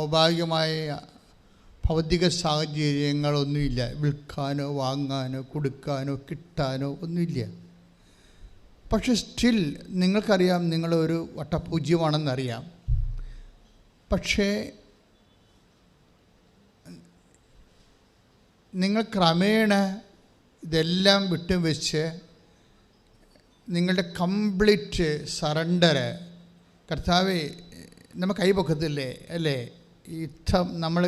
സ്വാഭാവികമായ ഭൗതിക സാഹചര്യങ്ങളൊന്നുമില്ല. വിൽക്കാനോ വാങ്ങാനോ കൊടുക്കാനോ കിട്ടാനോ ഒന്നുമില്ല. പക്ഷെ സ്റ്റിൽ നിങ്ങൾക്കറിയാം, നിങ്ങളൊരു വട്ടപൂജ്യമാണെന്നറിയാം. പക്ഷേ നിങ്ങൾ ക്രമേണ ഇതെല്ലാം വിട്ടും വെച്ച് നിങ്ങളുടെ കംപ്ലീറ്റ് സറണ്ടർ കർത്താവേ, നമ്മൾ കൈപൊക്കത്തില്ലേ അല്ലേ? യുദ്ധം നമ്മൾ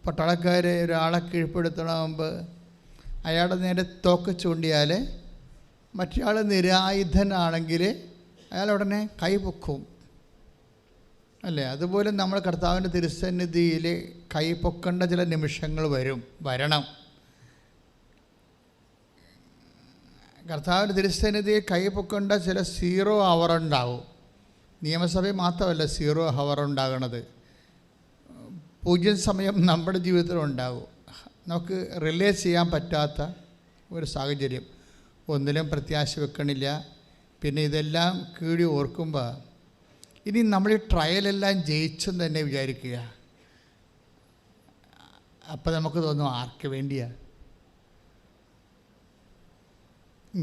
പട്ടാളക്കാർ ഒരാളെ കീഴ്പ്പെടുത്തണമുമ്പ് അയാളുടെ നേരെ തോക്ക് ചൂണ്ടിയാൽ മറ്റയാൾ നിരായുധനാണെങ്കിൽ അയാൾ ഉടനെ കൈപൊക്കും അല്ലേ? അതുപോലെ നമ്മൾ കർത്താവിൻ്റെ തിരുസന്നിധിയിൽ കൈപൊക്കേണ്ട ചില നിമിഷങ്ങൾ വരണം. കർത്താവിൻ്റെ തിരുസന്നിധിയിൽ കൈപൊക്കേണ്ട ചില 0 hour ഉണ്ടാവും. നിയമസഭയിൽ മാത്രമല്ല 0 hour ഉണ്ടാകണത്. 0 സമയം നമ്മുടെ ജീവിതത്തിലുണ്ടാകും. നമുക്ക് റിലേ ചെയ്യാൻ പറ്റാത്ത ഒരു സാഹചര്യം. ഒന്നിലും പ്രത്യാശ വെക്കണില്ല. പിന്നെ ഇതെല്ലാം കീഴി ഓർക്കുമ്പോൾ ഇനി നമ്മൾ ഈ ട്രയലെല്ലാം ജയിച്ചെന്ന് തന്നെ വിചാരിക്കുക. അപ്പം നമുക്ക് തോന്നും, ആർക്ക് വേണ്ടിയാണ്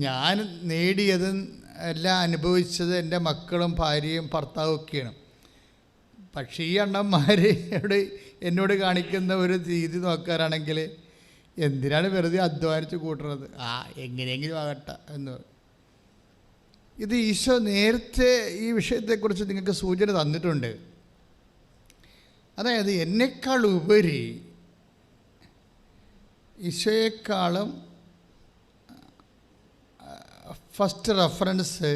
ഞാൻ നേടിയത്? എല്ലാം അനുഭവിച്ചത് എൻ്റെ മക്കളും ഭാര്യയും ഭർത്താവും ഒക്കെയാണ്. പക്ഷേ ഈ അണ്ണന്മാർ എന്നോട് കാണിക്കുന്ന ഒരു രീതി നോക്കാനാണെങ്കിൽ എന്തിനാണ് വെറുതെ അധ്വാനിച്ച് കൂട്ടുന്നത്? എങ്ങനെയെങ്കിലും ആകട്ടെ എന്ന്. ഇത് ഈശോ നേരത്തെ ഈ വിഷയത്തെക്കുറിച്ച് നിങ്ങൾക്ക് സൂചന തന്നിട്ടുണ്ട്. അതായത് എന്നെക്കാൾ ഉപരി ഈശോയെക്കാളും ഫസ്റ്റ് റെഫറൻസ്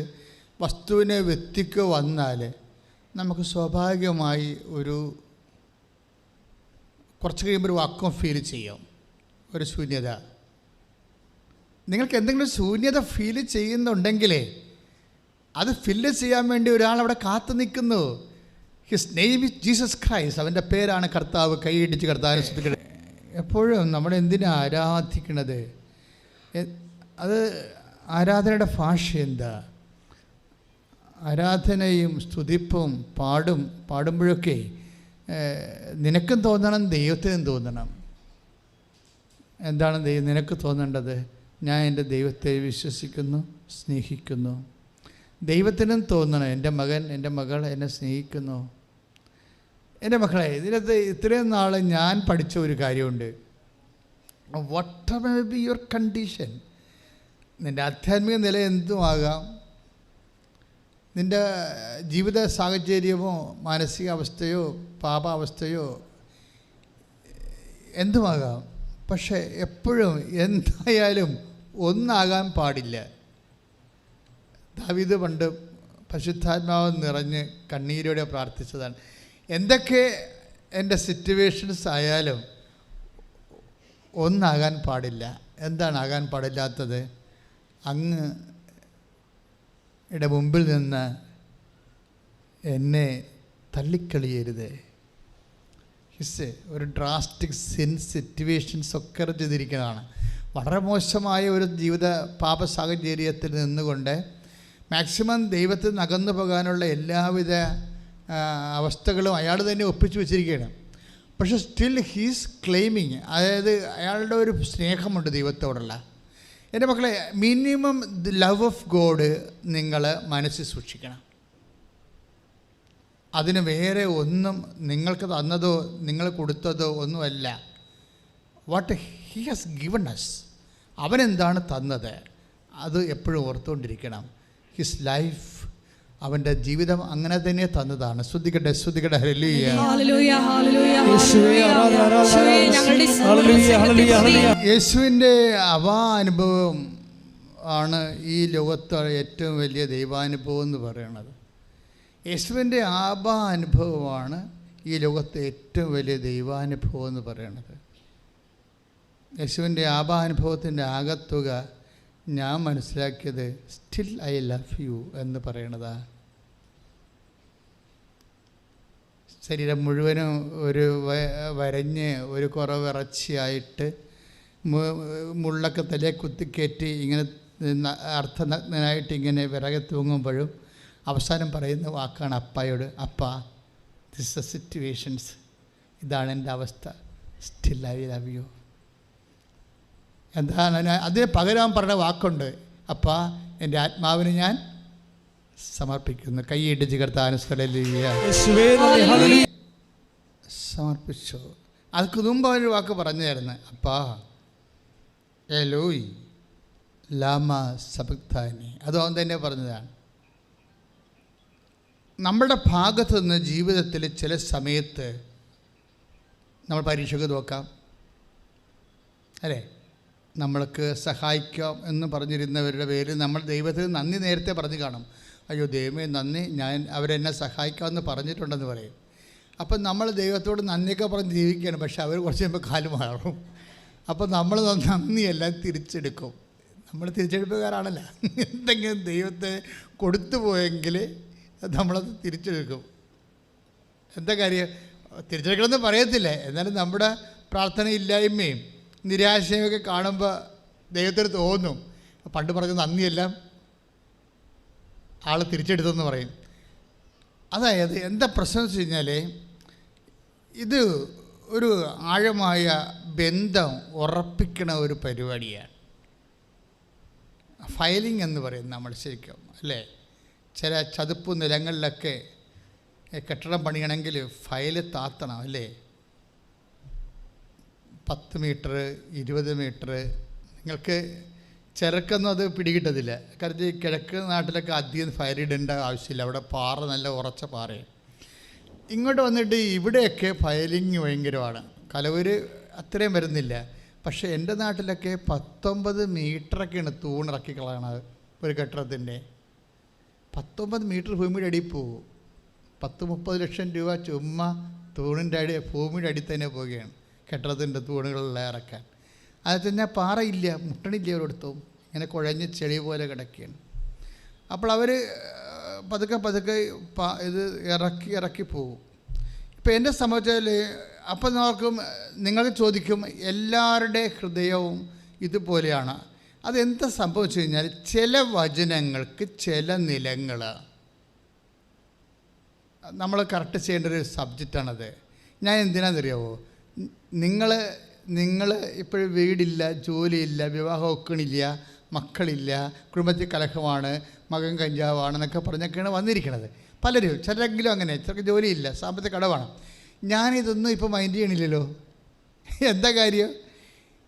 വസ്തുവിനെ വ്യക്തിക്ക് വന്നാൽ നമുക്ക് സ്വാഭാവികമായി കുറച്ച് കഴിയുമ്പോൾ ഒരു വാക്വം ഫീൽ ചെയ്യും, ഒരു ശൂന്യത. നിങ്ങൾക്ക് എന്തെങ്കിലും ശൂന്യത ഫീൽ ചെയ്യുന്നുണ്ടെങ്കിലേ അത് ഫില്ല് ചെയ്യാൻ വേണ്ടി ഒരാളവിടെ കാത്തു നിൽക്കുന്നു. His name is Jesus Christ. അവൻ്റെ പേരാണ് കർത്താവ്. കൈയിടിച്ച് കർത്താവിനെ സ്തുതിക്കട്ടെ. എപ്പോഴും നമ്മളെന്തിനാണ് ആരാധിക്കണത്? അത് ആരാധനയുടെ ഭാഷ എന്താ? ആരാധനയും സ്തുതിപ്പും പാടുമ്പോഴൊക്കെ നിനക്കും തോന്നണം, ദൈവത്തിനും തോന്നണം. എന്താണ് നിനക്ക് തോന്നേണ്ടത്? ഞാൻ എൻ്റെ ദൈവത്തെ വിശ്വസിക്കുന്നു, സ്നേഹിക്കുന്നു. ദൈവത്തിനും തോന്നണം, എൻ്റെ മകൻ എൻ്റെ മകൾ എന്നെ സ്നേഹിക്കുന്നു. എൻ്റെ മക്കളെ, ഇതിനകത്ത് ഇത്രയും നാൾ ഞാൻ പഠിച്ച ഒരു കാര്യമുണ്ട്. What may be your condition, നിൻ്റെ ആധ്യാത്മിക നില എന്തുമാകാം, നിൻ്റെ ജീവിത സാഹചര്യമോ മാനസികാവസ്ഥയോ പാപാവസ്ഥയോ എന്തുമാകാം. പക്ഷേ എപ്പോഴും എന്തായാലും ഒന്നാകാൻ പാടില്ല. ദാവീദ് പണ്ട് പരിശുദ്ധാത്മാവ് നിറഞ്ഞ് കണ്ണീരോടെ പ്രാർത്ഥിച്ചതാണ്. എന്തൊക്കെ എൻ്റെ സിറ്റുവേഷൻസ് ആയാലും ഒന്നാകാൻ പാടില്ല. എന്താണ് ആകാൻ പാടില്ലാത്തത്? അങ്ങ് യുടെ മുമ്പിൽ നിന്ന് എന്നെ തള്ളിക്കളിയരുത്. ഒരു ഡ്രാസ്റ്റിക് സിറ്റുവേഷൻസ് ഒക്കെ ചെയ്തിരിക്കുന്നതാണ്. വളരെ മോശമായ ഒരു ജീവിത പാപ സാഹചര്യത്തിൽ നിന്നുകൊണ്ട് മാക്സിമം ദൈവത്തിൽ നിന്ന് അകന്നു പോകാനുള്ള എല്ലാവിധ അവസ്ഥകളും അയാൾ തന്നെ ഒപ്പിച്ചു വെച്ചിരിക്കുകയാണ്. പക്ഷെ സ്റ്റിൽ ഹീസ് ക്ലെയിമിങ്, അതായത് അയാളുടെ ഒരു സ്നേഹമുണ്ട് ദൈവത്തോടുള്ള. എൻ്റെ മക്കളെ, minimum the love of God നിങ്ങൾ മനസ്സിൽ സൂക്ഷിക്കണം. അതിന് വേറെ ഒന്നും നിങ്ങൾക്ക് തന്നതോ നിങ്ങൾ കൊടുത്തതോ ഒന്നുമല്ല. What he has given us, അവനെന്താണ് തന്നത് അത് എപ്പോഴും ഓർത്തുകൊണ്ടിരിക്കണം. ഹിസ് ലൈഫ്, അവൻ്റെ ജീവിതം അങ്ങനെ തന്നെ തന്നതാണ്. ശ്രദ്ധിക്കട്ടെ. ഹല്ലേലൂയ. യേശുവിൻ്റെ അനുഭവം ആണ് ഈ ലോകത്തെ ഏറ്റവും വലിയ ദൈവാനുഭവം എന്ന് പറയുന്നത്. യേശുവിൻ്റെ അനുഭവമാണ് ഈ ലോകത്തെ ഏറ്റവും വലിയ ദൈവാനുഭവം എന്ന് പറയുന്നത്. യേശുവിൻ്റെ അനുഭവത്തിൻ്റെ ആകത്തുക ഞാൻ മനസ്സിലാക്കിയത് സ്റ്റിൽ ഐ ലവ് യു എന്ന് പറയണതാണ്. ശരീരം മുഴുവനും ഒരു വരഞ്ഞ് ഒരു കുറവിറച്ചിയായിട്ട് മുള്ളൊക്കെ തലയെ കുത്തിക്കയറ്റി ഇങ്ങനെ അർത്ഥനഗ്നനായിട്ട് ഇങ്ങനെ വിറകെ തൂങ്ങുമ്പോഴും അവസാനം പറയുന്ന വാക്കാണ് അപ്പായോട്, അപ്പ ദിസ് എ സിറ്റുവേഷൻസ്, ഇതാണ് എൻ്റെ അവസ്ഥ, സ്റ്റിൽ ഐ ലവ് യു. എന്താണ് അതിന് പകരം പറഞ്ഞ വാക്കുണ്ട്, അപ്പാ എൻ്റെ ആത്മാവിന് ഞാൻ സമർപ്പിക്കുന്നു. കൈയിടിച്ച് കർത്താവിന് സമർപ്പിച്ചു. അതിന് മുമ്പ് അവനൊരു വാക്ക് പറഞ്ഞായിരുന്നു, അപ്പാ എലോയ് ലാമ സബക്താനി. അതും അവൻ തന്നെ പറഞ്ഞതാണ്. നമ്മുടെ ഭാഗത്തു നിന്ന് ജീവിതത്തിൽ ചില സമയത്ത് നമ്മൾ പരീക്ഷയ്ക്ക് നോക്കാം, അല്ലേ? നമ്മൾക്ക് സഹായിക്കാം എന്ന് പറഞ്ഞിരുന്നവരുടെ പേര് നമ്മൾ ദൈവത്തിന് നന്ദി നേരത്തെ പറഞ്ഞു കാണും. അയ്യോ ദൈവമേ നന്ദി, ഞാൻ അവരെന്നെ സഹായിക്കാമെന്ന് പറഞ്ഞിട്ടുണ്ടെന്ന് പറയും. അപ്പം നമ്മൾ ദൈവത്തോട് നന്ദിയൊക്കെ പറഞ്ഞ് ജീവിക്കുകയാണ്. പക്ഷെ അവർ കുറച്ച് കഴിയുമ്പോൾ കാല് മാറും. അപ്പം നമ്മൾ നന്ദിയെല്ലാം തിരിച്ചെടുക്കും. നമ്മൾ തിരിച്ചെടുപ്പുകാരാണല്ല. എന്തെങ്കിലും ദൈവത്തെ കൊടുത്തു പോയെങ്കിൽ നമ്മളത് തിരിച്ചെടുക്കും. എന്താ കാര്യം? തിരിച്ചെടുക്കണമെന്ന് പറയത്തില്ല, എന്നാലും നമ്മുടെ പ്രാർത്ഥനയില്ലായ്മയും നിരാശയൊക്കെ കാണുമ്പോൾ ദൈവത്തിന് തോന്നും, പണ്ട് പറഞ്ഞ നന്ദിയെല്ലാം ആൾ തിരിച്ചെടുത്തെന്ന് പറയും. അതായത് എന്താ പ്രശ്നം എന്ന് വെച്ച് കഴിഞ്ഞാൽ, ഇത് ഒരു ആഴമായ ബന്ധം ഉറപ്പിക്കണ ഒരു പരിപാടിയാണ്. ഫയലിംഗ് എന്ന് പറയും നമ്മൾ ശരിക്കും, അല്ലേ? ചില ചതുപ്പ് നിലങ്ങളിലൊക്കെ കെട്ടിടം പണിയണമെങ്കിൽ ഫയൽ താത്തണം, അല്ലേ? 10 മീറ്റർ 20 മീറ്റർ. നിങ്ങൾക്ക് ചിരക്കൊന്നും അത് പിടികിട്ടതില്ല. കാരണം ഈ കിഴക്ക് നാട്ടിലൊക്കെ അധികം ഫയലിടേണ്ട ആവശ്യമില്ല, അവിടെ പാറ നല്ല ഉറച്ച പാറയാണ്. ഇങ്ങോട്ട് വന്നിട്ട് ഇവിടെയൊക്കെ ഫയലിങ് ഭയങ്കരമാണ്. കലവൂർ അത്രയും വരുന്നില്ല. പക്ഷേ എൻ്റെ നാട്ടിലൊക്കെ 19 മീറ്ററൊക്കെയാണ് തൂണിറക്കി കളയണത് ഒരു കെട്ടിടത്തിൻ്റെ. 19 മീറ്റർ ഭൂമിയുടെ അടിയിൽ പോകും. 10-30 ലക്ഷം രൂപ ചുമ്മാ തൂണിൻ്റെ ഭൂമിയുടെ അടി തന്നെ പോവുകയാണ് കെട്ടിടത്തിൻ്റെ തൂണുകളെല്ലാം ഇറക്കാൻ. അത് തന്നെ പാറയില്ല, മുട്ടണില്ല ഒരിടത്തും, ഇങ്ങനെ കുഴഞ്ഞ് ചെളി പോലെ കിടക്കുകയാണ്. അപ്പോൾ അവർ പതുക്കെ പതുക്കെ ഇത് ഇറക്കി പോകും. ഇപ്പം എന്നെ സംബന്ധിച്ചാൽ അപ്പം നിങ്ങൾക്ക് ചോദിക്കും, എല്ലാവരുടെ ഹൃദയവും ഇതുപോലെയാണ്. അതെന്താ സംഭവിച്ചു കഴിഞ്ഞാൽ, ചില വചനങ്ങൾക്ക് ചില നിലങ്ങൾ നമ്മൾ കറക്റ്റ് ചെയ്യേണ്ട ഒരു സബ്ജക്റ്റാണത്. ഞാൻ എന്തിനാണെന്നറിയാമോ? നിങ്ങൾ ഇപ്പോഴും വീടില്ല, ജോലിയില്ല, വിവാഹം ഒക്കണില്ല, മക്കളില്ല, കുടുംബത്തിൽ കലഹമാണ്, മകൻ കഞ്ചാവാണെന്നൊക്കെ പറഞ്ഞൊക്കെയാണ് വന്നിരിക്കുന്നത് പലരും. ചിലരെങ്കിലും അങ്ങനെ, ചിലർക്ക് ജോലിയില്ല, സാമ്പത്തിക കടവാണ്. ഞാനിതൊന്നും ഇപ്പോൾ മൈൻഡ് ചെയ്യണില്ലല്ലോ. എന്താ കാര്യം?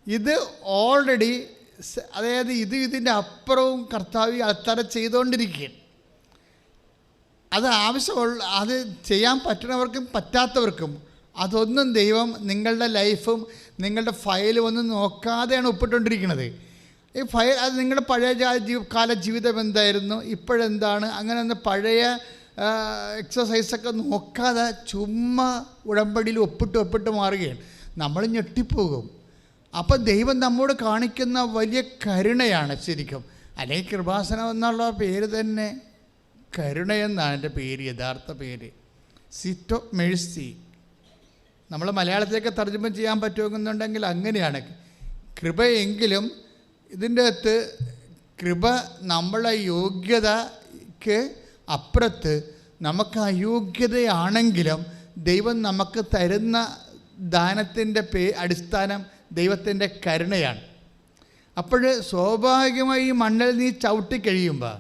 ഇത് ഓൾറെഡി, അതായത് ഇതിൻ്റെ അപ്പുറവും കർത്താവ് അത്തരം ചെയ്തുകൊണ്ടിരിക്കുകയാണ്. അത് ആവശ്യമുള്ള, അത് ചെയ്യാൻ പറ്റുന്നവർക്കും പറ്റാത്തവർക്കും അതൊന്നും ദൈവം നിങ്ങളുടെ ലൈഫും നിങ്ങളുടെ ഫയലും ഒന്നും നോക്കാതെയാണ് ഒപ്പിട്ടുകൊണ്ടിരിക്കുന്നത്. ഈ ഫയൽ അത് നിങ്ങളുടെ പഴയ കാല ജീവിതം എന്തായിരുന്നു, ഇപ്പോഴെന്താണ്, അങ്ങനെ ഒന്ന് പഴയ എക്സസൈസൊക്കെ നോക്കാതെ ചുമ്മാ ഉടമ്പടിയിൽ ഒപ്പിട്ട് മാറുകയാണ്. നമ്മൾ ഞെട്ടിപ്പോകും. അപ്പം ദൈവം നമ്മോട് കാണിക്കുന്ന വലിയ കരുണയാണ് ശരിക്കും. അല്ലെങ്കിൽ കൃപാസനം എന്നുള്ള പേര് തന്നെ കരുണയെന്നാണ് എൻ്റെ പേര്, യഥാർത്ഥ പേര്, സീറ്റ് ഓഫ് മെഴ്സി. നമ്മൾ മലയാളത്തിലേക്ക് തർജ്ജമ ചെയ്യാൻ പറ്റുമെന്നുണ്ടെങ്കിൽ അങ്ങനെയാണ്. കൃപയെങ്കിലും ഇതിൻ്റെ അകത്ത് കൃപ നമ്മളെ യോഗ്യതയ്ക്ക് അപ്പുറത്ത് നമുക്ക് അയോഗ്യതയാണെങ്കിലും ദൈവം നമുക്ക് തരുന്ന ദാനത്തിൻ്റെ അടിസ്ഥാനം ദൈവത്തിൻ്റെ കരുണയാണ്. അപ്പോൾ സ്വാഭാവികമായി ഈ മണ്ണിൽ നീ ചവിട്ടിക്കഴിയുമ്പോൾ,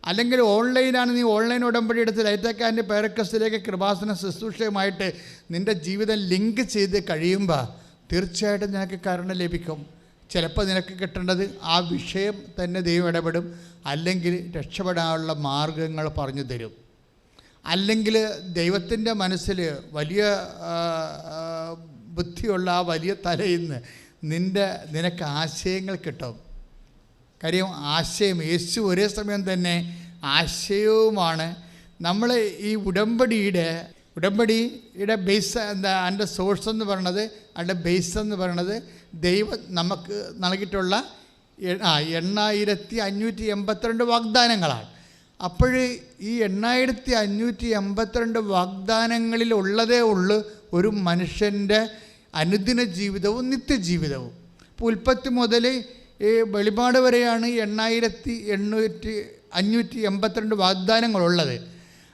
അല്ലെങ്കിൽ ഓൺലൈനാണ്, നീ ഓൺലൈൻ ഉടമ്പടി എടുത്ത് ലൈറ്റക്കാൻ്റെ പേരക്കസിലേക്ക് കൃപാസന ശുശ്രൂഷയുമായിട്ട് നിൻ്റെ ജീവിതം ലിങ്ക് ചെയ്ത് കഴിയുമ്പോൾ തീർച്ചയായിട്ടും നിനക്ക് കരുണ ലഭിക്കും. ചിലപ്പോൾ നിനക്ക് കിട്ടേണ്ടത് ആ വിഷയം തന്നെ ദൈവം ഇടപെടും, അല്ലെങ്കിൽ രക്ഷപ്പെടാനുള്ള മാർഗങ്ങൾ പറഞ്ഞു തരും. അല്ലെങ്കിൽ ദൈവത്തിൻ്റെ മനസ്സിൽ വലിയ ബുദ്ധിയുള്ള ആ വലിയ തലയിൽ നിന്ന് നിനക്ക് ആശയങ്ങൾ കിട്ടും. കാര്യം ആശയം, യേശു ഒരേ സമയം തന്നെ ആശയവുമാണ്. നമ്മൾ ഈ ഉടമ്പടിയുടെ ബേസ് എന്താ, അതിൻ്റെ സോഴ്സ് എന്ന് പറയണത്, അതിൻ്റെ ബേസ് എന്ന് പറയണത് ദൈവം നമുക്ക് നൽകിയിട്ടുള്ള 8582 വാഗ്ദാനങ്ങളാണ്. അപ്പോൾ ഈ 8582 വാഗ്ദാനങ്ങളിൽ ഉള്ളതേ ഉള്ളൂ ഒരു മനുഷ്യൻ്റെ അനുദിന ജീവിതവും നിത്യജീവിതവും. ഇപ്പോൾ ഉൽപ്പത്തി മുതൽ ഈ വെളിപാട് വരെയാണ് 8582 വാഗ്ദാനങ്ങളുള്ളത്.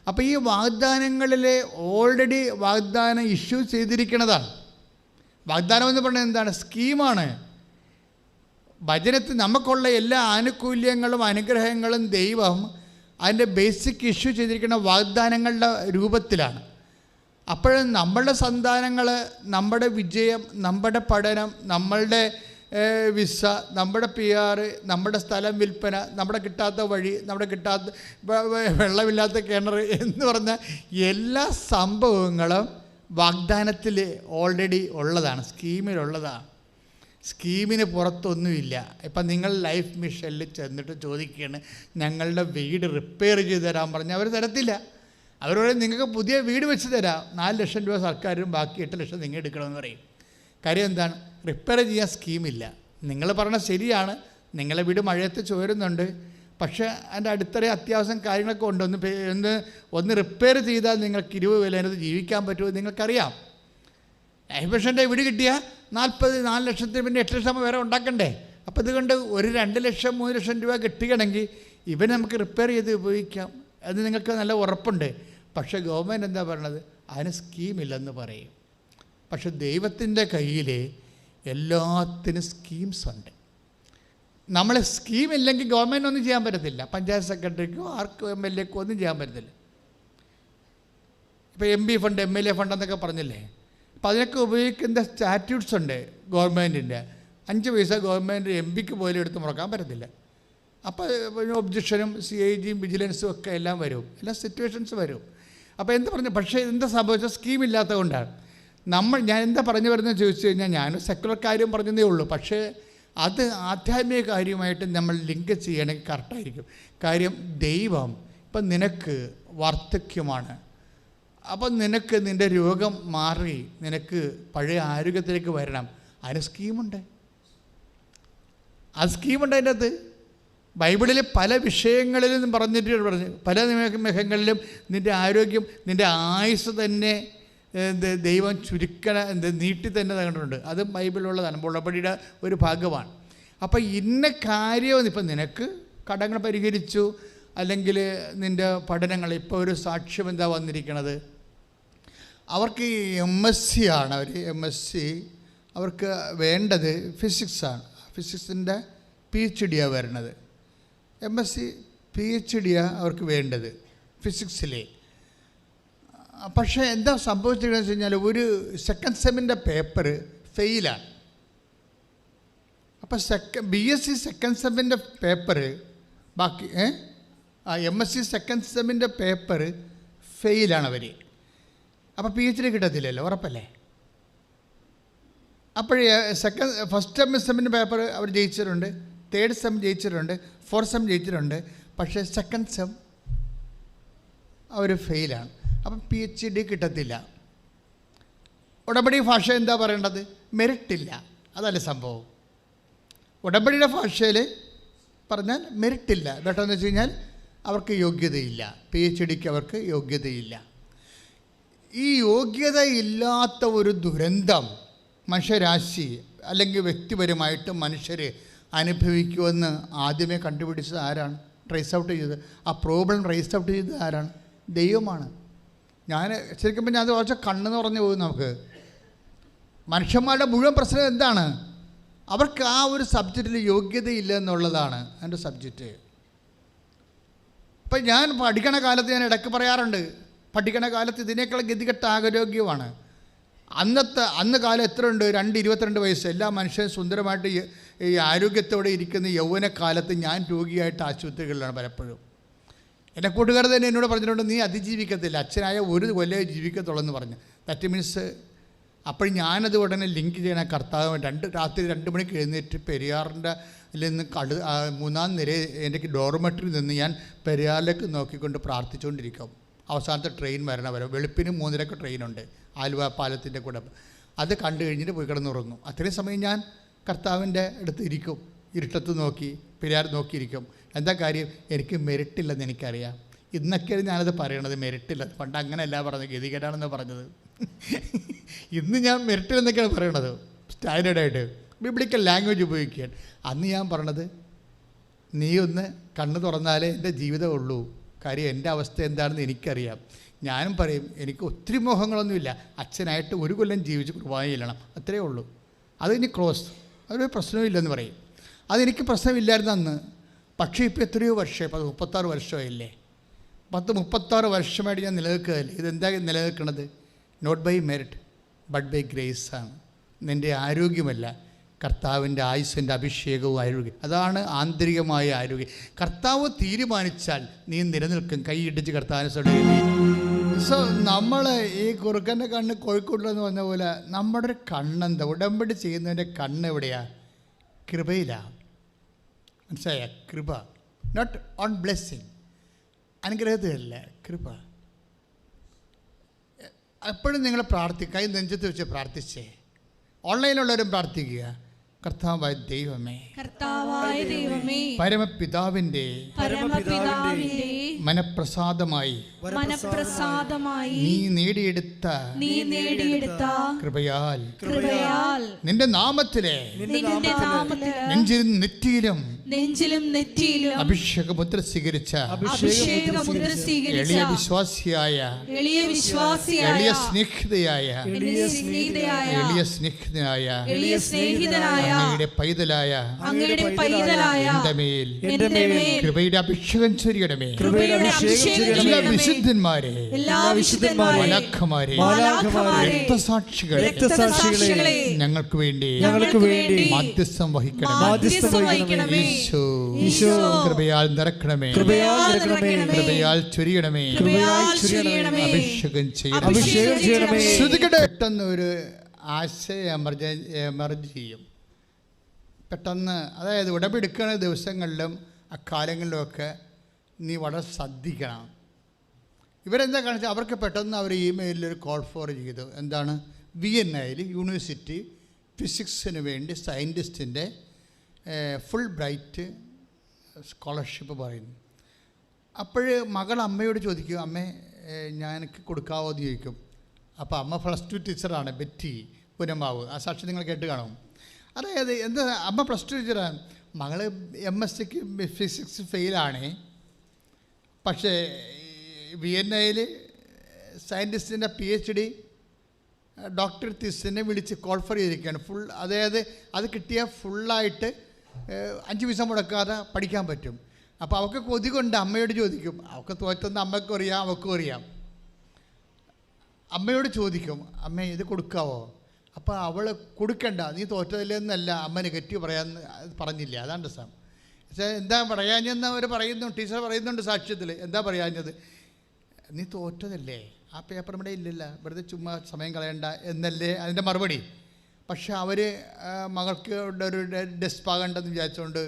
അപ്പോൾ ഈ വാഗ്ദാനങ്ങളിൽ ഓൾറെഡി വാഗ്ദാനം ഇഷ്യൂ ചെയ്തിരിക്കുന്നതാണ്. വാഗ്ദാനം എന്ന് പറഞ്ഞാൽ എന്താണ്? സ്കീമാണ്. വചനത്തിൽ നമുക്കുള്ള എല്ലാ ആനുകൂല്യങ്ങളും അനുഗ്രഹങ്ങളും ദൈവം അതിൻ്റെ ബേസിക് ഇഷ്യൂ ചെയ്തിരിക്കുന്ന വാഗ്ദാനങ്ങളുടെ രൂപത്തിലാണ്. അപ്പോഴും നമ്മളുടെ സന്താനങ്ങൾ, നമ്മുടെ വിജയം, നമ്മുടെ പഠനം, നമ്മളുടെ വിസ, നമ്മുടെ PR, നമ്മുടെ സ്ഥലം വിൽപ്പന, നമ്മുടെ കിട്ടാത്ത വഴി, നമ്മുടെ കിട്ടാത്ത വെള്ളമില്ലാത്ത കിണർ എന്ന് പറഞ്ഞ എല്ലാ സംഭവങ്ങളും വാഗ്ദാനത്തിൽ ഓൾറെഡി ഉള്ളതാണ്, സ്കീമിലുള്ളതാണ്. സ്കീമിന് പുറത്തൊന്നുമില്ല. ഇപ്പം നിങ്ങൾ ലൈഫ് മിഷനിൽ ചെന്നിട്ട് ചോദിക്കുകയാണ് ഞങ്ങളുടെ വീട് റിപ്പയർ ചെയ്ത് തരാൻ പറഞ്ഞാൽ അവർ തരത്തില്ല. അവരോട് നിങ്ങൾക്ക് പുതിയ വീട് വെച്ച് തരാം, 4 ലക്ഷം രൂപ സർക്കാരും ബാക്കി 8 ലക്ഷം നിങ്ങൾ എടുക്കണമെന്ന് പറയും. കാര്യം എന്താണ്? റിപ്പയർ ചെയ്യാൻ സ്കീമില്ല. നിങ്ങൾ പറഞ്ഞാൽ ശരിയാണ്, നിങ്ങളെ വീട് മഴയത്ത് ചോരുന്നുണ്ട്, പക്ഷേ അതിൻ്റെ അടുത്തറ അത്യാവശ്യം കാര്യങ്ങളൊക്കെ ഉണ്ട്. ഒന്ന് റിപ്പയർ ചെയ്താൽ നിങ്ങൾക്ക് 20 വിലനത് ജീവിക്കാൻ പറ്റുമോ നിങ്ങൾക്കറിയാം. ലൈഫ് മിഷൻ്റെ വീട് കിട്ടിയാൽ 4 ലക്ഷത്തിന് പിന്നെ 8 ലക്ഷം വേറെ ഉണ്ടാക്കണ്ടേ? അപ്പോൾ ഇതുകൊണ്ട് ഒരു 2 ലക്ഷം 3 ലക്ഷം രൂപ കിട്ടുകയാണെങ്കിൽ ഇവൻ നമുക്ക് റിപ്പയർ ചെയ്ത് ഉപയോഗിക്കാം എന്ന് നിങ്ങൾക്ക് നല്ല ഉറപ്പുണ്ട്. പക്ഷേ ഗവൺമെൻറ് എന്താ പറയണത്? അതിന് സ്കീമില്ലെന്ന് പറയും. പക്ഷെ ദൈവത്തിൻ്റെ കയ്യിൽ എല്ലാത്തിനും സ്കീംസ് ഉണ്ട്. നമ്മൾ സ്കീമില്ലെങ്കിൽ ഗവൺമെൻറ് ഒന്നും ചെയ്യാൻ പറ്റത്തില്ല. പഞ്ചായത്ത് സെക്രട്ടറിക്കോ ആർക്കോ MLAക്കോ ഒന്നും ചെയ്യാൻ പറ്റത്തില്ല. ഇപ്പോൾ MP ഫണ്ട്, MLA ഫണ്ട് എന്നൊക്കെ പറഞ്ഞില്ലേ, അപ്പോൾ അതിനൊക്കെ ഉപയോഗിക്കുന്ന സ്റ്റാറ്റ്യൂട്ട്സ് ഉണ്ട് ഗവൺമെൻറ്റിൻ്റെ. 5 പൈസ ഗവൺമെൻറ് MPക്ക് പോലും എടുത്ത് മുടക്കാൻ പറ്റത്തില്ല. അപ്പോൾ ഒബ്ജക്ഷനും CIGയും വിജിലൻസും ഒക്കെ എല്ലാം വരും, എല്ലാ സിറ്റുവേഷൻസ് വരും. അപ്പോൾ എന്ത് പറഞ്ഞു? പക്ഷേ എന്താ സംഭവിച്ചാൽ സ്കീമില്ലാത്തത് കൊണ്ടാണ്. ഞാൻ എന്താ പറഞ്ഞു വരുന്നത് ചോദിച്ചു കഴിഞ്ഞാൽ, ഞാൻ സെക്കുലർ കാര്യം പറഞ്ഞതേ ഉള്ളൂ, പക്ഷേ അത് ആധ്യാത്മിക കാര്യമായിട്ട് നമ്മൾ ലിങ്ക് ചെയ്യണമെങ്കിൽ കറക്റ്റായിരിക്കും. കാര്യം ദൈവം ഇപ്പം നിനക്ക് വാർദ്ധക്യമാണ്, അപ്പം നിനക്ക് നിൻ്റെ രോഗം മാറി നിനക്ക് പഴയ ആരോഗ്യത്തിലേക്ക് വരണം, അതിന് സ്കീമുണ്ട്. ആ സ്കീമുണ്ട് അതിൻ്റെ അകത്ത്. ബൈബിളിൽ പല വിഷയങ്ങളിലും പറഞ്ഞു പല മേഖലകളിലും നിൻ്റെ ആരോഗ്യം, നിൻ്റെ ആയുസ് തന്നെ ദൈവം നീട്ടി തന്നെ കണ്ടിട്ടുണ്ട്. അതും ബൈബിളിലുള്ളതാണ്, ഉടമ്പടിയുടെ ഒരു ഭാഗമാണ്. അപ്പോൾ ഇന്ന കാര്യം ഇപ്പം നിനക്ക് കടങ്ങൾ പരിഹരിച്ചു, അല്ലെങ്കിൽ നിൻ്റെ പഠനങ്ങൾ, ഇപ്പോൾ ഒരു സാക്ഷ്യം എന്താ വന്നിരിക്കണത്, അവർക്ക് MSc ആണ്. MSc അവർക്ക് വേണ്ടത് ഫിസിക്സാണ്. ഫിസിക്സിൻ്റെ PhD വരണത്. MSc PhD അവർക്ക് വേണ്ടത് ഫിസിക്സിലെ. പക്ഷേ എന്താ സംഭവിച്ചിരിക്കുന്നത് വെച്ച് കഴിഞ്ഞാൽ, ഒരു സെക്കൻഡ് സെമ്മിൻ്റെ പേപ്പർ ഫെയിലാണ്. അപ്പോൾ BSc സെക്കൻഡ് സെമ്മിൻ്റെ പേപ്പർ ബാക്കി MSc സെക്കൻഡ് സെമ്മിൻ്റെ പേപ്പർ ഫെയിലാണ് അവർ. അപ്പോൾ PhD കിട്ടത്തില്ലല്ലോ, ഉറപ്പല്ലേ? അപ്പോൾ ഫസ്റ്റ് സെമ്മിൻ്റെ പേപ്പർ അവർ ജയിച്ചിട്ടുണ്ട്, 3rd സെം ജയിച്ചിട്ടുണ്ട്, 4th സെം ജയിച്ചിട്ടുണ്ട്. പക്ഷേ സെക്കൻഡ് സെം അവർ ഫെയിലാണ്. അപ്പം PhD കിട്ടത്തില്ല. ഉടമ്പടി ഭാഷ എന്താ പറയേണ്ടത്? മെറിറ്റില്ല. അതല്ല സംഭവം. ഉടമ്പടിയുടെ ഭാഷയിൽ പറഞ്ഞാൽ മെറിറ്റില്ല. കേട്ടോന്ന് വെച്ച് കഴിഞ്ഞാൽ അവർക്ക് യോഗ്യതയില്ല, PhDക്ക് അവർക്ക് യോഗ്യതയില്ല. ഈ യോഗ്യതയില്ലാത്ത ഒരു ദുരന്തം മനുഷ്യരാശി അല്ലെങ്കിൽ വ്യക്തിപരമായിട്ട് മനുഷ്യർ അനുഭവിക്കുമെന്ന് ആദ്യമേ കണ്ടുപിടിച്ചത് ആരാണ്? ട്രേസ് ഔട്ട് ചെയ്തത്, ആ പ്രോബ്ലം ട്രേസ് ഔട്ട് ചെയ്തത് ആരാണ്? ദൈവമാണ്. ഞാൻ ശരിക്കും പറഞ്ഞാൽ അത് കുറച്ച് കണ്ണെന്ന് പറഞ്ഞു പോകും. നമുക്ക് മനുഷ്യന്മാരുടെ മുഴുവൻ പ്രശ്നം എന്താണ്? അവർക്ക് ആ ഒരു സബ്ജക്റ്റിൽ യോഗ്യതയില്ല എന്നുള്ളതാണ് എൻ്റെ സബ്ജക്റ്റ്. ഇപ്പം ഞാൻ പഠിക്കണ കാലത്ത് ഞാൻ ഇടയ്ക്ക് പറയാറുണ്ട്, പഠിക്കണ കാലത്ത് ഇതിനേക്കാൾ ഗതികെട്ട ആരോഗ്യമാണ്. അന്ന് കാലം എത്ര ഉണ്ട്? 22 വയസ്സ്. എല്ലാ മനുഷ്യരും സുന്ദരമായിട്ട് ഈ ആരോഗ്യത്തോടെ ഇരിക്കുന്ന യൗവനക്കാലത്ത് ഞാൻ രോഗിയായിട്ട് ആശുപത്രികളിലാണ് പലപ്പോഴും. എൻ്റെ കൂട്ടുകാർ തന്നെ എന്നോട് പറഞ്ഞിട്ടുണ്ട്, നീ അതിജീവിക്കത്തില്ല, അച്ഛനായ 1 കൊല്ലമേ ജീവിക്കത്തുള്ളൂ എന്ന് പറഞ്ഞു. ദാറ്റ് മീൻസ് അപ്പോൾ ഞാനത് ഉടനെ ലിങ്ക് ചെയ്യണ കർത്താവ് രാത്രി 2 മണിക്ക് എഴുന്നേറ്റ് പെരിയാറിൻ്റെ നിന്ന് 3ാം നിര എൻ്റെ ഡോർമെട്രിയിൽ നിന്ന് ഞാൻ പെരിയാറിലേക്ക് നോക്കിക്കൊണ്ട് പ്രാർത്ഥിച്ചുകൊണ്ടിരിക്കും. അവസാനത്തെ ട്രെയിൻ വരണ വരെ. വെളുപ്പിന് 3:30 ട്രെയിനുണ്ട് ആലുവ പാലത്തിൻ്റെ കൂടെ. അത് കണ്ടു കഴിഞ്ഞിട്ട് പോയി കിടന്നുറങ്ങും. അത്രയും സമയം ഞാൻ കർത്താവിൻ്റെ അടുത്ത് ഇരിക്കും, ഇരുട്ടത്ത് നോക്കി പെരിയാർ നോക്കിയിരിക്കും. എന്താ കാര്യം? എനിക്ക് മെറിറ്റില്ലെന്ന് എനിക്കറിയാം. ഇന്നൊക്കെയാണ് ഞാനത് പറയണത്, മെറിറ്റില്ല. പണ്ട് അങ്ങനെയല്ല പറഞ്ഞത്, ഗതികേടാണെന്ന് പറഞ്ഞത്. ഇന്ന് ഞാൻ മെറിറ്റില്ലെന്നൊക്കെയാണ് പറയണത്, സ്റ്റാൻഡേർഡായിട്ട് ബിബ്ലിക്കൽ ലാംഗ്വേജ് ഉപയോഗിക്കുകയാണ്. അന്ന് ഞാൻ പറഞ്ഞത്, നീ ഒന്ന് കണ്ണ് തുറന്നാലേ എൻ്റെ ജീവിതം ഉള്ളൂ, കാര്യം എൻ്റെ അവസ്ഥ എന്താണെന്ന് എനിക്കറിയാം. ഞാനും പറയും, എനിക്ക് ഒത്തിരി മോഹങ്ങളൊന്നുമില്ല. അച്ഛനായിട്ട് 1 കൊല്ലം ജീവിച്ച് കുർബാന ചെല്ലണം, അത്രയേ ഉള്ളൂ. അത് ഇനി ക്ലോസ്, അതൊരു പ്രശ്നമില്ലെന്ന് പറയും. അതെനിക്ക് പ്രശ്നമില്ലായിരുന്നു അന്ന്. പക്ഷേ ഇപ്പോൾ എത്രയോ വർഷമായി, 36 വർഷമായില്ലേ. 36 വർഷമായിട്ട് ഞാൻ നിലനിൽക്കുകയല്ലേ. ഇതെന്താ നിലനിൽക്കുന്നത്? Not by merit but by grace ആണ്. നിൻ്റെ ആരോഗ്യമല്ല, കർത്താവിൻ്റെ ആയുസ്സിൻ്റെ അഭിഷേകവും ആരോഗ്യം. അതാണ് ആന്തരികമായ ആരോഗ്യം. കർത്താവ് തീരുമാനിച്ചാൽ നീ നിലനിൽക്കും. കൈയിടിച്ച് കർത്താവിനെ സ്വീകരിക്കും. സോ നമ്മൾ ഈ കുറുക്കൻ്റെ കണ്ണ് കോഴിക്കോട്ടിലെന്ന് പറഞ്ഞ പോലെ നമ്മുടെ ഒരു കണ്ണെന്താ? ഉടമ്പടി ചെയ്യുന്നതിൻ്റെ കണ്ണെവിടെയാണ്? കൃപയിലാണ്. മനസ്സിലായ? കൃപ, നോട്ട് ഓൺ ബ്ലെസ്സിങ്, അനുഗ്രഹത്തിലല്ല, കൃപ. എപ്പോഴും നിങ്ങൾ കൈ നെഞ്ചത്ത് വെച്ച് പ്രാർത്ഥിച്ചേ. ഓൺലൈനിലുള്ളവരും പ്രാർത്ഥിക്കുക. കർത്താവായ ദൈവമേ, പരമപിതാവിൻ്റെ മനപ്രസാദമായി നീ നേടിയെടുത്ത കൃപയാൽ നിന്റെ നാമത്തിലെ നെഞ്ചിലും നെറ്റിയിലും അഭിഷേകമുദ്ര സ്വീകരിച്ച എളിയ വിശ്വാസിയായ എളിയ സ്നേഹിതയായ അങ്ങയുടെ പൈതലായ എന്റെ മേൽ കൃപയുടെ അഭിഷേകം ചൊരിയണമേ. എല്ലാ വിശുദ്ധന്മാരെ, മലാഖമാരെ, രക്തസാക്ഷികളെ ഞങ്ങൾക്ക് വേണ്ടി മാധ്യസ്ഥം വഹിക്കണമേ. ഈശോ കൃപയാൽ നിറക്കണമേ, കൃപയാൽ ചൊരിയണമേ, അഭിഷേകം ചെയ്യണമേ. ശ്രുതികടെ പെട്ടെന്ന് ഒരു ആശയം എമർജ് ചെയ്യും. പെട്ടെന്ന്, അതായത് ഉടമ്പെടുക്കുന്ന ദിവസങ്ങളിലും അക്കാലങ്ങളിലുമൊക്കെ നീ വളരെ ശ്രദ്ധിക്കണം. ഇവരെന്താ കാണിച്ചാൽ അവർക്ക് പെട്ടെന്ന് അവർ ഇമെയിലിൽ ഒരു കോൾ ഫോർ ചെയ്തു. എന്താണ്? വിയന്നയിൽ യൂണിവേഴ്സിറ്റി ഫിസിക്സിന് വേണ്ടി സയൻറ്റിസ്റ്റിൻ്റെ ഫുൾ ബ്രൈറ്റ് സ്കോളർഷിപ്പ് പറയുന്നു. അപ്പോൾ മകൾ അമ്മയോട് ചോദിക്കും, അമ്മേ ഞാൻ എനിക്ക് കൊടുക്കാവോ എന്ന് ചോദിക്കും. അപ്പോൾ അമ്മ +2 ടീച്ചറാണ്, ബെറ്റി പുനമാവ്. ആ സാക്ഷി നിങ്ങൾ കേട്ട് കാണും. അതായത് എന്താ, അമ്മ +2 ടീച്ചറാണ്, മകൾ MSc ഫിസിക്സ് ഫെയിലാണ്. പക്ഷേ വിയന്നയിൽ സയൻറ്റിസ്റ്റിൻ്റെ PhD ഡോക്ടർ തീസിനെ വിളിച്ച് കോൾ ഫോർ ചെയ്തിരിക്കുകയാണ്. ഫുൾ, അതായത് അത് കിട്ടിയാൽ ഫുള്ളായിട്ട് 5 പൈസ മുടക്കാതെ പഠിക്കാൻ പറ്റും. അപ്പോൾ അവൾക്ക് കൊതി കൊണ്ട് അമ്മയോട് ചോദിക്കും. അവൾക്ക് തോറ്റെന്ന് അമ്മയ്ക്കും അറിയാം, അവൾക്കും അറിയാം. അമ്മയോട് ചോദിക്കും, അമ്മ ഇത് കൊടുക്കാവോ? അപ്പോൾ അവൾ കൊടുക്കണ്ട, നീ തോറ്റതില്ലെന്നല്ല അമ്മ നെഗറ്റീവ് പറഞ്ഞില്ല. അതാണ് രസം. പക്ഷേ എന്താ പറയാഞ്ഞെന്ന് അവർ പറയുന്നു, ടീച്ചർ പറയുന്നുണ്ട് സാക്ഷ്യത്തിൽ. എന്താ പറയാഞ്ഞത്? നീ തോറ്റതല്ലേ, ആ പേപ്പർ ഇവിടെ ഇല്ലല്ല, വെറുതെ ചുമ്മാ സമയം കളയണ്ട എന്നല്ലേ അതിൻ്റെ മറുപടി. പക്ഷെ അവർ മകൾക്ക് ഒരു ഡെസ്പാകണ്ടെന്ന് വിചാരിച്ചുകൊണ്ട്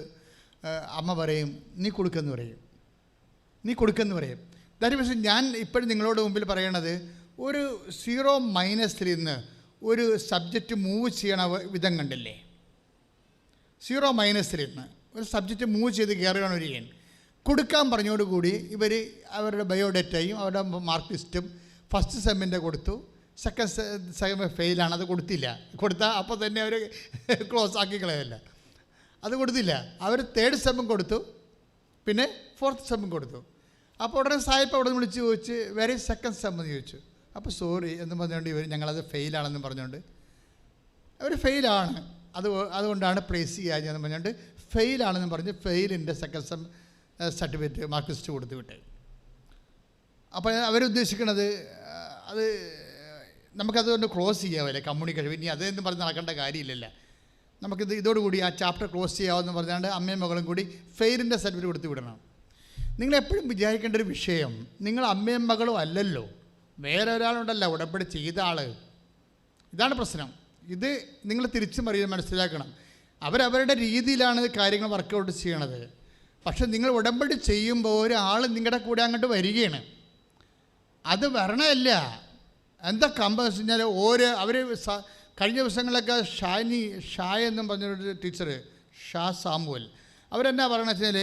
അമ്മ പറയും, നീ കൊടുക്കെന്ന് പറയും. പക്ഷേ ഞാൻ ഇപ്പോഴും നിങ്ങളോട് മുമ്പിൽ പറയണത്, ഒരു 0-ൽ നിന്ന് ഒരു സബ്ജക്റ്റ് മൂവ് ചെയ്യണ വിധം കണ്ടില്ലേ? 0-ൽ നിന്ന് ഒരു സബ്ജക്റ്റ് മൂവ് ചെയ്ത് കയറുകയാണ് ഒരിക്കൻ. കൊടുക്കാൻ പറഞ്ഞോടുകൂടി ഇവർ അവരുടെ ബയോഡേറ്റയും അവരുടെ മാർക്ക് ലിസ്റ്റും ഫസ്റ്റ് സെമ്മിൻ്റെ കൊടുത്തു. സെക്കൻഡ് സെം ഫെയിലാണ്, അത് കൊടുത്താൽ അപ്പോൾ തന്നെ അവർ ക്ലോസ് ആക്കി കളയല്ല. അത് കൊടുത്തില്ല. അവർ 3rd സെമ്മും കൊടുത്തു, പിന്നെ 4th സെമ്മും കൊടുത്തു. അപ്പോൾ ഉടനെ സായിപ്പ് അവിടെ നിന്ന് വിളിച്ച് ചോദിച്ച്, വേറെ 2nd സെം എന്ന് ചോദിച്ചു. അപ്പോൾ സോറി എന്ന് പറഞ്ഞുകൊണ്ട് ഇവർ ഞങ്ങളത് ഫെയിലാണെന്ന് പറഞ്ഞുകൊണ്ട്, അവർ ഫെയിലാണ്, അതുകൊണ്ടാണ് പ്ലേസ് ചെയ്യാഞ്ഞെന്ന് പറഞ്ഞുകൊണ്ട് ഫെയിലാണെന്ന് പറഞ്ഞ് ഫെയിലിൻ്റെ 2nd sem certificate mark list കൊടുത്ത് വിട്ടേ. അപ്പോൾ അവരുദ്ദേശിക്കുന്നത് അത് നമുക്കതുകൊണ്ട് ക്ലോസ് ചെയ്യാമല്ലേ, കമ്മ്യൂണിക്കേഷൻ. ഇനി അതെന്ന് പറഞ്ഞ് നടക്കേണ്ട കാര്യമില്ലല്ലോ, നമുക്കിത് ഇതോടുകൂടി ആ ചാപ്റ്റർ ക്ലോസ് ചെയ്യാമെന്ന് പറഞ്ഞാണ്ട് അമ്മയും മകളും കൂടി ഫെയിലിൻ്റെ സർട്ടിഫിക്കറ്റ് കൊടുത്ത് വിടണം. നിങ്ങളെപ്പോഴും വിചാരിക്കേണ്ട ഒരു വിഷയം, നിങ്ങൾ അമ്മയും മകളും അല്ലല്ലോ, വേറെ ഒരാളുണ്ടല്ലോ ഉടമ്പടി ചെയ്ത ആൾ. ഇതാണ് പ്രശ്നം. ഇത് നിങ്ങൾ തിരിച്ചും മനസ്സിലാക്കണം. അവരവരുടെ രീതിയിലാണ് കാര്യങ്ങൾ വർക്കൗട്ട് ചെയ്യണത്. പക്ഷെ നിങ്ങൾ ഉടമ്പടി ചെയ്യുമ്പോൾ ഒരാൾ നിങ്ങളുടെ കൂടെ അങ്ങോട്ട് വരികയാണ്. അത് വരണമല്ല. എന്താ കമ്പസ് കഴിഞ്ഞാൽ അവർ കഴിഞ്ഞ ദിവസങ്ങളിലൊക്കെ ഷായ എന്നും പറഞ്ഞൊരു ടീച്ചർ, ഷാ സാമുവൽ, അവരെന്നാ പറയണ വെച്ചാൽ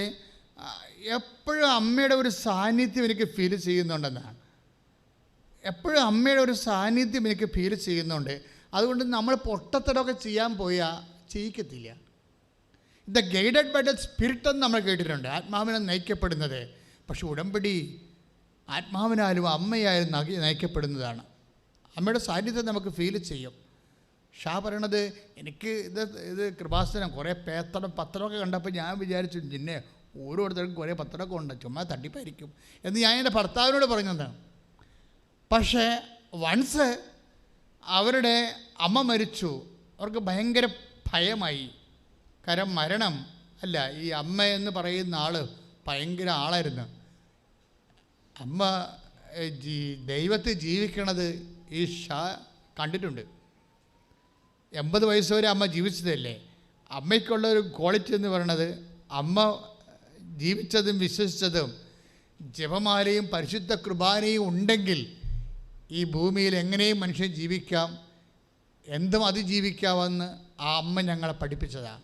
എപ്പോഴും അമ്മയുടെ ഒരു സാന്നിധ്യം എനിക്ക് ഫീൽ ചെയ്യുന്നുണ്ടെന്നാണ്. എപ്പോഴും അമ്മയുടെ ഒരു സാന്നിധ്യം എനിക്ക് ഫീൽ ചെയ്യുന്നുണ്ട്. അതുകൊണ്ട് നമ്മൾ പൊട്ടത്തരമൊക്കെ ചെയ്യാൻ പോയാൽ ചെയ്യിക്കത്തില്ല. The guided by the spirit എന്ന് നമ്മൾ കേട്ടിട്ടുണ്ട്, ആത്മാവിനെ നയിക്കപ്പെടുന്നത്. പക്ഷെ ഉടമ്പടി ആത്മാവിനാലും അമ്മയായാലും നയിക്കപ്പെടുന്നതാണ്. അമ്മയുടെ സാന്നിധ്യം നമുക്ക് ഫീൽ ചെയ്യും. ഷാ പറയണത്, എനിക്ക് ഇത് കൃപാസനം കുറേ പത്രമൊക്കെ കണ്ടപ്പോൾ ഞാൻ വിചാരിച്ചു പിന്നെ ഓരോരുത്തർക്കും കുറേ പത്രമൊക്കെ ഉണ്ട്, ചുമ്മാ തട്ടിപ്പായിരിക്കും എന്ന് ഞാൻ എൻ്റെ ഭർത്താവിനോട് പറഞ്ഞതാണ്. പക്ഷേ വൺസ് അവരുടെ അമ്മ മരിച്ചു, അവർക്ക് ഭയങ്കര ഭയമായി. കാരണം മരണം അല്ല, ഈ അമ്മ എന്ന് പറയുന്ന ആൾ ഭയങ്കര ആളായിരുന്നു. അമ്മ ദൈവത്തെ ജീവിക്കണത് ഈ ഷാ കണ്ടിട്ടുണ്ട്. 80 വയസ്സ് വരെ അമ്മ ജീവിച്ചതല്ലേ. അമ്മയ്ക്കുള്ള ഒരു ക്വാളിറ്റി എന്ന് പറയുന്നത്, അമ്മ ജീവിച്ചതും വിശ്വസിച്ചതും ജപമാലയും പരിശുദ്ധ കുർബാനയും ഉണ്ടെങ്കിൽ ഈ ഭൂമിയിൽ എങ്ങനെയും മനുഷ്യൻ ജീവിക്കാം, എന്തും അതിജീവിക്കാമെന്ന് ആ അമ്മ ഞങ്ങളെ പഠിപ്പിച്ചതാണ്.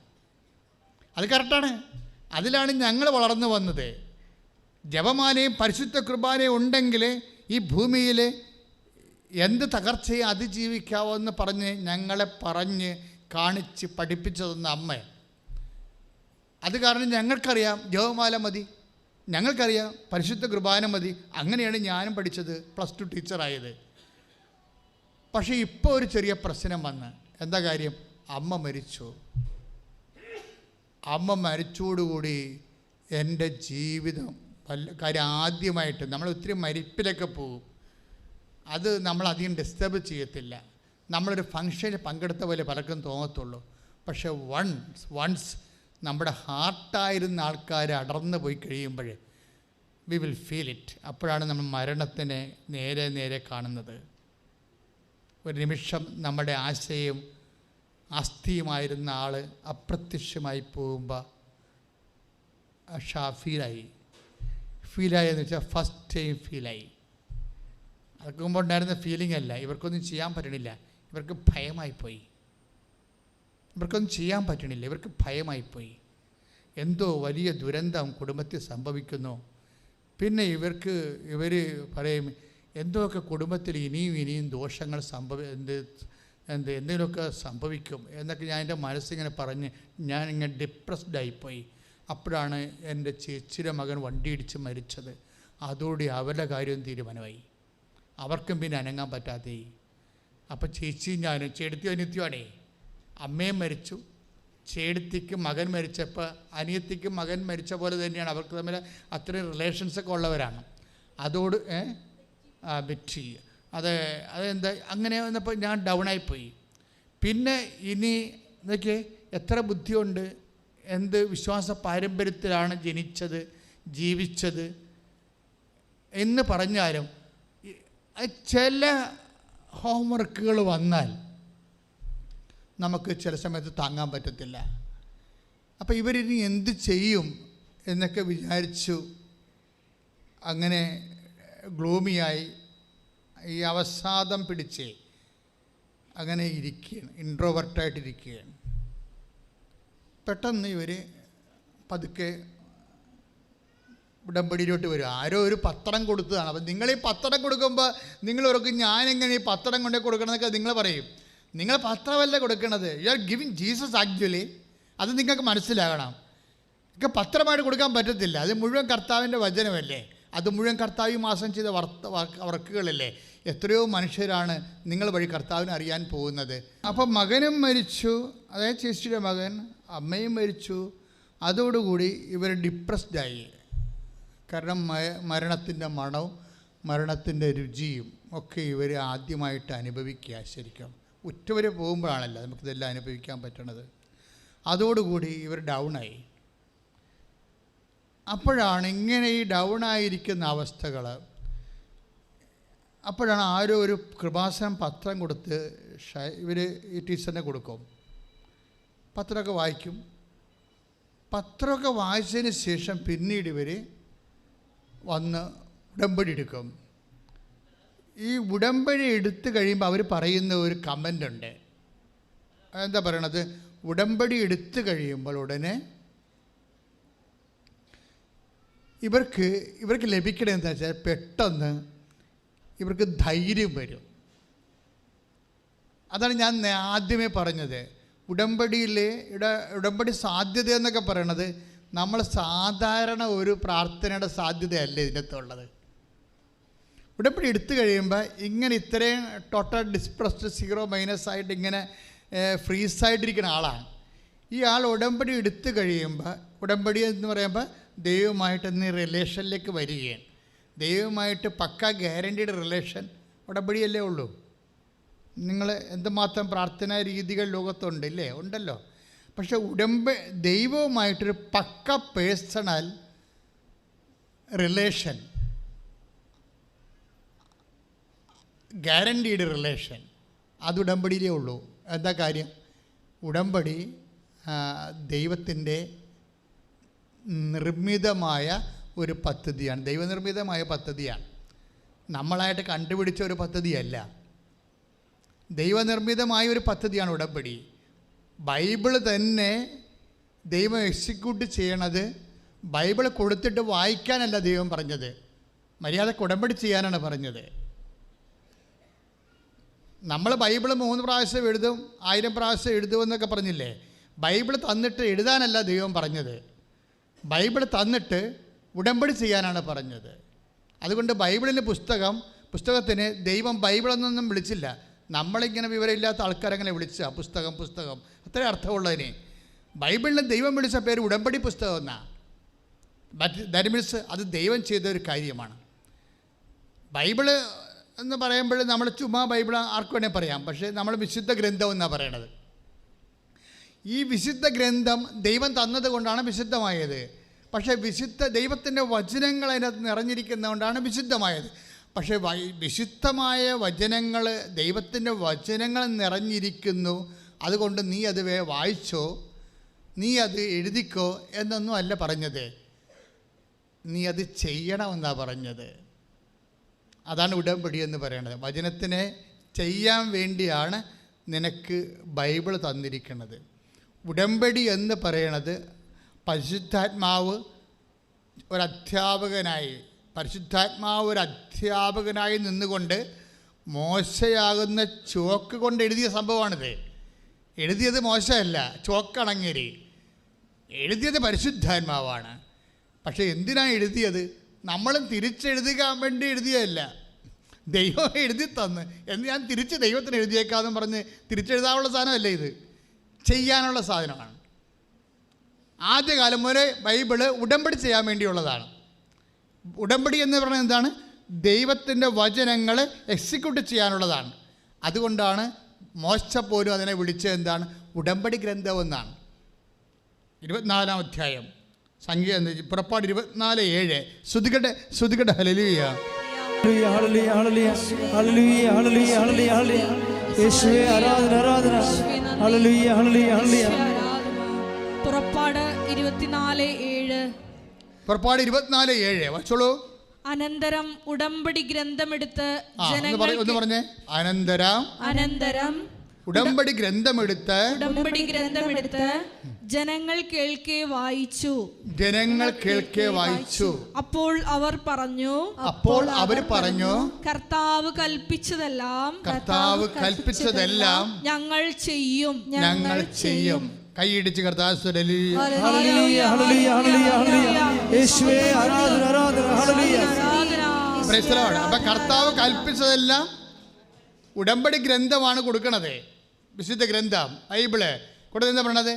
അത് കറക്റ്റാണ്. അതിലാണ് ഞങ്ങൾ വളർന്നു വന്നത്. ജപമാലയും പരിശുദ്ധ കുർബാനയും ഉണ്ടെങ്കിൽ ഈ ഭൂമിയിൽ എന്ത് തകർച്ചയെ അതിജീവിക്കാമെന്ന് പറഞ്ഞ് ഞങ്ങളെ പറഞ്ഞ് കാണിച്ച് പഠിപ്പിച്ചതെന്ന് അമ്മ. അത് കാരണം ഞങ്ങൾക്കറിയാം ജപമാല മതി, ഞങ്ങൾക്കറിയാം പരിശുദ്ധ കുർബാന മതി. അങ്ങനെയാണ് ഞാനും പഠിച്ചത്, +2 ടീച്ചറായത്. പക്ഷേ ഇപ്പോൾ ഒരു ചെറിയ പ്രശ്നം വന്ന്, എന്താ കാര്യം? അമ്മ മരിച്ചു. അമ്മ മരിച്ചോടുകൂടി എൻ്റെ ജീവിതം കാര്യം ആദ്യമായിട്ട് നമ്മൾ ഒത്തിരി മരിപ്പിലൊക്കെ പോകും, അത് നമ്മളധികം ഡിസ്റ്റർബ് ചെയ്യത്തില്ല. നമ്മളൊരു ഫങ്ഷനിൽ പങ്കെടുത്ത പോലെ പലർക്കും തോന്നത്തുള്ളൂ. പക്ഷേ വൺസ് നമ്മുടെ ഹാർട്ടായിരുന്ന ആൾക്കാർ അടർന്നു പോയി കഴിയുമ്പോൾ വി വിൽ ഫീൽ ഇറ്റ്. അപ്പോഴാണ് നമ്മൾ മരണത്തിനെ നേരെ കാണുന്നത്. ഒരു നിമിഷം നമ്മുടെ ആശയും അസ്ഥിയുമായിരുന്ന ആൾ അപ്രത്യക്ഷമായി പോകുമ്പോൾ ഷാ ഫീലായെന്ന് വെച്ചാൽ ഫസ്റ്റ് ടൈം ഫീലായി. അതൊക്കെ മുമ്പ് ഉണ്ടായിരുന്ന ഫീലിംഗ് അല്ല. ഇവർക്കൊന്നും ചെയ്യാൻ പറ്റണില്ല, ഇവർക്ക് ഭയമായിപ്പോയി. ഇവർക്കൊന്നും ചെയ്യാൻ പറ്റണില്ല, ഇവർക്ക് ഭയമായിപ്പോയി. എന്തോ വലിയ ദുരന്തം കുടുംബത്തിൽ സംഭവിക്കുന്നു. പിന്നെ ഇവർ പറയും, എന്തോക്കെ കുടുംബത്തിൽ ഇനിയും ദോഷങ്ങൾ എന്തെങ്കിലുമൊക്കെ സംഭവിക്കും എന്നൊക്കെ ഞാൻ എൻ്റെ മനസ്സിങ്ങനെ പറഞ്ഞ് ഞാനിങ്ങനെ ഡിപ്രസ്ഡായിപ്പോയി. അപ്പോഴാണ് എൻ്റെ ചേച്ചിയുടെ മകൻ വണ്ടി ഇടിച്ച് മരിച്ചത്. അതോടെ അവരുടെ കാര്യം തീരുമാനമായി. അവർക്കും പിന്നെ അനങ്ങാൻ പറ്റാതെ. അപ്പം ചേച്ചിയും ഞാനും, ചേടത്തി അനിത്യമാണേ, അമ്മയും മരിച്ചു, ചേടത്തിക്ക് മകൻ മരിച്ചപ്പോൾ അനിയത്തിക്ക് മകൻ മരിച്ച പോലെ തന്നെയാണ്. അവർക്ക് തമ്മിൽ അത്രയും റിലേഷൻസൊക്കെ ഉള്ളവരാണ്. അതോട് ബെറ്റി അതെന്താ അങ്ങനെ വന്നപ്പോൾ ഞാൻ ഡൗണായിപ്പോയി. പിന്നെ ഇനി എന്നൊക്കെ എത്ര ബുദ്ധിയുണ്ട്, എന്ത് വിശ്വാസ പാരമ്പര്യത്തിലാണ് ജനിച്ചത് ജീവിച്ചത് എന്ന് പറഞ്ഞാലും ചില ഹോംവർക്കുകൾ വന്നാൽ നമുക്ക് ചില സമയത്ത് താങ്ങാൻ പറ്റത്തില്ല. അപ്പോൾ ഇവരിനി എന്ത് ചെയ്യും എന്നൊക്കെ വിചാരിച്ചു അങ്ങനെ ഗ്ലൂമിയായി ഈ അവസാദം പിടിച്ച് അങ്ങനെ ഇരിക്കുകയാണ്, ഇൻട്രോവർട്ടായിട്ടിരിക്കുകയാണ്. പെട്ടെന്ന് ഇവർ പതുക്കെ ഉടമ്പടിയിലോട്ട് വരും. ആരോ ഒരു പത്രം കൊടുത്തതാണ്. അപ്പം നിങ്ങൾ ഈ പത്രം കൊടുക്കുമ്പോൾ നിങ്ങൾ ഓർക്കും ഞാനെങ്ങനെ ഈ പത്രം കൊണ്ടേ കൊടുക്കണമെന്നൊക്കെ നിങ്ങൾ പറയും. നിങ്ങൾ പത്രമല്ല കൊടുക്കണത്, you are giving Jesus actually. അത് നിങ്ങൾക്ക് മനസ്സിലാകണം. നിങ്ങൾക്ക് പത്രമായിട്ട് കൊടുക്കാൻ പറ്റത്തില്ല. അത് മുഴുവൻ കർത്താവിൻ്റെ വചനമല്ലേ, അത് മുഴുവൻ കർത്താവ് ഈ മാസം ചെയ്ത വർക്കുകളല്ലേ. എത്രയോ മനുഷ്യരാണ് നിങ്ങൾ വഴി കർത്താവിനെ അറിയാൻ പോകുന്നത്. അപ്പം മകനും മരിച്ചു, അതായത് ചേച്ചിയുടെ മകൻ, അമ്മയും മരിച്ചു. അതോടുകൂടി ഇവർ ഡിപ്രസ്ഡായി. കാരണം മരണത്തിൻ്റെ മണവും മരണത്തിൻ്റെ രുചിയും ഒക്കെ ഇവർ ആദ്യമായിട്ട് അനുഭവിക്കുക. ശരിക്കും ഉറ്റവരെ പോകുമ്പോഴാണല്ലോ നമുക്കിതെല്ലാം അനുഭവിക്കാൻ പറ്റണത്. അതോടുകൂടി ഇവർ ഡൗണായി. അപ്പോഴാണ് ഇങ്ങനെ ഈ ഡൗണായിരിക്കുന്ന അവസ്ഥകൾ, അപ്പോഴാണ് ആരോ ഒരു കൃപാസനം പത്രം കൊടുത്ത് ഇവർ ഈ ടീച്ചറിനെ കൊടുക്കും. പത്രമൊക്കെ വായിക്കും. പത്രമൊക്കെ വായിച്ചതിന് ശേഷം പിന്നീട് ഇവർ വന്ന് ഉടമ്പടി എടുക്കും. ഈ ഉടമ്പടി എടുത്തു കഴിയുമ്പോൾ അവർ പറയുന്ന ഒരു കമൻ്റ് ഉണ്ട്. എന്താ പറയണത്? ഉടമ്പടി എടുത്തു കഴിയുമ്പോൾ ഉടനെ ഇവർക്ക് ലഭിക്കണമെന്ന് വെച്ചാൽ പെട്ടെന്ന് ഇവർക്ക് ധൈര്യം വരും. അതാണ് ഞാൻ ആദ്യമേ പറഞ്ഞത്. ഉടമ്പടി സാധ്യത എന്നൊക്കെ പറയണത് നമ്മൾ സാധാരണ ഒരു പ്രാർത്ഥനയുടെ സാധ്യതയല്ല ഇതിനകത്തുള്ളത്. ഉടമ്പടി എടുത്തു കഴിയുമ്പോൾ ഇങ്ങനെ ഇത്രയും ടോട്ടൽ ഡിസ്പ്രസ്ഡ് -ആയിട്ട് ഇങ്ങനെ ഫ്രീസായിട്ടിരിക്കുന്ന ആളാണ്. ഈ ആൾ ഉടമ്പടി എടുത്തു കഴിയുമ്പോൾ, ഉടമ്പടി എന്ന് പറയുമ്പോൾ ദൈവമായിട്ട് ഇന്ന് റിലേഷനിലേക്ക് വരികയാണ്. ദൈവമായിട്ട് പക്ക ഗ്യാരൻറ്റീഡ് റിലേഷൻ ഉടമ്പടിയല്ലേ ഉള്ളൂ. നിങ്ങൾ എന്തുമാത്രം പ്രാർത്ഥനാ രീതികൾ ലോകത്തുണ്ട് ഇല്ലേ? ഉണ്ടല്ലോ. പക്ഷെ ദൈവവുമായിട്ടൊരു പക്ക പേഴ്സണൽ റിലേഷൻ, ഗ്യാരൻറ്റീഡ് റിലേഷൻ, അത് ഉടമ്പടിയിലേ ഉള്ളൂ. എന്താ കാര്യം? ഉടമ്പടി ദൈവത്തിൻ്റെ നിർമ്മിതമായ ഒരു പദ്ധതിയാണ്. ദൈവനിർമ്മിതമായ പദ്ധതിയാണ്. നമ്മളായിട്ട് കണ്ടുപിടിച്ച ഒരു പദ്ധതിയല്ല. ദൈവനിർമ്മിതമായ ഒരു പദ്ധതിയാണ് ഉടമ്പടി. ബൈബിള് തന്നെ ദൈവം എക്സിക്യൂട്ട് ചെയ്യണത് ബൈബിൾ കൊടുത്തിട്ട് വായിക്കാനല്ല ദൈവം പറഞ്ഞത്, മര്യാദക്ക് ഉടമ്പടി ചെയ്യാനാണ് പറഞ്ഞത്. നമ്മൾ ബൈബിൾ 3 പ്രാവശ്യം എഴുതും, 1000 പ്രാവശ്യം എഴുതുമെന്നൊക്കെ പറഞ്ഞില്ലേ? ബൈബിൾ തന്നിട്ട് എഴുതാനല്ല ദൈവം പറഞ്ഞത്, ബൈബിൾ തന്നിട്ട് ഉടമ്പടി ചെയ്യാനാണ് പറഞ്ഞത്. അതുകൊണ്ട് ബൈബിളിൻ്റെ പുസ്തകത്തിന് ദൈവം ബൈബിളെന്നൊന്നും വിളിച്ചില്ല. നമ്മളിങ്ങനെ വിവരമില്ലാത്ത ആൾക്കാരങ്ങനെ വിളിച്ച പുസ്തകം അത്രേ അർത്ഥമുള്ളതിന്. ബൈബിളിന് ദൈവം വിളിച്ച പേര് ഉടമ്പടി പുസ്തകം എന്നാണ്. ദാറ്റ് മീൻസ് അത് ദൈവം ചെയ്ത ഒരു കാര്യമാണ്. ബൈബിള് എന്ന് പറയുമ്പോൾ നമ്മൾ ചുമ്മാ ബൈബിൾ ആർക്കും വേണേൽ പറയാം, പക്ഷേ നമ്മൾ വിശുദ്ധ ഗ്രന്ഥം എന്നാണ് പറയണത്. ഈ വിശുദ്ധ ഗ്രന്ഥം ദൈവം തന്നത് കൊണ്ടാണ് വിശുദ്ധമായത്. പക്ഷേ ദൈവത്തിൻ്റെ വചനങ്ങൾ അതിനകത്ത് നിറഞ്ഞിരിക്കുന്നതുകൊണ്ടാണ് വിശുദ്ധമായത്. പക്ഷേ വിശുദ്ധമായ വചനങ്ങൾ, ദൈവത്തിൻ്റെ വചനങ്ങൾ നിറഞ്ഞിരിക്കുന്നു, അതുകൊണ്ട് നീ അത് വായിച്ചോ, നീ അത് എഴുതിക്കോ എന്നൊന്നും അല്ല പറഞ്ഞത്. നീ അത് ചെയ്യണമെന്നാണ് പറഞ്ഞത്. അതാണ് ഉടമ്പടി എന്ന് പറയുന്നത്. വചനത്തിനെ ചെയ്യാൻ വേണ്ടിയാണ് നിനക്ക് ബൈബിൾ തന്നിരിക്കുന്നത്. ഉടമ്പടി എന്ന് പറയണത് പരിശുദ്ധാത്മാവ് ഒരധ്യാപകനായി നിന്നുകൊണ്ട് മോശയാകുന്ന ചോക്ക് കൊണ്ട് എഴുതിയ സംഭവമാണിത്. എഴുതിയത് മോശമല്ല, ചോക്കണങ്ങേരി എഴുതിയത് പരിശുദ്ധാത്മാവാണ്. പക്ഷേ എന്തിനാണ് എഴുതിയത്? നമ്മളും തിരിച്ചെഴുതിക്കാൻ വേണ്ടി എഴുതിയതല്ല, ദൈവം എഴുതി തന്ന് എന്ന് ഞാൻ തിരിച്ച് ദൈവത്തിന് എഴുതിയേക്കാമെന്ന് പറഞ്ഞ് തിരിച്ചെഴുതാനുള്ള സാധനമല്ല, ഇത് ചെയ്യാനുള്ള സാധനമാണ്. ആദ്യകാലം മുതലേ ബൈബിള് ഉടമ്പടി ചെയ്യാൻ വേണ്ടിയുള്ളതാണ്. ഉടമ്പടി എന്ന് പറയുന്നത് എന്താണ്? ദൈവത്തിൻ്റെ വചനങ്ങൾ എക്സിക്യൂട്ട് ചെയ്യാനുള്ളതാണ്. അതുകൊണ്ടാണ് മോശ പോലും അതിനെ വിളിച്ചത് എന്താണ്? ഉടമ്പടി ഗ്രന്ഥം എന്നാണ്. 24-ാം അധ്യായം സംഖ്യ പുറപ്പാട് 24:7. ശ്രുതികട്ടെ ഹല്ലേലൂയ. പുറപ്പാട് 24:7. പുറപ്പാട് 24:7 വായിച്ചോളൂ. അനന്തരം ഉടമ്പടി ഗ്രന്ഥമെടുത്ത് അനന്തരം ഉടമ്പടി ഗ്രന്ഥമെടുത്ത് ജനങ്ങൾ കേൾക്കെ വായിച്ചു. അപ്പോൾ അവർ പറഞ്ഞു കർത്താവ് കൽപ്പിച്ചതെല്ലാം ഞങ്ങൾ ചെയ്യും. കൈയിടിച്ച് കർത്താവ് അപ്പൊ കർത്താവ് കൽപ്പിച്ചതെല്ലാം ഉടമ്പടി ഗ്രന്ഥമാണ് കൊടുക്കണത്. വിശുദ്ധ ഗ്രന്ഥം ബൈബിള് കൊടുത്ത് എന്താ പറയണത്?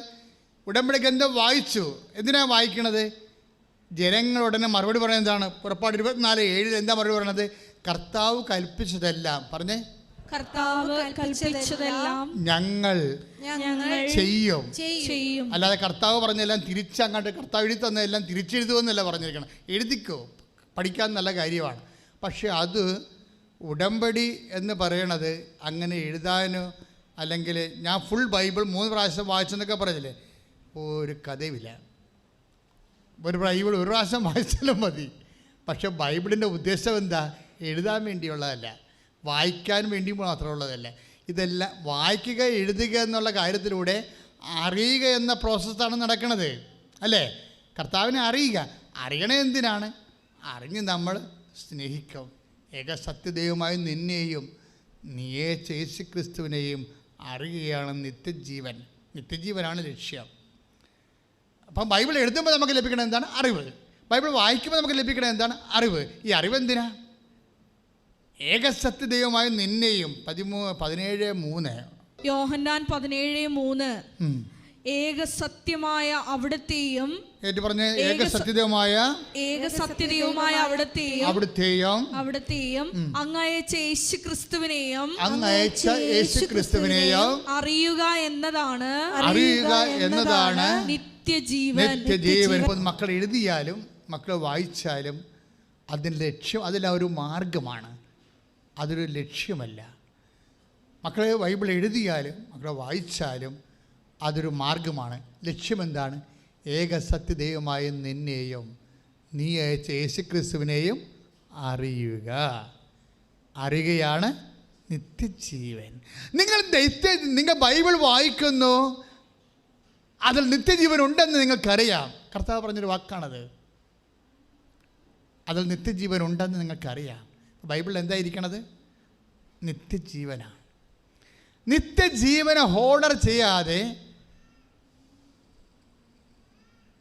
ഉടമ്പടി ഗ്രന്ഥം വായിച്ചു. എന്തിനാണ് വായിക്കണത്? ജനങ്ങളുടനെ മറുപടി പറയുന്നത് എന്താണ്? പുറപ്പാട് 24:7 എന്താ മറുപടി പറയണത്? കർത്താവ് കൽപ്പിച്ചതെല്ലാം പറഞ്ഞേ, കർത്താവ് കൽപ്പിച്ചതെല്ലാം ഞങ്ങൾ ചെയ്യും. അല്ലാതെ കർത്താവ് പറഞ്ഞെല്ലാം തിരിച്ചങ്ങോട്ട് കർത്താവ് എഴുതി തന്നതെല്ലാം തിരിച്ചെഴുതുമെന്നല്ല പറഞ്ഞിരിക്കണം. എഴുതിക്കോ, പഠിക്കാൻ നല്ല കാര്യമാണ്. പക്ഷെ അത് ഉടമ്പടി എന്ന് പറയണത് അങ്ങനെ എഴുതാനോ അല്ലെങ്കിൽ ഞാൻ ഫുൾ ബൈബിൾ 3 പ്രാവശ്യം വായിച്ചെന്നൊക്കെ പറഞ്ഞില്ലേ, ഒരു കഥയുമില്ല. ഒരു ബൈബിൾ 1 പ്രാവശ്യം വായിച്ചാലും മതി. പക്ഷെ ബൈബിളിൻ്റെ ഉദ്ദേശം എന്താ? എഴുതാൻ വേണ്ടിയുള്ളതല്ല, വായിക്കാൻ വേണ്ടി മാത്രമുള്ളതല്ല. ഇതെല്ലാം വായിക്കുക, എഴുതുക എന്നുള്ള കാര്യത്തിലൂടെ അറിയുക എന്ന പ്രോസസ്സാണ് നടക്കുന്നത്, അല്ലേ? കർത്താവിനെ അറിയണേ എന്തിനാണ്? അറിഞ്ഞ് നമ്മൾ സ്നേഹിക്കും. ഏകസത്യദൈവമായി നിന്നെയും നീയേ യേശു ക്രിസ്തുവിനെയും അറിയുകയാണ് നിത്യജീവനാണ് ലക്ഷ്യം. അപ്പം ബൈബിൾ എഴുതുമ്പോൾ നമുക്ക് ലഭിക്കണത് എന്താണ്? അറിവ്. ബൈബിൾ വായിക്കുമ്പോൾ നമുക്ക് ലഭിക്കണത് എന്താണ്? അറിവ്. ഈ അറിവ് എന്തിനാ? ഏകസത്യ ദൈവമായ നിന്നെയും 17:3 യോഹന്നാൻ 17:3 ഏകസത്യമായ അവിടത്തെയും പറഞ്ഞ ഏകസത്യമായ അവിടത്തെയും അങ്ങയച്ച യേശുക്രിസ്തുവിനെയും അറിയുക എന്നതാണ് നിത്യജീവൻ. മക്കൾ എഴുതിയാലും മക്കൾ വായിച്ചാലും അതിൻ്റെ ലക്ഷ്യം, അതിലൊരു മാർഗമാണ്, അതൊരു ലക്ഷ്യമല്ല. മക്കളെ ബൈബിൾ എഴുതിയാലും മക്കളെ വായിച്ചാലും അതൊരു മാർഗമാണ്. ലക്ഷ്യം എന്താണ്? ഏകസത്യദൈവമായ നിന്നെയും നീ അയച്ച യേശുക്രിസ്തുവിനെയും അറിയുകയാണ് നിത്യജീവൻ. നിങ്ങൾ ബൈബിൾ വായിക്കുന്നു, അതിൽ നിത്യജീവൻ ഉണ്ടെന്ന് നിങ്ങൾക്കറിയാം. കർത്താവ് പറഞ്ഞൊരു വാക്കാണത്. അതിൽ നിത്യജീവൻ ഉണ്ടെന്ന് നിങ്ങൾക്കറിയാം. ബൈബിളിൽ എന്തായിരിക്കണത്? നിത്യജീവനാണ്. നിത്യജീവനെ ഹോർഡർ ചെയ്യാതെ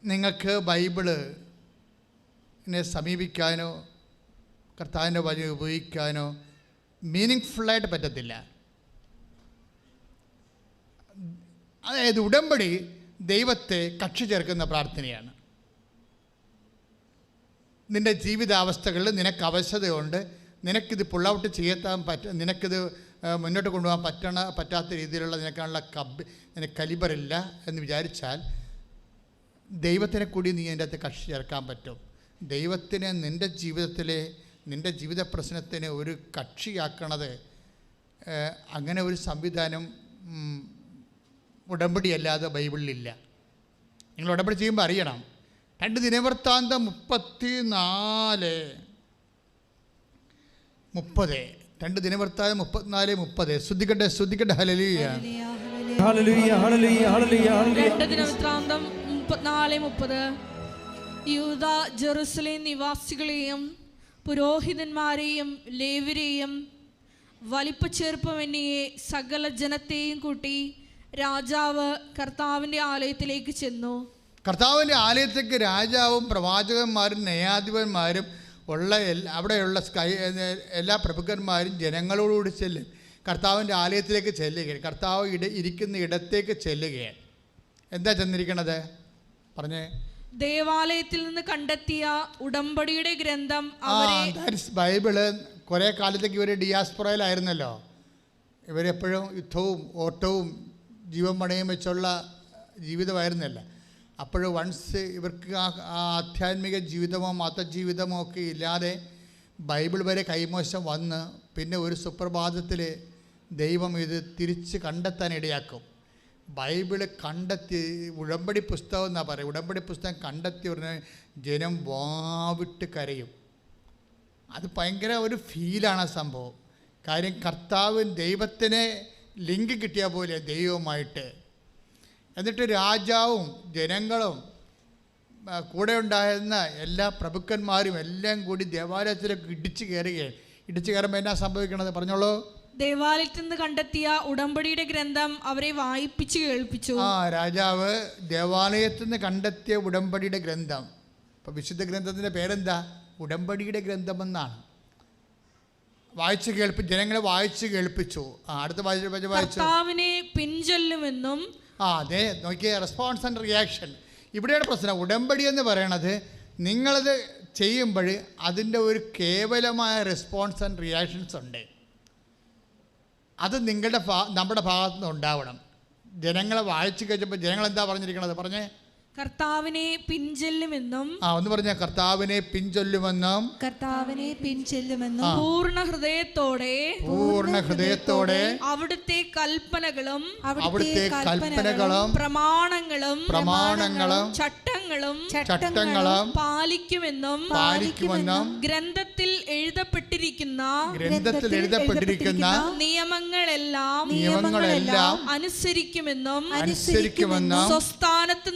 നിങ്ങൾക്ക് ബൈബിളിനെ സമീപിക്കാനോ കർത്താവിൻ്റെ വചനം ഉപയോഗിക്കാനോ മീനിങ് ഫുള്ളായിട്ട് പറ്റത്തില്ല. അതായത് ഉടമ്പടി ദൈവത്തെ കക്ഷി ചേർക്കുന്ന പ്രാർത്ഥനയാണ്. നിൻ്റെ ജീവിതാവസ്ഥകളിൽ നിനക്ക് അവശതയുണ്ട്, നിനക്കിത് പുൾ ഔട്ട് ചെയ്യാൻ നിനക്കിത് മുന്നോട്ട് കൊണ്ടുപോകാൻ പറ്റാത്ത രീതിയിലുള്ള നിനക്കാനുള്ള നിനക്ക് കലിബറില്ല എന്ന് വിചാരിച്ചാൽ ദൈവത്തിനെ കൂടി നീ അതിൻ്റെ അകത്ത് കക്ഷി ചേർക്കാൻ പറ്റും. ദൈവത്തിനെ നിൻ്റെ ജീവിതത്തിലെ നിൻ്റെ ജീവിത പ്രശ്നത്തിന് ഒരു കക്ഷിയാക്കണത്, അങ്ങനെ ഒരു സംവിധാനം ഉടമ്പടി അല്ലാതെ ബൈബിളിലില്ല. നിങ്ങൾ ഉടമ്പടി ചെയ്യുമ്പോൾ അറിയണം. 2 ദിനവൃത്താന്തം 34:30 2 ദിനവൃത്താന്തം 34:30 ശ്രദ്ധിക്കട്ടെ. ഹല്ലേലൂയ. 2 ദിനവൃത്താന്തം 34:30 യൂദ ജെറുസലേം നിവാസികളെയും പുരോഹിതന്മാരെയും ലേവ്യരെയും വലിപ്പച്ചെറുപ്പമെന്നിയെ സകല ജനത്തെയും കൂട്ടി രാജാവ് കർത്താവിൻ്റെ ആലയത്തിലേക്ക് ചെന്നു. കർത്താവിൻ്റെ ആലയത്തേക്ക് രാജാവും പ്രവാചകന്മാരും ന്യായാധിപന്മാരും ഉള്ള അവിടെയുള്ള എല്ലാ പ്രഭുക്കന്മാരും ജനങ്ങളോടുകൂടി ചെല്ലും. കർത്താവിൻ്റെ ആലയത്തിലേക്ക് ചെല്ലുകയാണ്. കർത്താവ് ഇരിക്കുന്ന ഇടത്തേക്ക് ചെല്ലുകയാണ്. എന്താ ചെന്നിരിക്കണത്? പറഞ്ഞേ. ദേവാലയത്തിൽ നിന്ന് കണ്ടെത്തിയ ഉടമ്പടിയുടെ ഗ്രന്ഥം. ബൈബിള് കുറേ കാലത്തേക്ക് ഇവർ ഡിയാസ്പൊറയിലായിരുന്നല്ലോ. ഇവരെപ്പോഴും യുദ്ധവും ഓട്ടവും ജീവൻ പണയം വെച്ചുള്ള ജീവിതമായിരുന്നല്ല. അപ്പോഴും വൺസ് ഇവർക്ക് ആ ആധ്യാത്മിക ജീവിതമോ മതജീവിതമോ ഒക്കെ ഇല്ലാതെ ബൈബിൾ വരെ കൈമോശം വന്ന് പിന്നെ ഒരു സുപ്രഭാതത്തിൽ ദൈവം ഇത് തിരിച്ച് കണ്ടെത്താൻ ഇടയാക്കും. ബൈബിള് കണ്ടെത്തി ഉടമ്പടി പുസ്തകം എന്നാണ് പറയുക. ഉടമ്പടി പുസ്തകം കണ്ടെത്തി പറഞ്ഞാൽ ജനം വാവിട്ട് കരയും. അത് ഭയങ്കര ഒരു ഫീലാണ് ആ സംഭവം. കാര്യം കർത്താവ് ദൈവത്തിനെ ലിങ്ക് കിട്ടിയ പോലെ ദൈവവുമായിട്ട്. എന്നിട്ട് രാജാവും ജനങ്ങളും കൂടെ ഉണ്ടായിരുന്ന എല്ലാ പ്രഭുക്കന്മാരും എല്ലാം കൂടി ദേവാലയത്തിലേക്ക് ഇടിച്ചു കയറുകയാണ്. ഇടിച്ചു കയറുമ്പോൾ എന്നാ സംഭവിക്കണത്? പറഞ്ഞോളൂ. ദേവാലയത്തിൽ നിന്ന് കണ്ടെത്തിയ ഉടമ്പടിയുടെ ഗ്രന്ഥം അവരെ വായിപ്പിച്ച് കേൾപ്പിച്ചു. രാജാവ് ദേവാലയത്തിൽ നിന്ന് കണ്ടെത്തിയ ഉടമ്പടിയുടെ ഗ്രന്ഥം. ഇപ്പം വിശുദ്ധ ഗ്രന്ഥത്തിൻ്റെ പേരെന്താ? ഉടമ്പടിയുടെ ഗ്രന്ഥമെന്നാണ്. ജനങ്ങളെ വായിച്ച് കേൾപ്പിച്ചു. അടുത്ത വായിച്ചു കർത്താവിനെ പിൻചൊല്ലുമെന്നും. അതെ, നോക്കിയ റെസ്പോൺസ് ആൻഡ് റിയാക്ഷൻ. ഇവിടെയാണ് പ്രശ്നം. ഉടമ്പടി എന്ന് പറയണത് നിങ്ങളത് ചെയ്യുമ്പോൾ അതിൻ്റെ ഒരു കേവലമായ റെസ്പോൺസ് ആൻഡ് റിയാക്ഷൻസ് ഉണ്ട്. അത് നമ്മുടെ ഭാഗത്തു നിന്ന് ഉണ്ടാവണം. ജനങ്ങളെ വായിച്ചു കഴിഞ്ഞപ്പോൾ ജനങ്ങൾ എന്താ പറഞ്ഞിരിക്കണത്? പറഞ്ഞേ. കർത്താവിനെ പിൻചൊല്ലുമെന്നും. ഒന്ന് പറഞ്ഞ കർത്താവിനെ പിൻചൊല്ലുമെന്നും. പൂർണ്ണ ഹൃദയത്തോടെ അവിടുത്തെ കൽപ്പനകളും പ്രമാണങ്ങളും ചട്ടങ്ങളും പാലിക്കുമെന്നും ഗ്രന്ഥത്തിൽ എഴുതപ്പെട്ടിരിക്കുന്ന നിയമങ്ങളെല്ലാം അനുസരിക്കുമെന്നും സ്വസ്ഥാനത്ത്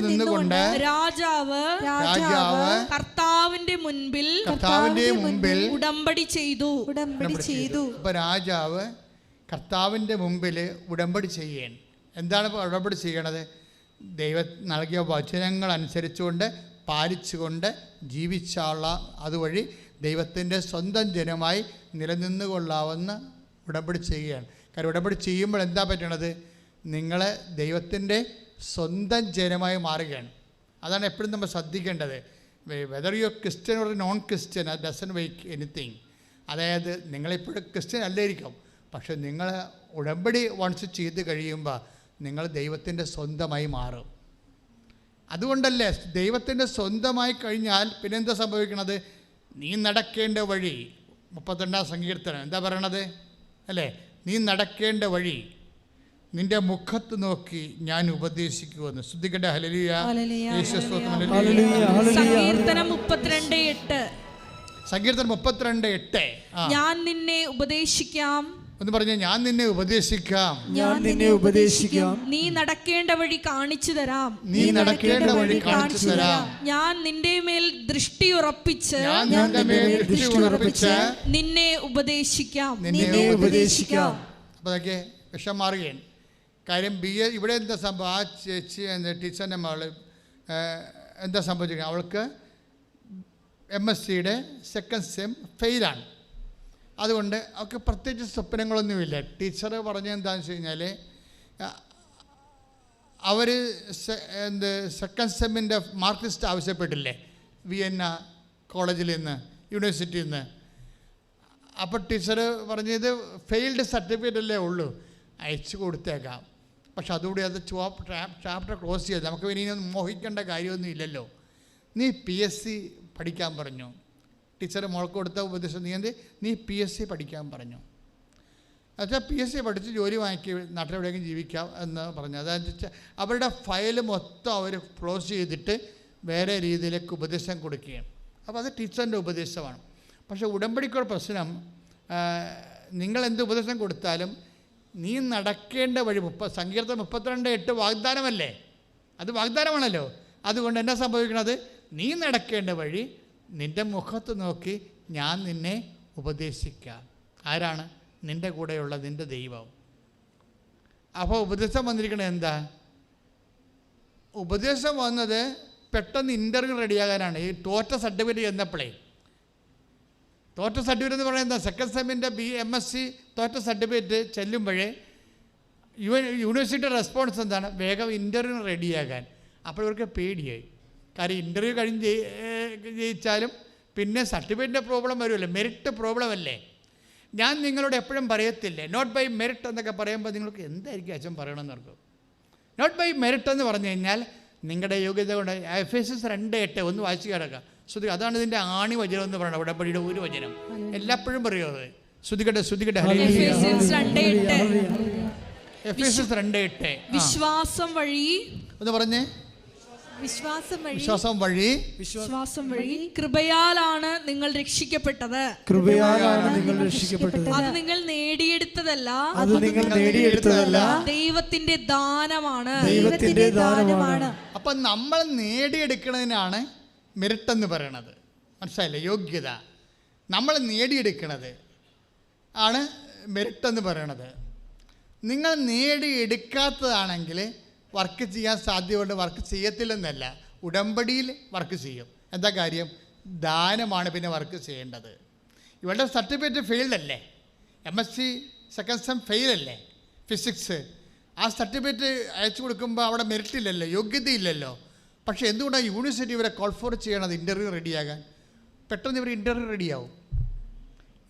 നിന്നുകൊണ്ട് രാജാവ് കർത്താവിന്റെ മുൻപിൽ ഉടമ്പടി ചെയ്തു. അപ്പൊ രാജാവ് കർത്താവിന്റെ മുമ്പിൽ ഉടമ്പടി ചെയ്യണം. എന്താണ് ഉടമ്പടി ചെയ്യണത്? ദൈവം നൽകിയ വചനങ്ങൾ അനുസരിച്ചുകൊണ്ട് പാലിച്ചുകൊണ്ട് ജീവിച്ചാലുള്ള അതുവഴി ദൈവത്തിൻ്റെ സ്വന്തം ജനമായി നിലനിന്നുകൊള്ളാവുന്ന ഉടമ്പടി ചെയ്യുകയാണ്. കാരണം ഉടമ്പടി ചെയ്യുമ്പോൾ എന്താ പറ്റണത്? നിങ്ങൾ ദൈവത്തിൻ്റെ സ്വന്തം ജനമായി മാറുകയാണ്. അതാണ് എപ്പോഴും നമ്മൾ ശ്രദ്ധിക്കേണ്ടത്. Whether you Christian or non Christian, അത് ഡസൻ വെയ്ക്ക് എനിത്തിങ്. അതായത് നിങ്ങളിപ്പോഴും ക്രിസ്ത്യൻ അല്ലായിരിക്കും, പക്ഷെ നിങ്ങൾ ഉടമ്പടി വൺസ് ചെയ്ത് കഴിയുമ്പോൾ നിങ്ങൾ ദൈവത്തിൻ്റെ സ്വന്തമായി മാറും. അതുകൊണ്ടല്ലേ ദൈവത്തിൻ്റെ സ്വന്തമായി കഴിഞ്ഞാൽ പിന്നെന്താ സംഭവിക്കണത്? നീ നടക്കേണ്ട വഴി, 32-ാം സങ്കീർത്തനം എന്താ പറയണത് അല്ലേ? നീ നടക്കേണ്ട വഴി നിന്റെ മുഖത്ത് നോക്കി ഞാൻ ഉപദേശിക്കുമെന്ന്. ശ്രദ്ധിക്കട്ടെ. ഹല്ലേലൂയ. സങ്കീർത്തനം 32:8. സങ്കീർത്തനം 32:8. ഞാൻ നിന്നെ ഉപദേശിക്കാം എന്ന് പറഞ്ഞ ഞാൻ നിന്നെ ഉപദേശിക്കാം, ഞാൻ നിന്നെ ഉപദേശിക്കാം. നീ നടക്കേണ്ട വഴി കാണിച്ചു തരാം, നീ നടക്കേണ്ട വഴി കാണിച്ചു തരാം. ഞാൻ നിന്റെ മേൽ ദൃഷ്ടി ഉറപ്പിച്ച് നിന്നെ ഉപദേശിക്കാം, നിന്നെ ഉപദേശിക്കാം. അപ്പോൾ അതൊക്കെ വിഷം മാറുകയാണ്. കാര്യം ഇവിടെ എന്താ സംഭവം? ആ ചേച്ചി ടീച്ചറിൻ്റെ മകള് എന്താ സംഭവിച്ചിരിക്കുന്നത്? അവൾക്ക് MSCയുടെ സെക്കൻഡ് സെം ഫെയിലാണ്. അതുകൊണ്ട് അവർക്ക് പ്രത്യേകിച്ച് സ്വപ്നങ്ങളൊന്നുമില്ല. ടീച്ചർ പറഞ്ഞത് എന്താണെന്ന് വെച്ച് കഴിഞ്ഞാൽ അവർ സെക്കൻഡ് സെമ്മിൻ്റെ മാർക്ക് ലിസ്റ്റ് ആവശ്യപ്പെട്ടില്ലേ വിയന്ന കോളേജിൽ നിന്ന്, യൂണിവേഴ്സിറ്റിയിൽ നിന്ന്. അപ്പോൾ ടീച്ചർ പറഞ്ഞത് ഫെയിൽഡ് സർട്ടിഫിക്കറ്റ് അല്ലേ ഉള്ളൂ, അയച്ചു കൊടുത്തേക്കാം. പക്ഷെ അതുകൂടി അത് ചാപ്റ്റർ ക്ലോസ് ചെയ്ത് നമുക്ക് ഇനിയൊന്നും മോഹിക്കേണ്ട കാര്യമൊന്നും ഇല്ലല്ലോ. നീ PSC പഠിക്കാൻ പറഞ്ഞു. ടീച്ചർ മോൾക്ക് കൊടുത്ത ഉപദേശം നീ PSC പഠിക്കാൻ പറഞ്ഞു. എന്നുവെച്ചാൽ PSC പഠിച്ച് ജോലി വാങ്ങിക്കുക, നാട്ടിലെവിടെയെങ്കിലും ജീവിക്കാം എന്ന് പറഞ്ഞു. അതായത് വെച്ചാൽ അവരുടെ ഫയൽ മൊത്തം അവർ ക്ലോസ് ചെയ്തിട്ട് വേറെ രീതിയിലേക്ക് ഉപദേശം കൊടുക്കുകയാണ്. അപ്പോൾ അത് ടീച്ചറിൻ്റെ ഉപദേശമാണ്. പക്ഷേ ഉടമ്പടിക്കുള്ള പ്രശ്നം, നിങ്ങൾ എന്ത് ഉപദേശം കൊടുത്താലും നീ നടക്കേണ്ട വഴി സങ്കീർത്തനം 32:8 വാഗ്ദാനമല്ലേ? അത് വാഗ്ദാനമാണല്ലോ. അതുകൊണ്ട് എന്നാ സംഭവിക്കണത്? നീ നടക്കേണ്ട വഴി നിൻ്റെ മുഖത്ത് നോക്കി ഞാൻ നിന്നെ ഉപദേശിക്കാം. ആരാണ്? നിൻ്റെ കൂടെയുള്ള നിൻ്റെ ദൈവം. അപ്പോൾ ഉപദേശം വന്നിരിക്കണത് എന്താ? ഉപദേശം വന്നത് പെട്ടെന്ന് ഇൻ്റർവ്യൂ റെഡിയാകാനാണ്. ഈ തോറ്റ സർട്ടിഫിക്കറ്റ് ചെന്നപ്പോഴേ, തോറ്റ സർട്ടിഫിക്കറ്റ് എന്ന് പറയുന്നത് എന്താ? സെക്കൻഡ് സെമ്മിൻ്റെ MSc തോറ്റ സർട്ടിഫിക്കറ്റ് ചെല്ലുമ്പോഴേ യൂണിവേഴ്സിറ്റി റെസ്പോൺസ് എന്താണ്? വേഗം ഇൻ്റർവ്യൂ റെഡിയാകാൻ. അപ്പോൾ ഇവർക്ക് പേടിയായി. കാര്യം ഇൻ്റർവ്യൂ കഴിഞ്ഞ് ജയിച്ചാലും പിന്നെ സർട്ടിഫിക്കറ്റിൻ്റെ പ്രോബ്ലം വരുമല്ലോ, മെറിറ്റ് പ്രോബ്ലം അല്ലേ. ഞാൻ നിങ്ങളോട് എപ്പോഴും പറയത്തില്ലേ, നോട്ട് ബൈ മെറിറ്റ് എന്നൊക്കെ പറയുമ്പോൾ നിങ്ങൾക്ക് എന്തായിരിക്കും അച്ഛൻ പറയണമെന്ന് ഓർക്കും. നോട്ട് ബൈ മെറിറ്റ് എന്ന് പറഞ്ഞു കഴിഞ്ഞാൽ നിങ്ങളുടെ യോഗ്യത കൊണ്ട്. Ephesians 2:8 ഒന്ന് വായിച്ചു കിടക്കുക. ശ്രദ്ധിക്കുക, അതാണ് ഇതിൻ്റെ ആണി വചനം എന്ന് പറയുന്നത്. ഉടമ്പടിയുടെ ഒരു വചനം എല്ലാപ്പോഴും പറയുമോ? അത് ശ്രദ്ധിക്കട്ടെ. Ephesians 2:8. വിശ്വാസം വഴി എന്ന് പറഞ്ഞേ. വിശ്വാസം വഴി കൃപയാലാണ് നിങ്ങൾ രക്ഷിക്കപ്പെട്ടത്. അത് നിങ്ങൾ നേടിയെടുത്തതല്ല, ദൈവത്തിന്റെ ദാനമാണ്. അപ്പം നമ്മൾ നേടിയെടുക്കുന്നതിനാണ് മെറിറ്റ് എന്ന് പറയണത്. മനസ്സിലായില്ലേ? യോഗ്യത നമ്മൾ നേടിയെടുക്കുന്നത് ആണ് മെറിറ്റ് എന്ന് പറയണത്. നിങ്ങൾ നേടിയെടുക്കാത്തതാണെങ്കിൽ വർക്ക് ചെയ്യാൻ സാധ്യതയുണ്ട്, വർക്ക് ചെയ്യത്തില്ലെന്നല്ല, ഉടമ്പടിയിൽ വർക്ക് ചെയ്യും. എന്താ കാര്യം? ദാനമാണ് പിന്നെ വർക്ക് ചെയ്യേണ്ടത്. ഇവളുടെ സർട്ടിഫിക്കറ്റ് ഫെയിൽഡ് അല്ലേ? MSc സെക്കൻഡ് സെം ഫെയിലല്ലേ ഫിസിക്സ്? ആ സർട്ടിഫിക്കറ്റ് അയച്ചു കൊടുക്കുമ്പോൾ അവിടെ മെറിറ്റ് ഇല്ലല്ലോ, യോഗ്യതയില്ലല്ലോ. പക്ഷേ എന്തുകൊണ്ടാണ് യൂണിവേഴ്സിറ്റി ഇവരെ കോൾ ഫോർ ചെയ്യണത്? ഇൻ്റർവ്യൂ റെഡിയാകാൻ. പെട്ടെന്ന് ഇവർ ഇൻ്റർവ്യൂ റെഡിയാവും.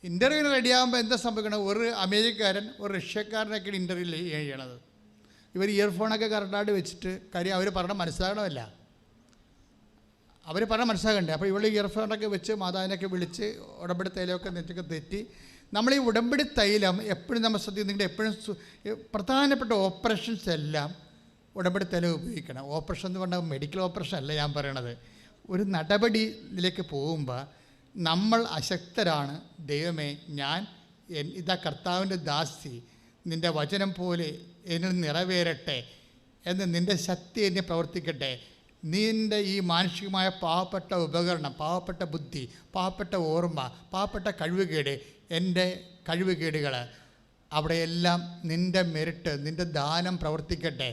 ഇൻ്റർവ്യൂവിന് റെഡിയാകുമ്പോൾ എന്താ സംഭവിക്കണം? ഒരു അമേരിക്കക്കാരൻ ഒരു റഷ്യക്കാരനൊക്കെയാണ് ഇൻ്റർവ്യൂ ചെയ്യണത്. ഇവർ ഇയർഫോണൊക്കെ കറക്റ്റായിട്ട് വെച്ചിട്ട്, കാര്യം അവർ പറഞ്ഞാൽ മനസ്സിലാകണമല്ല, അവർ പറഞ്ഞാൽ മനസ്സിലാകണ്ടേ. അപ്പോൾ ഇവിടെ ഇയർഫോണൊക്കെ വെച്ച് മാതാവിനൊക്കെ വിളിച്ച് ഉടമ്പടി തൈലമൊക്കെ നെറ്റൊക്കെ തെറ്റി. നമ്മൾ ഈ ഉടമ്പടി തൈലം എപ്പോഴും നമ്മൾ ശ്രദ്ധിക്കുന്നെങ്കിൽ എപ്പോഴും പ്രധാനപ്പെട്ട ഓപ്പറേഷൻസ് എല്ലാം ഉടമ്പടി തൈലം ഉപയോഗിക്കണം. ഓപ്പറേഷൻ എന്ന് പറഞ്ഞാൽ മെഡിക്കൽ ഓപ്പറേഷൻ അല്ല ഞാൻ പറയണത്. ഒരു നടപടിയിലേക്ക് പോകുമ്പോൾ നമ്മൾ അശക്തരാണ്. ദൈവമേ, ഞാൻ ഇതാ കർത്താവിൻ്റെ ദാസി, നിൻ്റെ വചനം പോലെ എന്നിൽ നിറവേറട്ടെ എന്ന് നിൻ്റെ ശക്തി എന്നെ പ്രവർത്തിക്കട്ടെ. നിൻ്റെ ഈ മാനുഷികമായ പാവപ്പെട്ട ഉപകരണം, പാവപ്പെട്ട ബുദ്ധി, പാവപ്പെട്ട ഓർമ്മ, പാവപ്പെട്ട കഴിവുകേട്, എൻ്റെ കഴിവുകേടുകൾ അവിടെയെല്ലാം നിൻ്റെ മെറിറ്റ്, നിൻ്റെ ദാനം പ്രവർത്തിക്കട്ടെ.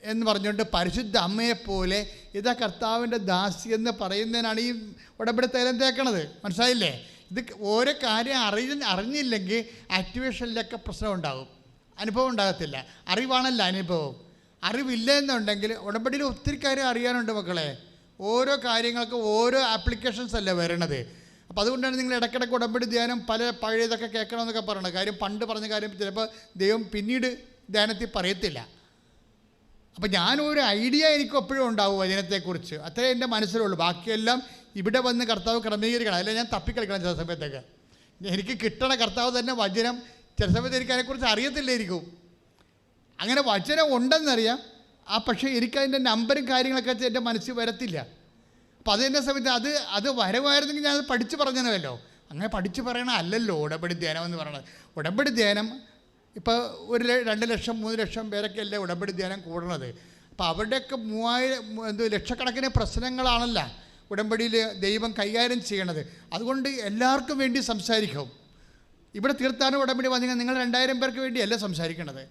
എന്ന് പറഞ്ഞുകൊണ്ട് പരിശുദ്ധ അമ്മയെപ്പോലെ ഇതാ കർത്താവിൻ്റെ ദാസി എന്ന് പറയുന്നതിനാണ് ഈ ഉടമ്പടി തൈലം തേക്കണത്. മനസ്സിലായില്ലേ? ഇത് ഓരോ കാര്യം അറിഞ്ഞില്ലെങ്കിൽ ആക്ടിവേഷനിലൊക്കെ പ്രശ്നം ഉണ്ടാകും, അനുഭവം ഉണ്ടാകത്തില്ല. അറിവാണല്ലോ അനുഭവം. അറിവില്ല എന്നുണ്ടെങ്കിൽ ഉടമ്പടിയിൽ ഒത്തിരി കാര്യം അറിയാനുണ്ട് മക്കളെ. ഓരോ കാര്യങ്ങൾക്ക് ഓരോ ആപ്ലിക്കേഷൻസ് അല്ലേ വരണത്. അപ്പോൾ അതുകൊണ്ടാണ് നിങ്ങൾ ഇടയ്ക്കിടയ്ക്ക് ഉടമ്പടി ധ്യാനം പഴയതൊക്കെ കേൾക്കണമെന്നൊക്കെ പറയണത്. കാര്യം പണ്ട് പറഞ്ഞ കാര്യം ചിലപ്പോൾ ദൈവം പിന്നീട് ധ്യാനത്തിൽ പറയത്തില്ല. അപ്പോൾ ഞാനൊരു ഐഡിയ എനിക്ക് എപ്പോഴും ഉണ്ടാവും വചനത്തെക്കുറിച്ച്, അത്രേ എൻ്റെ മനസ്സിലുള്ളൂ. ബാക്കിയെല്ലാം ഇവിടെ വന്ന് കർത്താവ് ക്രമീകരിക്കണം. അല്ലെ ഞാൻ തപ്പിക്കളിക്കണം ചില സമയത്തൊക്കെ. എനിക്ക് കിട്ടണ കർത്താവ് തന്നെ വചനം ചില സമയത്ത് എനിക്ക് അതിനെക്കുറിച്ച് അറിയത്തില്ലായിരിക്കും. അങ്ങനെ വചനം ഉണ്ടെന്നറിയാം, പക്ഷേ എനിക്കതിൻ്റെ നമ്പറും കാര്യങ്ങളൊക്കെ എൻ്റെ മനസ്സിൽ വരത്തില്ല. അപ്പോൾ അതെന്നെ സമയത്ത് അത് വരവായിരുന്നെങ്കിൽ ഞാനത് പഠിച്ച് പറഞ്ഞതല്ലോ. അങ്ങനെ പഠിച്ച് പറയണ അല്ലല്ലോ ഉടമ്പടി ധ്യാനം എന്ന് പറയണത്. ഉടമ്പടി ധ്യാനം ഇപ്പോൾ 2 ലക്ഷം 3 ലക്ഷം പേരൊക്കെ അല്ലേ ഉടമ്പടി ധ്യാനം കൂടണത്. അപ്പോൾ അവരുടെയൊക്കെ 3000 ലക്ഷക്കണക്കിന് പ്രശ്നങ്ങളാണല്ലോ ഉടമ്പടിയിൽ ദൈവം കൈകാര്യം ചെയ്യണത്. അതുകൊണ്ട് എല്ലാവർക്കും വേണ്ടി സംസാരിക്കും. ഇവിടെ തീർത്ഥാടന ഉടമ്പടി വന്നെങ്കിൽ നിങ്ങൾ 2000 പേർക്ക് വേണ്ടിയല്ല സംസാരിക്കണത്.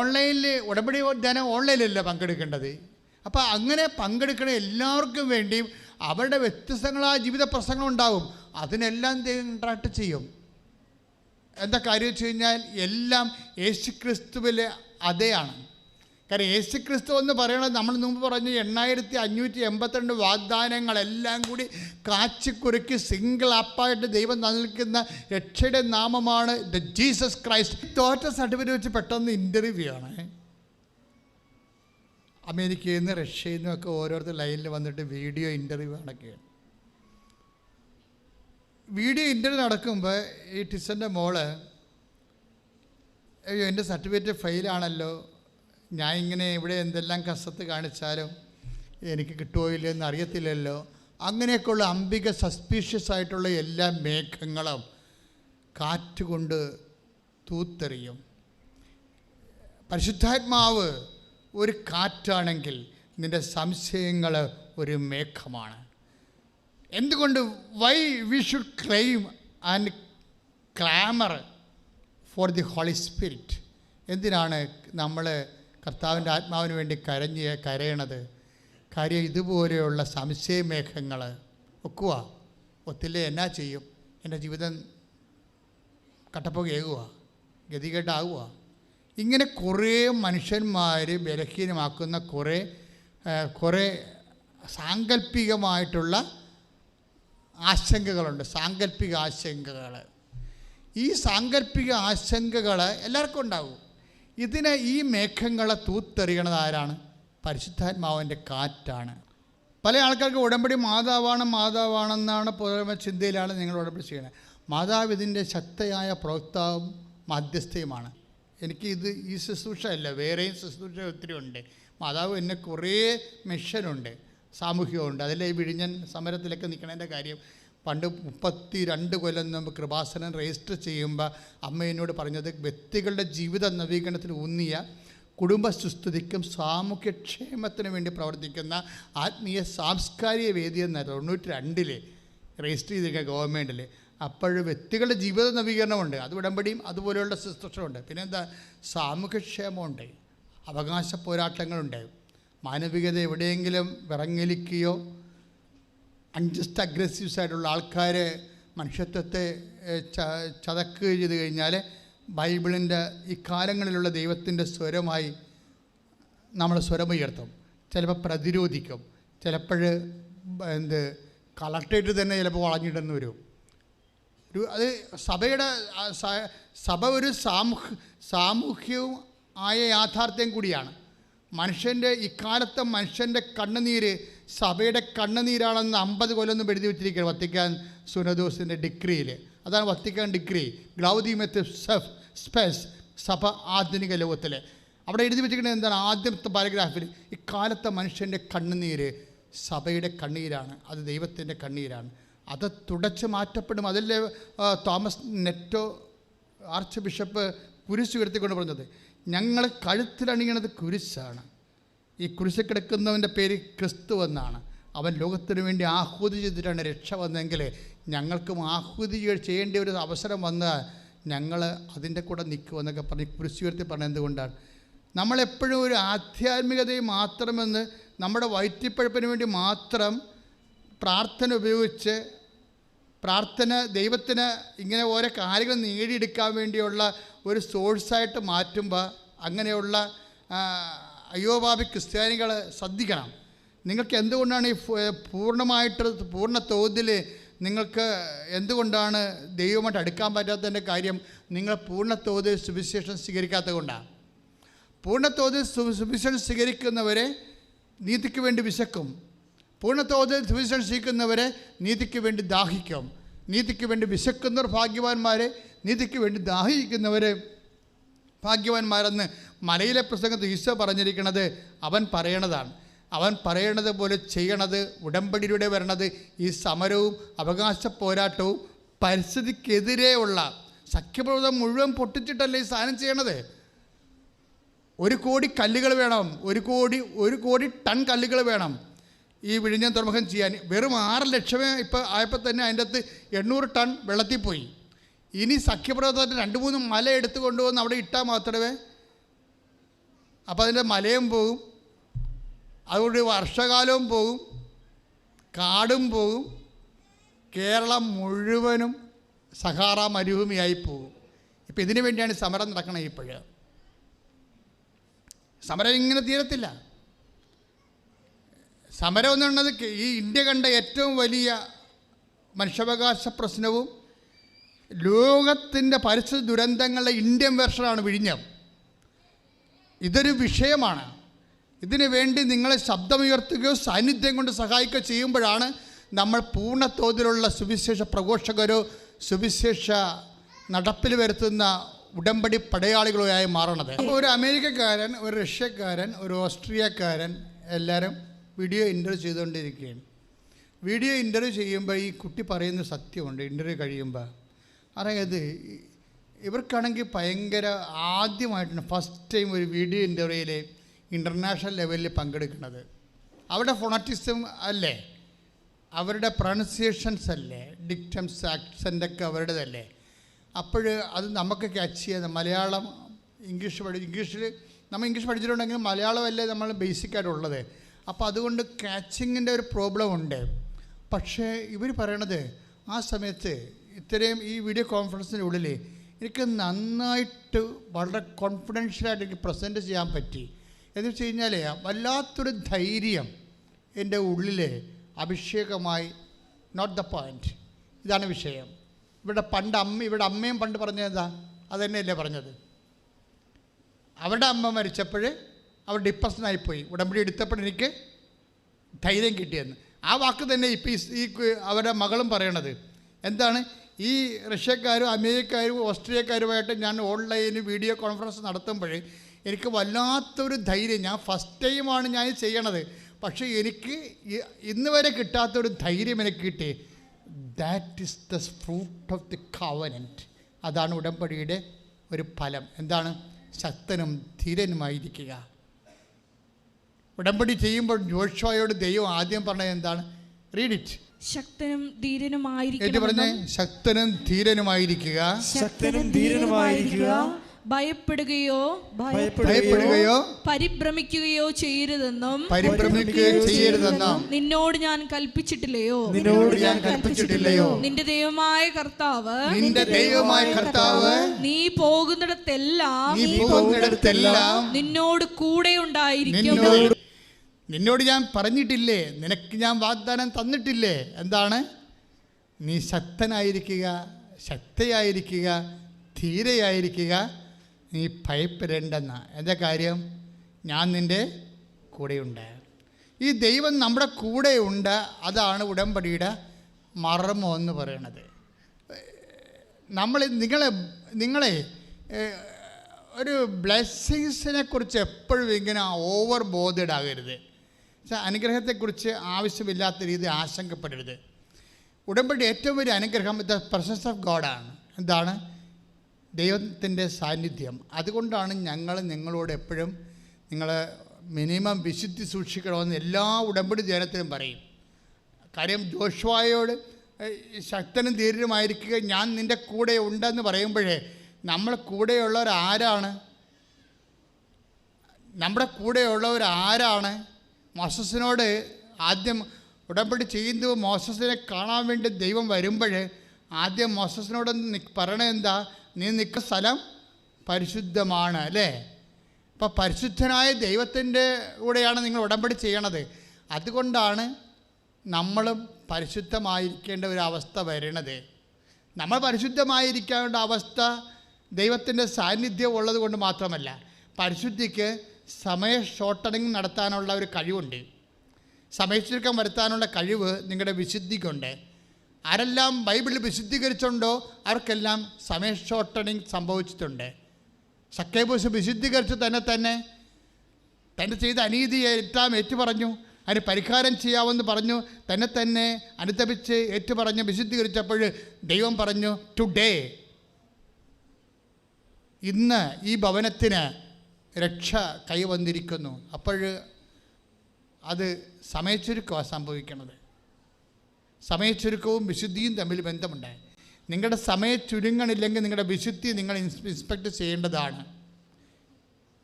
ഓൺലൈനിൽ ഉടമ്പടി ധ്യാനം ഓൺലൈനിലല്ല പങ്കെടുക്കേണ്ടത്. അപ്പോൾ അങ്ങനെ പങ്കെടുക്കണ എല്ലാവർക്കും വേണ്ടിയും അവരുടെ വ്യത്യസ്തങ്ങളായ ജീവിത പ്രശ്നങ്ങളുണ്ടാവും. അതിനെല്ലാം ദൈവം ഇൻട്രാക്ട് ചെയ്യും. എന്താ കാര്യം വെച്ച് കഴിഞ്ഞാൽ എല്ലാം യേശുക്രിസ്തുവിൽ അതേയാണ്. കാരണം യേശുക്രിസ്തു എന്ന് പറയുന്നത് നമ്മൾ മുമ്പ് പറഞ്ഞു 8582 വാഗ്ദാനങ്ങളെല്ലാം കൂടി കാച്ചിക്കുറുക്കി സിംഗിൾ ആപ്പായിട്ട് ദൈവം നൽകുന്ന രക്ഷയുടെ നാമമാണ് ദ ജീസസ് ക്രൈസ്റ്റ്. തോറ്റ സർട്ടിഫിക്കറ്റ് വെച്ച് പെട്ടെന്ന് ഇൻ്റർവ്യൂ ആണ്. അമേരിക്കയിൽ നിന്ന് റഷ്യയിൽ നിന്നൊക്കെ ഓരോരുത്തർ ലൈനിൽ വന്നിട്ട് വീഡിയോ ഇൻ്റർവ്യൂ നടക്കുകയാണ്. വീഡിയോ ഇൻ്റർവ്യൂ നടക്കുമ്പോൾ ഈ ടിസൻ്റെ മോള്, അയ്യോ എൻ്റെ സർട്ടിഫിക്കറ്റ് ഫെയിലാണല്ലോ, ഞാൻ ഇങ്ങനെ ഇവിടെ എന്തെല്ലാം കസത്ത് കാണിച്ചാലും എനിക്ക് കിട്ടുമോ ഇല്ലെന്ന് അറിയത്തില്ലല്ലോ. അങ്ങനെയൊക്കെയുള്ള അംബിക സസ്പീഷ്യസ് ആയിട്ടുള്ള എല്ലാ മേഘങ്ങളും കാറ്റുകൊണ്ട് തൂത്തെറിയും. പരിശുദ്ധാത്മാവ് ഒരു കാറ്റാണെങ്കിൽ നിൻ്റെ സംശയങ്ങൾ ഒരു മേഘമാണ്. എന്തുകൊണ്ട് why we should claim and clamour for the holy spirit? എന്തിനാണ് നമ്മൾ കർത്താവിൻ്റെ ആത്മാവിന് വേണ്ടി കരയണത്? കാര്യം ഇതുപോലെയുള്ള സംശയമേഘങ്ങൾ ഒത്തില്ലേ എന്നാ ചെയ്യും? എൻ്റെ ജീവിതം കട്ടപ്പുകയാകുക, ഗതികേട്ടാകുക. ഇങ്ങനെ കുറേ മനുഷ്യന്മാർ ബലഹീനമാക്കുന്ന കുറേ സാങ്കല്പികമായിട്ടുള്ള ആശങ്കകളുണ്ട്. സാങ്കല്പിക ആശങ്കകൾ. ഈ സാങ്കല്പിക ആശങ്കകൾ എല്ലാവർക്കും ഉണ്ടാകും. ഈ മേഘങ്ങളെ തൂത്തെറിയണത് ആരാണ്? പരിശുദ്ധാത്മാവിൻ്റെ കാറ്റാണ്. പല ആൾക്കാർക്ക് ഉടമ്പടി മാതാവാണെന്നാണ് പൊതുവെ ചിന്തയിലാണ് നിങ്ങൾ ഉടമ്പടി ചെയ്യണത്. മാതാവ് ഇതിൻ്റെ ശക്തയായ പ്രവക്താവും മധ്യസ്ഥയുമാണ്. ഈ ശുശ്രൂഷ അല്ല, വേറെയും ശുശ്രൂഷ ഒത്തിരി ഉണ്ട്. മാതാവ് എന്നെ കുറേ മിഷനുണ്ട്, സാമൂഹ്യമുണ്ട്. അതിലെ ഈ വിഴിഞ്ഞൻ സമരത്തിലൊക്കെ നിൽക്കണതിൻ്റെ കാര്യം പണ്ട് 32 കൊല്ലം മുമ്പ് കൃപാസനം രജിസ്റ്റർ ചെയ്യുമ്പോൾ അമ്മ എന്നോട് പറഞ്ഞത് വ്യക്തികളുടെ ജീവിത നവീകരണത്തിന് ഊന്നിയ കുടുംബ സുസ്ഥിതിക്കും സാമൂഹ്യക്ഷേമത്തിനു വേണ്ടി പ്രവർത്തിക്കുന്ന ആത്മീയ സാംസ്കാരിക വേദി എന്നായിരുന്നു 92 രജിസ്റ്റർ ചെയ്തിരിക്കുക ഗവൺമെൻറ്റിൽ. അപ്പോഴും വ്യക്തികളുടെ ജീവിത നവീകരണമുണ്ട്, അത് ഉടമ്പടിയും അതുപോലെയുള്ള ശുശ്രൂഷയുണ്ട്. പിന്നെന്താ, സാമൂഹ്യക്ഷേമമുണ്ട്, അവകാശ പോരാട്ടങ്ങളുണ്ട്. മാനവികത എവിടെയെങ്കിലും വിറങ്ങലിക്കുകയോ അൺജസ്റ്റ് അഗ്രസീവ്സ് ആയിട്ടുള്ള ആൾക്കാർ മനുഷ്യത്വത്തെ ചതക്കുകയോ ചെയ്ത് കഴിഞ്ഞാൽ ബൈബിളിൻ്റെ ഈ കാലങ്ങളിലുള്ള ദൈവത്തിൻ്റെ സ്വരമായി നമ്മൾ സ്വരമുയർത്തും. ചിലപ്പോൾ പ്രതിരോധിക്കും, ചിലപ്പോൾ കളക്ടറേറ്റ് തന്നെ ചിലപ്പോൾ വളഞ്ഞിടുന്ന വരും. അത് സഭ ഒരു സാമൂഹ്യവും ആയ യാഥാർത്ഥ്യം കൂടിയാണ്. ഇക്കാലത്തെ മനുഷ്യൻ്റെ കണ്ണുനീര് സഭയുടെ കണ്ണുനീരാണെന്ന് 50 കൊല്ലം എഴുതി വെച്ചിരിക്കുകയാണ് വത്തിക്കാൻ സുനദോസിൻ്റെ ഡിക്രിയിൽ. അതാണ് വത്തിക്കാൻ ഡിക്രി, ഗ്ലൗദിമെത്ത് സ്പെസ്, സഭ ആധുനിക ലോകത്തിൽ. അവിടെ എഴുതി വെച്ചിരിക്കുന്നത് എന്താണ്? ആദ്യത്തെ പാരഗ്രാഫിൽ ഇക്കാലത്തെ മനുഷ്യൻ്റെ കണ്ണുനീര് സഭയുടെ കണ്ണീരാണ്, അത് ദൈവത്തിൻ്റെ കണ്ണീരാണ്. അത് തുടച്ച് മാറ്റപ്പെടും. അതല്ലേ തോമസ് നെറ്റോ ആർച്ച് ബിഷപ്പ് കുരിശ് ഉയർത്തിക്കൊണ്ട് പറഞ്ഞത്, ഞങ്ങൾ കഴുത്തിലണിയണത് കുരിശാണ്. ഈ കുരിശ് കിടക്കുന്നവൻ്റെ പേര് ക്രിസ്തു എന്നാണ്. അവൻ ലോകത്തിന് വേണ്ടി ആഹൂതി ചെയ്തിട്ടാണ് രക്ഷ വന്നതെങ്കിൽ ഞങ്ങൾക്കും ആഹൂതി ചെയ്യേണ്ട ഒരു അവസരം വന്നാൽ ഞങ്ങൾ അതിൻ്റെ കൂടെ നിൽക്കുമെന്നൊക്കെ പറഞ്ഞ് കുരിശ് ഉയർത്തി പറഞ്ഞത് എന്തുകൊണ്ടാണ്? നമ്മളെപ്പോഴും ഒരു ആധ്യാത്മികതയെ മാത്രമെന്ന് നമ്മുടെ വയറ്റിപ്പഴപ്പിന് വേണ്ടി മാത്രം പ്രാർത്ഥന ഉപയോഗിച്ച് ദൈവത്തിന് ഇങ്ങനെ ഓരോ കാര്യങ്ങൾ നേടിയെടുക്കാൻ വേണ്ടിയുള്ള ഒരു സോഴ്സായിട്ട് മാറ്റുമ്പോൾ അങ്ങനെയുള്ള അയ്യോപാപി ക്രിസ്ത്യാനികൾ ശ്രദ്ധിക്കണം. നിങ്ങൾക്ക് എന്തുകൊണ്ടാണ് ഈ പൂർണ്ണ തോതിൽ നിങ്ങൾക്ക് എന്തുകൊണ്ടാണ് ദൈവമായിട്ട് അടുക്കാൻ പറ്റാത്തതിൻ്റെ കാര്യം? നിങ്ങൾ പൂർണ്ണ തോതിൽ സുവിശേഷം സ്വീകരിക്കാത്തത് കൊണ്ടാണ്. പൂർണ്ണ തോതിൽ സുവിശേഷം സ്വീകരിക്കുന്നവരെ നീതിക്ക് വേണ്ടി വിശക്കും. പൂർണ്ണ തോതിൽ സുവിശേഷം സ്വീകരിക്കുന്നവരെ നീതിക്ക് വേണ്ടി ദാഹിക്കും. നീതിക്ക് വേണ്ടി വിശക്കുന്നവർ ഭാഗ്യവാന്മാർ, നീതിക്ക് വേണ്ടി ദാഹിക്കുന്നവർ ഭാഗ്യവാന്മാരെന്ന് മലയിലെ പ്രസംഗത്തിൽ ഈശോ പറഞ്ഞിരിക്കുന്നത് അവൻ പറയണതാണ്. അവൻ പറയണത് പോലെ ചെയ്യണത്, ഉടമ്പടിയിലൂടെ വരണത് ഈ സമരവും അവകാശ പോരാട്ടവും പരിസ്ഥിതിക്കെതിരെയുള്ള സഖ്യപ്രവർത്തനം മുഴുവൻ പൊട്ടിച്ചിട്ടല്ലേ ഈ സാധനം ചെയ്യണത്. 1 കോടി കല്ലുകൾ വേണം, 1 കോടി ടൺ കല്ലുകൾ വേണം ഈ വിഴിഞ്ഞം തുറമുഖം ചെയ്യാൻ. വെറും 6 ലക്ഷമേ ഇപ്പോൾ ആയപ്പോൾ തന്നെ അതിൻ്റെ അകത്ത് 800 ടൺ വെള്ളത്തിൽ പോയി. ഇനി സഖ്യപ്രവർത്തനത്തിന് 2-3 മല എടുത്തു കൊണ്ടുവന്ന് അവിടെ ഇട്ടാൽ മാത്രമേ, അപ്പോൾ അതിൻ്റെ മലയും പോകും, അതുകൊണ്ട് വർഷകാലവും പോകും, കാടും പോകും, കേരളം മുഴുവനും സഹാറ മരുഭൂമിയായി പോകും. ഇപ്പം ഇതിനു വേണ്ടിയാണ് സമരം നടക്കണത്. ഇപ്പോഴ് സമരം ഇങ്ങനെ തീരത്തില്ല. സമരം എന്ന് പറയുന്നത് ഈ ഇന്ത്യ കണ്ട ഏറ്റവും വലിയ മനുഷ്യാവകാശ പ്രശ്നവും ലോകത്തിൻ്റെ പരിസ്ഥിതി ദുരന്തങ്ങളുടെ ഇന്ത്യൻ വെർഷനാണ് വിഴിഞ്ഞം. ഇതൊരു വിഷയമാണ്. ഇതിനു വേണ്ടി നിങ്ങളെ ശബ്ദമുയർത്തുകയോ സാന്നിധ്യം കൊണ്ട് സഹായിക്കുകയോ ചെയ്യുമ്പോഴാണ് നമ്മൾ പൂർണ്ണ തോതിലുള്ള സുവിശേഷ പ്രഘോഷകരോ സുവിശേഷ നടപ്പിൽ വരുത്തുന്ന ഉടമ്പടി പടയാളികളോ ആയി മാറണത്. അപ്പോൾ ഒരു അമേരിക്കക്കാരൻ, ഒരു റഷ്യക്കാരൻ, ഒരു ഓസ്ട്രിയക്കാരൻ എല്ലാവരും വീഡിയോ ഇൻ്റർവ്യൂ ചെയ്തുകൊണ്ടിരിക്കുകയാണ്. വീഡിയോ ഇൻ്റർവ്യൂ ചെയ്യുമ്പോൾ ഈ കുട്ടി പറയുന്ന സത്യമുണ്ട്. ഇൻ്റർവ്യൂ കഴിയുമ്പോൾ അതായത് ഇവർക്കാണെങ്കിൽ ഭയങ്കര ആദ്യമായിട്ടാണ് ഫസ്റ്റ് ടൈം ഒരു വീഡിയോ ഇൻ്റർവ്യൂയിൽ ഇൻ്റർനാഷണൽ ലെവലിൽ പങ്കെടുക്കുന്നത്. അവരുടെ ഫോണറ്റിസം അല്ലേ, അവരുടെ പ്രൊണൗൺസിയേഷൻസ് അല്ലേ, ഡിക്റ്റംസ്, ആക്സൻ്റൊക്കെ അവരുടേതല്ലേ. അപ്പോൾ അത് നമുക്ക് ക്യാച്ച് ചെയ്യാൻ മലയാളം, ഇംഗ്ലീഷിൽ നമ്മൾ ഇംഗ്ലീഷ് പഠിച്ചിട്ടുണ്ടെങ്കിൽ മലയാളമല്ലേ നമ്മൾ ബേസിക്കായിട്ടുള്ളത്. അപ്പോൾ അതുകൊണ്ട് ക്യാച്ചിങ്ങിൻ്റെ ഒരു പ്രോബ്ലം ഉണ്ട്. പക്ഷേ ഇവർ പറയണത് ആ സമയത്ത് ഇത്രയും ഈ വീഡിയോ കോൺഫറൻസിൻ്റെ ഉള്ളിൽ എനിക്ക് നന്നായിട്ട് വളരെ കോൺഫിഡൻഷ്യലായിട്ട് എനിക്ക് പ്രസൻറ്റ് ചെയ്യാൻ പറ്റി. എന്ന് വെച്ച് കഴിഞ്ഞാൽ വല്ലാത്തൊരു ധൈര്യം എൻ്റെ ഉള്ളിൽ അഭിഷേകമായി. നോട്ട് ദ പോയിൻറ്റ്, ഇതാണ് വിഷയം. ഇവിടെ അമ്മയും പണ്ട് പറഞ്ഞതാ അത് തന്നെയല്ലേ പറഞ്ഞത്. അവരുടെ അമ്മ മരിച്ചപ്പോൾ അവർ ഡിപ്രഷനായിപ്പോയി. ഉടമ്പടി എടുത്തപ്പോൾ എനിക്ക് ധൈര്യം കിട്ടിയെന്ന്. ആ വാക്ക് തന്നെ ഇപ്പോൾ ഈ അവരുടെ മകളും പറയണത് എന്താണ്? ഈ റഷ്യക്കാരും അമേരിക്കക്കാരും ഓസ്ട്രേലിയക്കാരുമായിട്ട് ഞാൻ ഓൺലൈനിൽ വീഡിയോ കോൺഫറൻസ് നടത്തുമ്പോൾ എനിക്ക് വല്ലാത്തൊരു ധൈര്യം. ഞാൻ ഫസ്റ്റ് ടൈമാണ് ഞാൻ ചെയ്യണത്, പക്ഷേ എനിക്ക് ഇന്ന് വരെ കിട്ടാത്തൊരു ധൈര്യം എനിക്ക് കിട്ടി. That is the fruit of the covenant. അതാണ് ഉടമ്പടിയുടെ ഒരു ഫലം. എന്താണ്? ശക്തനും ധീരനുമായിരിക്കുക. ഉടമ്പടി ചെയ്യുമ്പോൾ ജോഷുവയോട് ദൈവം ആദ്യം പറഞ്ഞത് എന്താണ്? Read it. ശക്തനും ധീരനുമായിരിക്കുക. പറഞ്ഞേ, ശക്തനും ധീരനുമായിരിക്കുക. ശക്തനും ധീരനുമായിരിക്കുക. ഭയപ്പെടുകയോ പരിഭ്രമിക്കുകയോ ചെയ്യരുതെന്നും നിന്നോട് ഞാൻ കൽപ്പിച്ചിട്ടില്ലയോ? നിന്റെ ദൈവമായ കർത്താവ് നീ പോകുന്നിടത്തെല്ലാം നിന്നോട് കൂടെ ഉണ്ടായിരിക്കും. നിന്നോട് ഞാൻ പറഞ്ഞിട്ടില്ലേ? നിനക്ക് ഞാൻ വാഗ്ദാനം തന്നിട്ടില്ലേ? എന്താണ്? നീ ശക്തനായിരിക്കുക, ശക്തയായിരിക്കുക, ധീരയായിരിക്കുക, നീ ഭയപ്പെടേണ്ടെന്ന. എന്താ കാര്യം? ഞാൻ നിൻ്റെ കൂടെയുണ്ട്. ഈ ദൈവം നമ്മുടെ കൂടെയുണ്ട്. അതാണ് ഉടമ്പടിയുടെ മർമ്മം എന്ന് പറയണത്. നിങ്ങളെ ഒരു ബ്ലെസ്സിങ്സിനെ കുറിച്ച് എപ്പോഴും ഇങ്ങനെ ഓവർ ബോധഡ് ആകരുത്. അനുഗ്രഹത്തെക്കുറിച്ച് ആവശ്യമില്ലാത്ത രീതി ആശങ്കപ്പെടരുത്. ഉടമ്പടി ഏറ്റവും വലിയ അനുഗ്രഹം ദ പ്രസൻസ് ഓഫ് ഗോഡാണ്. എന്താണ്? ദൈവത്തിൻ്റെ സാന്നിധ്യം. അതുകൊണ്ടാണ് ഞങ്ങൾ നിങ്ങളോട് എപ്പോഴും നിങ്ങൾ മിനിമം വിശുദ്ധി സൂക്ഷിക്കണമെന്ന് എല്ലാ ഉടമ്പടി ധ്യാനത്തിലും പറയും. കാര്യം ജോഷുവയോട് ശക്തനും ധീരനുമായിരിക്കുക, ഞാൻ നിൻ്റെ കൂടെ ഉണ്ടെന്ന് പറയുമ്പോഴേ നമ്മൾ കൂടെയുള്ളവർ ആരാണ്? നമ്മുടെ കൂടെയുള്ളവർ ആരാണ്? മോസസിനോട് ആദ്യം ഉടമ്പടി ചെയ്യുമ്പോൾ മോസസിനെ കാണാൻ വേണ്ടി ദൈവം വരുമ്പോൾ ആദ്യം മോസസിനോട് പറയണത് എന്താ? നീ നിൽക്കുന്ന സ്ഥലം പരിശുദ്ധമാണ് അല്ലേ? അപ്പോൾ പരിശുദ്ധനായ ദൈവത്തിൻ്റെ കൂടെയാണ് നിങ്ങൾ ഉടമ്പടി ചെയ്യണത്. അതുകൊണ്ടാണ് നമ്മളും പരിശുദ്ധമായിരിക്കേണ്ട ഒരു അവസ്ഥ വരണത്. നമ്മൾ പരിശുദ്ധമായിരിക്കേണ്ട അവസ്ഥ ദൈവത്തിൻ്റെ സാന്നിധ്യം ഉള്ളത് കൊണ്ട് മാത്രമല്ല, പരിശുദ്ധിക്ക് സമയ ഷോർട്ടണിങ് നടത്താനുള്ള ഒരു കഴിവുണ്ട്. സമയച്ചുരുക്കം വരുത്താനുള്ള കഴിവ് നിങ്ങളുടെ വിശുദ്ധിക്കുണ്ട്. ആരെല്ലാം ബൈബിളിൽ വിശുദ്ധീകരിച്ചുണ്ടോ അവർക്കെല്ലാം സമയ ഷോർട്ടണിങ് സംഭവിച്ചിട്ടുണ്ട്. സക്കേബൂസ് വിശുദ്ധീകരിച്ച് തന്നെ ചെയ്ത അനീതിയെ ഏറ്റുപറഞ്ഞു, അതിന് പരിഹാരം ചെയ്യാമെന്ന് പറഞ്ഞു, തന്നെ അനുതപിച്ച് ഏറ്റുപറഞ്ഞ് വിശുദ്ധീകരിച്ചപ്പോൾ ദൈവം പറഞ്ഞു, ടുഡേ, ഇന്ന് ഈ ഭവനത്തിന് രക്ഷ കൈവന്നിരിക്കുന്നു. അപ്പോൾ അത് സമയച്ചുരുക്കമാണ് സംഭവിക്കുന്നത്. സമയച്ചുരുക്കവും വിശുദ്ധിയും തമ്മിൽ ബന്ധമുണ്ട്. നിങ്ങളുടെ സമയം ചുരുങ്ങണില്ലെങ്കിൽ നിങ്ങളുടെ വിശുദ്ധി നിങ്ങൾ ഇൻസ്പെക്ട് ചെയ്യേണ്ടതാണ്.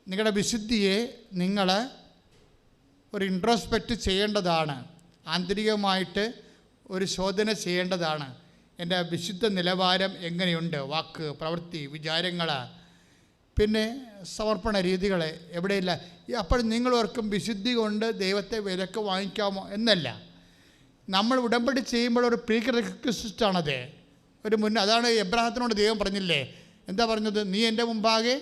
നിങ്ങളുടെ വിശുദ്ധിയെ നിങ്ങൾ ഒരു ഇൻട്രോസ്പെക്റ്റ് ചെയ്യേണ്ടതാണ്. ആന്തരികമായിട്ട് ഒരു ശോധന ചെയ്യേണ്ടതാണ്. എൻ്റെ വിശുദ്ധ നിലവാരം എങ്ങനെയുണ്ട്? വാക്ക്, പ്രവൃത്തി, വിചാരങ്ങൾ, പിന്നെ സമർപ്പണ രീതികൾ എവിടെയില്ല. അപ്പോൾ നിങ്ങളോർക്കും വിശുദ്ധി കൊണ്ട് ദൈവത്തെ വിലക്ക് വാങ്ങിക്കാമോ എന്നല്ല. നമ്മൾ ഉടമ്പടി ചെയ്യുമ്പോൾ ഒരു പ്രീ റിക്വസിസ്റ്റാണത്. അതാണ് എബ്രാഹത്തിനോട് ദൈവം പറഞ്ഞില്ലേ, എന്താ പറഞ്ഞത്? നീ എൻ്റെ മുമ്പാകെ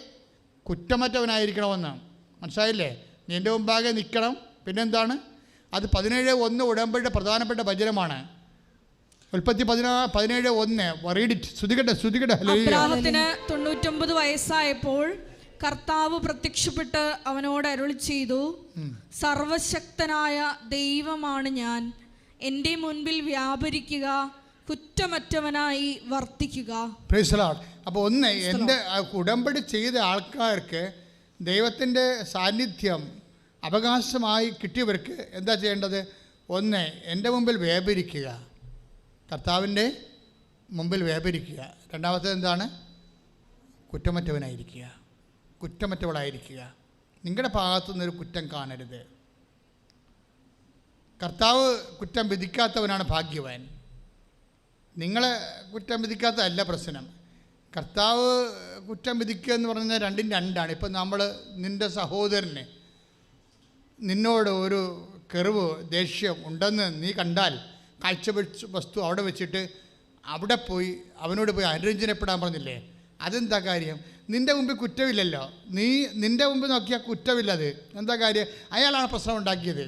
കുറ്റമറ്റവനായിരിക്കണമെന്ന്. മനസ്സിലായില്ലേ? നീ എൻ്റെ മുമ്പാകെ നിൽക്കണം. പിന്നെന്താണ്? അത് 17:1 ഉടമ്പടിയുടെ പ്രധാനപ്പെട്ട വചനമാണ്. ഉൽപ്പത്തി 17:1 റീഡിറ്റ്. ശ്രുതികട്ടെ. അബ്രാഹത്തിന് 99 വയസ്സായപ്പോൾ കർത്താവ് പ്രത്യക്ഷപ്പെട്ട് അവനോട് അരുളി ചെയ്തു, സർവശക്തനായ ദൈവമാണ് ഞാൻ, എൻ്റെ മുൻപിൽ വ്യാപരിക്കുക, കുറ്റമറ്റവനായി വർത്തിക്കുക. Praise the lord. അപ്പോൾ എൻ്റെ ഉടമ്പടി ചെയ്ത ആൾക്കാർക്ക് ദൈവത്തിൻ്റെ സാന്നിധ്യം അവകാശമായി കിട്ടിയവർക്ക് എന്താ ചെയ്യേണ്ടത്? എൻ്റെ മുമ്പിൽ വ്യാപരിക്കുക, കർത്താവിൻ്റെ മുമ്പിൽ വ്യാപരിക്കുക. രണ്ടാമത്തേത് എന്താണ്? കുറ്റമറ്റവളായിരിക്കുക. നിങ്ങളുടെ ഭാഗത്തു നിന്നൊരു കുറ്റം കാണരുത്. കർത്താവ് കുറ്റം വിധിക്കാത്തവനാണ് ഭാഗ്യവാൻ. നിങ്ങളെ കുറ്റം വിധിക്കാത്തതല്ല പ്രശ്നം. കർത്താവ് കുറ്റം വിധിക്കുക എന്ന് പറഞ്ഞാൽ രണ്ടും രണ്ടാണ്. ഇപ്പം നമ്മൾ നിൻ്റെ സഹോദരന് നിന്നോട് ഒരു കെറിവ്, ദേഷ്യം ഉണ്ടെന്ന് നീ കണ്ടാൽ, കാഴ്ച വസ്തു അവിടെ വെച്ചിട്ട് അവിടെ പോയി അവനോട് പോയി അനുരഞ്ജനപ്പെടാൻ പറഞ്ഞില്ലേ? അതെന്താ കാര്യം? നിൻ്റെ മുമ്പിൽ കുറ്റമില്ലല്ലോ. നിൻ്റെ മുമ്പിൽ നോക്കിയാൽ കുറ്റമില്ലത്. എന്താ കാര്യം? അയാളാണ് പ്രശ്നം ഉണ്ടാക്കിയത്.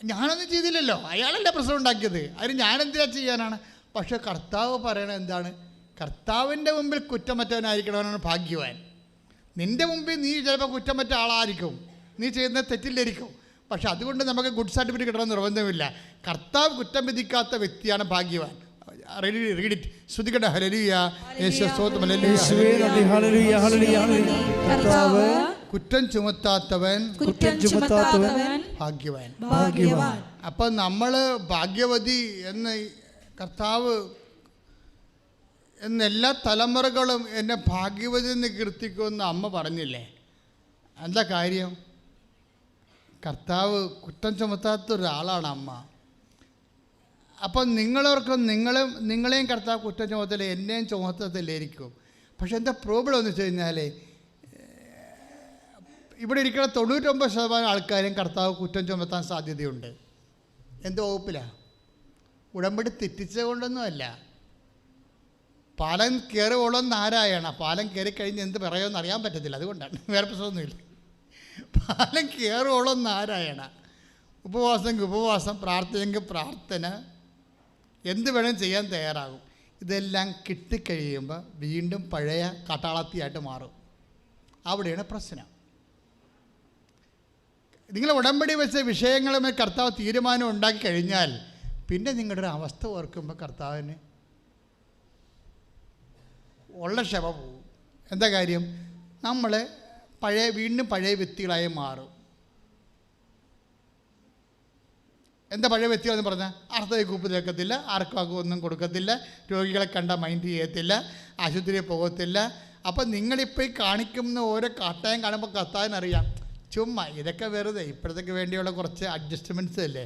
ഞാനൊന്നും ചെയ്തില്ലല്ലോ, അയാളല്ലേ പ്രശ്നം ഉണ്ടാക്കിയത്. അതിന് ഞാനെന്തിനാ ചെയ്യാനാണ്? പക്ഷെ കർത്താവ് പറയണത് എന്താണ്? കർത്താവിൻ്റെ മുമ്പിൽ കുറ്റമറ്റവനായിരിക്കണവനാണ് ഭാഗ്യവാൻ. നിൻ്റെ മുമ്പിൽ നീ ചിലപ്പോൾ കുറ്റമറ്റ ആളായിരിക്കും, നീ ചെയ്യുന്ന തെറ്റില്ലായിരിക്കും. പക്ഷെ അതുകൊണ്ട് നമുക്ക് ഗുഡ് സർട്ടിഫിക്കറ്റ് കിട്ടണമെന്ന് നിർബന്ധമില്ല. കർത്താവ് കുറ്റം വിധിക്കാത്ത വ്യക്തിയാണ് ഭാഗ്യവാൻ. റീഡിറ്റ്. ശ്രുതികട്ടെ. ഹല്ലേലൂയ. കുറ്റം ചുമത്താത്തവൻ ഭാഗ്യവാൻ. അപ്പം നമ്മൾ ഭാഗ്യവതി എന്ന് കർത്താവ് എന്നെല്ലാ തലമുറകളും എന്നെ ഭാഗ്യവതി എന്ന് കീർത്തിക്കുമെന്ന് അമ്മ പറഞ്ഞില്ലേ? എന്താ കാര്യം? കർത്താവ് കുറ്റം ചുമത്താത്തൊരാളാണ് അമ്മ. അപ്പം നിങ്ങളോർക്കും നിങ്ങളെയും കർത്താവ് കുറ്റം ചുമത്തല്ലേ, എന്നെയും ചുമത്തത്തില്ലായിരിക്കും. പക്ഷെ എന്താ പ്രോബ്ലം എന്ന് വെച്ച് കഴിഞ്ഞാൽ, ഇവിടെ ഇരിക്കുന്ന 99% ആൾക്കാരും കർത്താവ് കുറ്റം ചുമത്താൻ സാധ്യതയുണ്ട്. എന്ത് വകുപ്പിലാണ്? ഉടമ്പടി തെറ്റിച്ചത് കൊണ്ടൊന്നുമല്ല. പാലം കയറുവോളം നാരായണ. പാലം കയറി കഴിഞ്ഞ് എന്ത് പറയുമെന്ന് അറിയാൻ പറ്റത്തില്ല, അതുകൊണ്ടാണ്. വേറെ പ്രശ്നമൊന്നുമില്ല. പാലം കയറുവോളം നാരായണ. ഉപവാസം, പ്രാർത്ഥനയെങ്കിൽ പ്രാർത്ഥന, എന്ത് വേണം ചെയ്യാൻ തയ്യാറാകും. ഇതെല്ലാം കിട്ടിക്കഴിയുമ്പോൾ വീണ്ടും പഴയ കാട്ടാളത്തിയായിട്ട് മാറും. അവിടെയാണ് പ്രശ്നം. നിങ്ങൾ ഉടമ്പടി വെച്ച വിഷയങ്ങളുമായി കർത്താവ് തീരുമാനം ഉണ്ടാക്കി കഴിഞ്ഞാൽ പിന്നെ നിങ്ങളുടെ ഒരു അവസ്ഥ ഓർക്കുമ്പോൾ കർത്താവിന് ഉള്ള ക്ഷമ പോകും. എന്താ കാര്യം? നമ്മൾ വീണ്ടും പഴയ വ്യക്തികളായി മാറും. എന്താ പഴയ വ്യക്തികളെന്ന് പറഞ്ഞാൽ? അർത്ഥത്തെ കൂപ്പ് തേക്കത്തില്ല, ആർക്കും ഒന്നും കൊടുക്കത്തില്ല, രോഗികളെ കണ്ട മൈൻഡ് ചെയ്യത്തില്ല, ആശുപത്രിയിൽ പോകത്തില്ല. അപ്പം നിങ്ങളിപ്പോൾ ഈ കാണിക്കുന്ന ഓരോ കാട്ടായം കാണുമ്പോൾ കർത്താവിനറിയാം ചുമ്മാ ഇതൊക്കെ വെറുതെ ഇപ്പോഴത്തേക്ക് വേണ്ടിയുള്ള കുറച്ച് അഡ്ജസ്റ്റ്മെൻറ്റ്സ് അല്ലേ.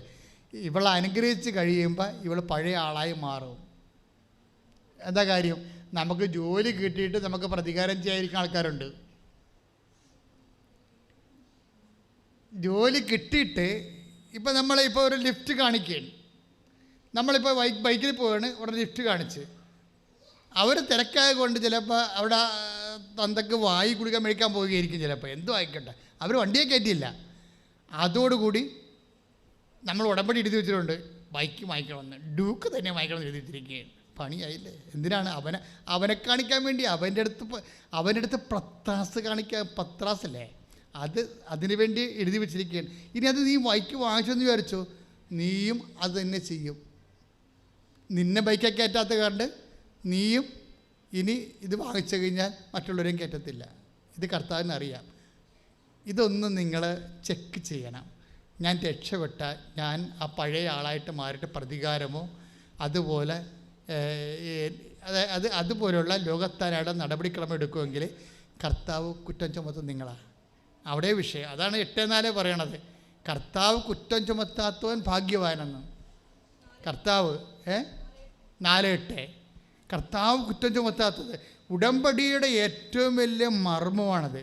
ഇവളെ അനുഗ്രഹിച്ച് കഴിയുമ്പോൾ ഇവൾ പഴയ ആളായി മാറും. എന്താ കാര്യം? നമുക്ക് ജോലി കിട്ടിയിട്ട് നമുക്ക് പ്രതികാരം ചെയ്യാതിരിക്കുന്ന ആൾക്കാരുണ്ട്. ജോലി കിട്ടിയിട്ട് ഇപ്പം നമ്മളിപ്പോൾ ഒരു ലിഫ്റ്റ് കാണിക്കുകയാണ്, നമ്മളിപ്പോൾ ബൈക്കിൽ പോവാണ്, ഇവിടെ ലിഫ്റ്റ് കാണിച്ച് അവർ തിരക്കായ കൊണ്ട് ചിലപ്പോൾ അവിടെ തന്തക്ക് വായി കുടിക്കാൻ മേടിക്കാൻ പോവുകയായിരിക്കും. ചിലപ്പോൾ എന്തോ ആയിക്കോട്ടെ, അവർ വണ്ടിയെ കയറ്റിയില്ല. അതോടുകൂടി നമ്മൾ ഉടമ്പടി എഴുതി വെച്ചിട്ടുണ്ട്, ബൈക്ക് വാങ്ങിക്കണമെന്ന്, ഡ്യൂക്ക് തന്നെ വാങ്ങിക്കണമെന്ന് എഴുതി വെച്ചിരിക്കുകയാണ്. പണിയായില്ലേ? എന്തിനാണ്? അവനെ കാണിക്കാൻ വേണ്ടി. അവൻ്റെ അടുത്ത് പത്രാസ് കാണിക്കാൻ, പത്രാസല്ലേ, അതിനു വേണ്ടി എഴുതി വെച്ചിരിക്കുകയാണ്. ഇനി അത് നീ ബൈക്ക് വാങ്ങിച്ചെന്ന് വിചാരിച്ചോ, നീയും അത് തന്നെ ചെയ്യും. നിന്നെ ബൈക്കൊക്കെ കയറ്റാത്ത കണ്ട് നീയും ഇനി ഇത് വാങ്ങിച്ചു കഴിഞ്ഞാൽ മറ്റുള്ളവരെയും കയറ്റത്തില്ല. ഇത് കർത്താവിന് അറിയാം. ഇതൊന്നും നിങ്ങൾ ചെക്ക് ചെയ്യണം. ഞാൻ രക്ഷപ്പെട്ടാൽ ഞാൻ ആ പഴയ ആളായിട്ട് മാറിയിട്ട് പ്രതികാരമോ അതുപോലെ അതുപോലുള്ള ലോകത്താനായിട്ട് നടപടിക്രമം എടുക്കുമെങ്കിൽ കർത്താവ് കുറ്റം ചുമത്തും നിങ്ങളാണ്. അവിടെ വിഷയം അതാണ് 8:4 പറയണത്. കർത്താവ് കുറ്റം ചുമത്താത്തവൻ ഭാഗ്യവാനെന്ന്. കർത്താവ് 4:8 കർത്താവ് കുറ്റം ചുമത്താത്തത്. ഉടമ്പടിയുടെ ഏറ്റവും വലിയ മർമ്മമാണത്.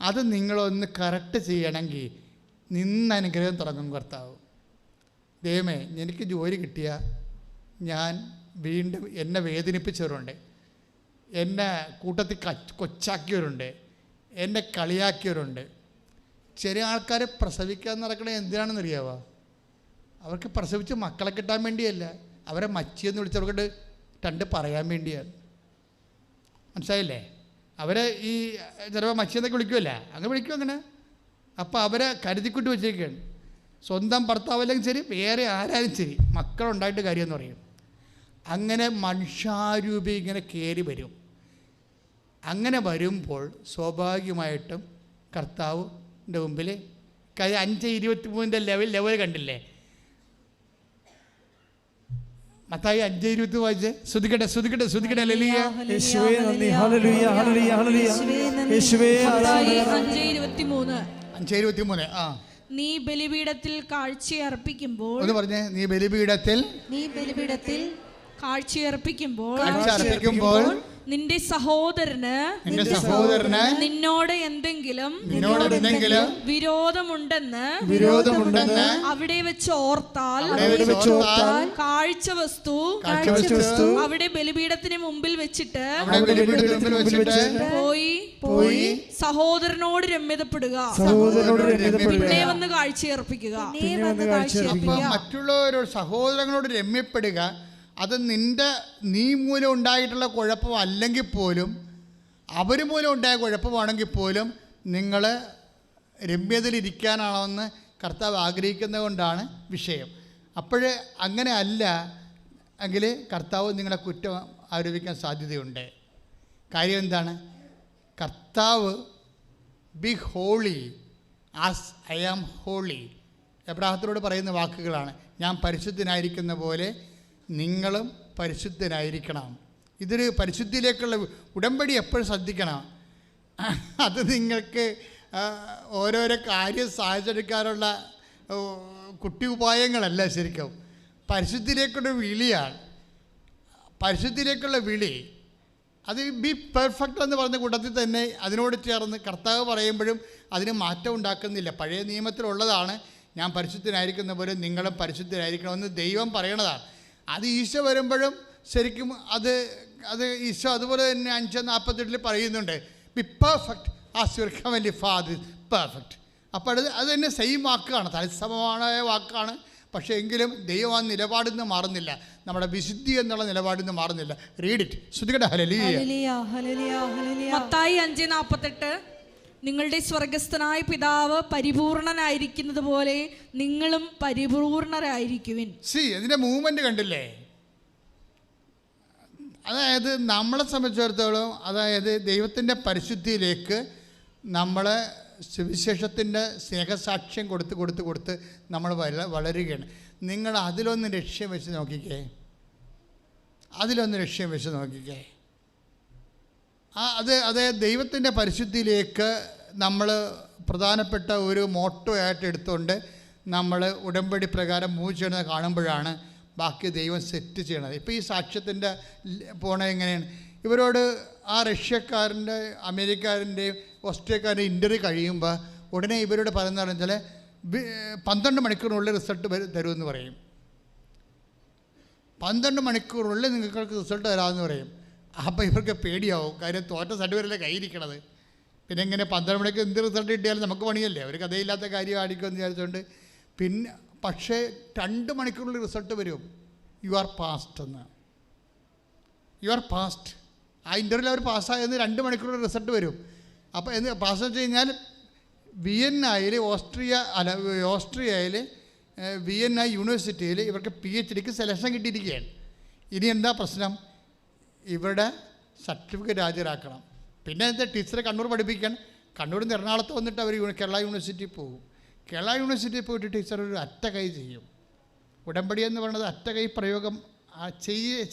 അത് നിങ്ങളൊന്ന് കറക്റ്റ് ചെയ്യണമെങ്കിൽ നിന്നനുഗ്രഹം തുടങ്ങും കർത്താവ്. ദൈവമേ, എനിക്ക് ജോലി കിട്ടിയ ഞാൻ വീണ്ടും എന്നെ വേദനിപ്പിച്ചവരുണ്ട്, എന്നെ കൂട്ടത്തിൽ കൊച്ചാക്കിയവരുണ്ട്, എന്നെ കളിയാക്കിയവരുണ്ട്. ചെറിയ ആൾക്കാരെ പ്രസവിക്കാൻ നടക്കണേ എന്തിനാണെന്ന് അറിയാവോ? അവർക്ക് പ്രസവിച്ച് മക്കളെ കിട്ടാൻ വേണ്ടിയല്ല, അവരെ മച്ചിയെന്ന് വിളിച്ചവർക്ക് 2 പറയാൻ വേണ്ടിയാണ്. മനസ്സിലായില്ലേ? അവരെ ഈ ചിലപ്പോൾ മച്ചിയെന്നൊക്കെ വിളിക്കുമല്ലേ, അങ്ങനെ വിളിക്കും അങ്ങനെ. അപ്പോൾ അവരെ കരുതിക്കൊണ്ട് വെച്ചേക്കാണ്. സ്വന്തം ഭർത്താവല്ലെങ്കിൽ ശരി, വേറെ ആരാലും ശരി, മക്കളുണ്ടായിട്ട് കാര്യമെന്ന് പറയും. അങ്ങനെ മനുഷ്യാരൂപി ഇങ്ങനെ കയറി വരും. അങ്ങനെ വരുമ്പോൾ സ്വാഭാവികമായിട്ടും കർത്താവിൻ്റെ മുമ്പിൽ 5:23 ലെവൽ കണ്ടില്ലേ? മത്തായി 5:20 വായിച്ചേ. ശ്രദ്ധിക്കട്ടെ. ഹല്ലേലൂയ. യേശുവേ നന്ദി. ഹല്ലേലൂയ ഹല്ലേലൂയ ഹല്ലേലൂയ. യേശുവേ മത്തായി 5:23 നീ ബലിപീഠത്തിൽ കാഴ്ചയർപ്പിക്കുമ്പോൾ, ഒന്ന് പറഞ്ഞേ, നീ ബലിപീഠത്തിൽ കാഴ്ചയർപ്പിക്കുമ്പോൾ നിന്റെ സഹോദരന് നിന്നോട് എന്തെങ്കിലും വിരോധമുണ്ടെന്ന് അവിടെ വെച്ച് ഓർത്താൽ കാഴ്ചവസ്തു അവിടെ ബലിപീഠത്തിന് മുമ്പിൽ വെച്ചിട്ട് പോയി സഹോദരനോട് രമ്യതപ്പെടുക, പിന്നെ വന്ന് കാഴ്ചയർപ്പിക്കുക. മറ്റുള്ളവരോട് സഹോദരങ്ങളോട് രമ്യപ്പെടുക. അത് നീ മൂലം ഉണ്ടായിട്ടുള്ള കുഴപ്പം അല്ലെങ്കിൽ പോലും, അവർ മൂലം ഉണ്ടായ കുഴപ്പമാണെങ്കിൽ പോലും നിങ്ങൾ രമ്യതയിലിരിക്കാനാണെന്ന് കർത്താവ് ആഗ്രഹിക്കുന്നത് കൊണ്ടാണ് വിഷയം. അപ്പോൾ അങ്ങനെ അല്ല എങ്കിൽ കർത്താവ് നിങ്ങളെ കുറ്റം ആരോപിക്കാൻ സാധ്യതയുണ്ട്. കാര്യം എന്താണ്? കർത്താവ് be holy as I am holy. എബ്രാഹത്തിനോട് പറയുന്ന വാക്കുകളാണ്. ഞാൻ പരിശുദ്ധനായിരിക്കുന്ന പോലെ നിങ്ങളും പരിശുദ്ധനായിരിക്കണം. ഇതൊരു പരിശുദ്ധിയിലേക്കുള്ള ഉടമ്പടി എപ്പോഴും ശ്രദ്ധിക്കണം. അത് നിങ്ങൾക്ക് ഓരോരോ കാര്യം സാധിച്ചെടുക്കാനുള്ള കുട്ടി ഉപായങ്ങളല്ല. ശരിക്കും പരിശുദ്ധിയിലേക്കുള്ള വിളിയാണ്. പരിശുദ്ധിയിലേക്കുള്ള വിളി അത് ബി പെർഫെക്റ്റ് എന്ന് പറഞ്ഞ കൂട്ടത്തിൽ തന്നെ അതിനോട് ചേർന്ന് കർത്താവ് പറയുമ്പോഴും അതിന് മാറ്റം ഉണ്ടാക്കുന്നില്ല. പഴയ നിയമത്തിലുള്ളതാണ്. ഞാൻ പരിശുദ്ധനായിരിക്കുന്ന പോലെ നിങ്ങളും പരിശുദ്ധരായിരിക്കണമെന്ന് ദൈവം പറയണതാണ്. അത് ഈശോ വരുമ്പോഴും ശരിക്കും അത് ഈശോ അതുപോലെ തന്നെ 5:48 പറയുന്നുണ്ട്, B perfect as your heavenly father is perfect. അപ്പോൾ അത് തന്നെ സെയിം വാക്കാണ്, തത്സമമായ വാക്കാണ്. പക്ഷേ എങ്കിലും ദൈവം ആ നിലപാടിൽ നിന്ന് മാറുന്നില്ല, നമ്മുടെ വിശുദ്ധി എന്നുള്ള നിലപാടിൽ നിന്ന് മാറുന്നില്ല. Read it. ശ്രുതികട. മത്തായി 5:48 നിങ്ങളുടെ സ്വർഗസ്ഥനായ പിതാവ് പരിപൂർണനായിരിക്കുന്നത് പോലെ നിങ്ങളും പരിപൂർണരായിരിക്കുവിൻ. ഇതിൻ്റെ മൂവ്മെൻറ്റ് കണ്ടില്ലേ? അതായത് നമ്മളെ സംബന്ധിച്ചിടത്തോളം, അതായത് ദൈവത്തിൻ്റെ പരിശുദ്ധിയിലേക്ക് നമ്മളെ സുവിശേഷത്തിൻ്റെ സ്നേഹസാക്ഷ്യം കൊടുത്ത് നമ്മൾ വളരുകയാണ്. നിങ്ങൾ അതിലൊന്ന് ലക്ഷ്യം വെച്ച് നോക്കിക്കേ. അത് ദൈവത്തിൻ്റെ പരിശുദ്ധിയിലേക്ക് നമ്മൾ പ്രധാനപ്പെട്ട ഒരു മോട്ടോ ആയിട്ട് എടുത്തുകൊണ്ട് നമ്മൾ ഉടമ്പടി പ്രകാരം മൂവ് ചെയ്യുന്നത് കാണുമ്പോഴാണ് ബാക്കി ദൈവം സെറ്റ് ചെയ്യണത്. ഇപ്പോൾ ഈ സാക്ഷ്യത്തിൻ്റെ പോണ എങ്ങനെയാണ്, ഇവരോട് ആ റഷ്യക്കാരൻ്റെ അമേരിക്കാരൻ്റെയും ഓസ്ട്രേലിയക്കാരൻ്റെ ഇൻ്റർവ്യൂ കഴിയുമ്പോൾ ഉടനെ ഇവരോട് പറയുന്നതെന്ന് വെച്ചാൽ 12 മണിക്കൂറിനുള്ളിൽ റിസൾട്ട് തരുമെന്ന് പറയും. 12 മണിക്കൂറിനുള്ളിൽ നിങ്ങൾക്ക് റിസൾട്ട് തരാമെന്ന് പറയും. അപ്പോൾ ഇവർക്ക് പേടിയാവും, കാര്യം തോറ്റ സർട്ടിഫിക്കറ്റല്ലേ കയ്യിരിക്കണത്. പിന്നെ എങ്ങനെ 12 മണിക്ക് എന്ത് റിസൾട്ട് കിട്ടിയാലും നമുക്ക് പണിയല്ലേ, ഒരു കഥയില്ലാത്ത കാര്യം ആയിരിക്കുമെന്ന് വിചാരിച്ചുകൊണ്ട്. പിന്നെ പക്ഷേ 2 മണിക്കൂറിൽ റിസൾട്ട് വരും, യു ആർ പാസ്റ്റ് എന്ന്. You are past. ആ ഇൻ്റർവ്യൂവിൽ അവർ പാസ്സായെന്ന് 2 മണിക്കൂറിൽ റിസൾട്ട് വരും. അപ്പോൾ എന്ന് പാസ് വെച്ച് കഴിഞ്ഞാൽ വിയന്നയിൽ ഓസ്ട്രിയയിൽ വിയന്ന യൂണിവേഴ്സിറ്റിയിൽ ഇവർക്ക് PhDക്ക് സെലക്ഷൻ കിട്ടിയിരിക്കുകയാണ്. ഇനി എന്താ പ്രശ്നം, ഇവരുടെ സർട്ടിഫിക്കറ്റ് ഹാജരാക്കണം. പിന്നെ എന്താ, ടീച്ചറെ കണ്ണൂർ പഠിപ്പിക്കാൻ, കണ്ണൂരിൽ നിന്ന് എറണാകുളത്ത് വന്നിട്ട് അവർ കേരള യൂണിവേഴ്സിറ്റിയിൽ പോകും. കേരള യൂണിവേഴ്സിറ്റിയിൽ പോയിട്ട് ടീച്ചർ ഒരു അറ്റകൈ ചെയ്യും. ഉടമ്പടി എന്ന് പറയുന്നത് അറ്റകൈ പ്രയോഗം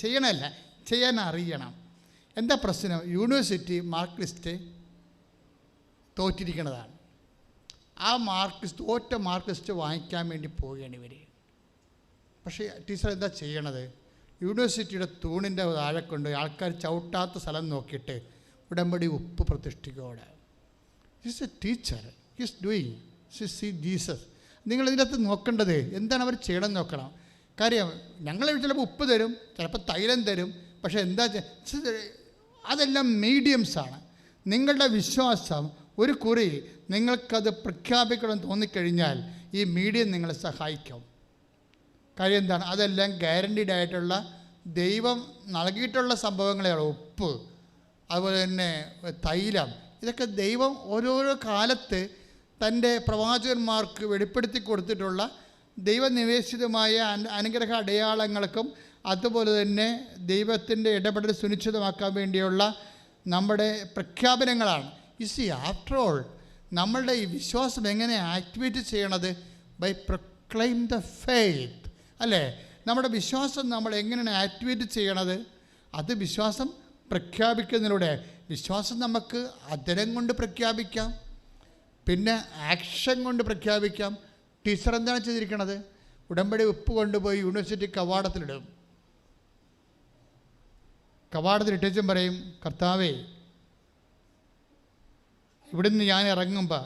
ചെയ്യണമല്ല, ചെയ്യാൻ അറിയണം. എന്താ പ്രശ്നം, യൂണിവേഴ്സിറ്റി മാർക്ക് ലിസ്റ്റ് തോറ്റിരിക്കുന്നതാണ്. ആ തോറ്റ മാർക്ക് ലിസ്റ്റ് വാങ്ങിക്കാൻ വേണ്ടി പോവുകയാണ് ഇവർ. പക്ഷേ ടീച്ചർ എന്താ ചെയ്യണത്, യൂണിവേഴ്സിറ്റിയുടെ തൂണിൻ്റെ താഴെ കൊണ്ട് ആൾക്കാർ ചവിട്ടാത്ത സ്ഥലം നോക്കിയിട്ട് ഉടമ്പടി ഉപ്പ് പ്രതിഷ്ഠിക്കോടെ. Is a teacher, is doing see Jesus. നിങ്ങളിതിനകത്ത് നോക്കേണ്ടത് എന്താണ് അവർ ചെയ്യണമെന്ന് നോക്കണം. കാര്യം ഞങ്ങൾ ചിലപ്പോൾ ഉപ്പ് തരും, ചിലപ്പോൾ തൈലം തരും, പക്ഷേ എന്താ അതെല്ലാം മീഡിയംസാണ്. നിങ്ങളുടെ വിശ്വാസം ഒരു കുറി നിങ്ങൾക്കത് പ്രഖ്യാപിക്കണം തോന്നിക്കഴിഞ്ഞാൽ ഈ മീഡിയം നിങ്ങളെ സഹായിക്കും. കാര്യം എന്താണ്, അതെല്ലാം ഗ്യാരണ്ടീഡ് ആയിട്ടുള്ള ദൈവം നൽകിയിട്ടുള്ള സംഭവങ്ങളെയാണ്. ഉപ്പ്, അതുപോലെ തന്നെ തൈലം, ഇതൊക്കെ ദൈവം ഓരോരോ കാലത്ത് തൻ്റെ പ്രവാചകന്മാർക്ക് വെളിപ്പെടുത്തി കൊടുത്തിട്ടുള്ള ദൈവനിവേശിതമായ അനുഗ്രഹ അടയാളങ്ങൾക്കും അതുപോലെ തന്നെ ദൈവത്തിൻ്റെ ഇടപെടൽ സുനിശ്ചിതമാക്കാൻ വേണ്ടിയുള്ള നമ്മുടെ പ്രഖ്യാപനങ്ങളാണ്. ആഫ്റ്റർ ഓൾ നമ്മളുടെ ഈ വിശ്വാസം എങ്ങനെ ആക്ടിവേറ്റ് ചെയ്യണത്, ബൈ പ്രൊക്ലെയിം ദ ഫെയ്ത്ത് അല്ലേ. നമ്മുടെ വിശ്വാസം നമ്മൾ എങ്ങനെയാണ് ആക്ടിവേറ്റ് ചെയ്യണത്, അത് വിശ്വാസം പ്രഖ്യാപിക്കുന്നതിലൂടെ. വിശ്വാസം നമുക്ക് അധരം കൊണ്ട് പ്രഖ്യാപിക്കാം, പിന്നെ ആക്ഷൻ കൊണ്ട് പ്രഖ്യാപിക്കാം. ടീച്ചർ എന്താണ് ചെയ്തിരിക്കണത്, ഉടമ്പടി ഉപ്പ് കൊണ്ടുപോയി യൂണിവേഴ്സിറ്റി കവാടത്തിലിടും. കവാടത്തിലിട്ടും പറയും, കർത്താവേ ഇവിടുന്ന് ഞാൻ ഇറങ്ങുമ്പോൾ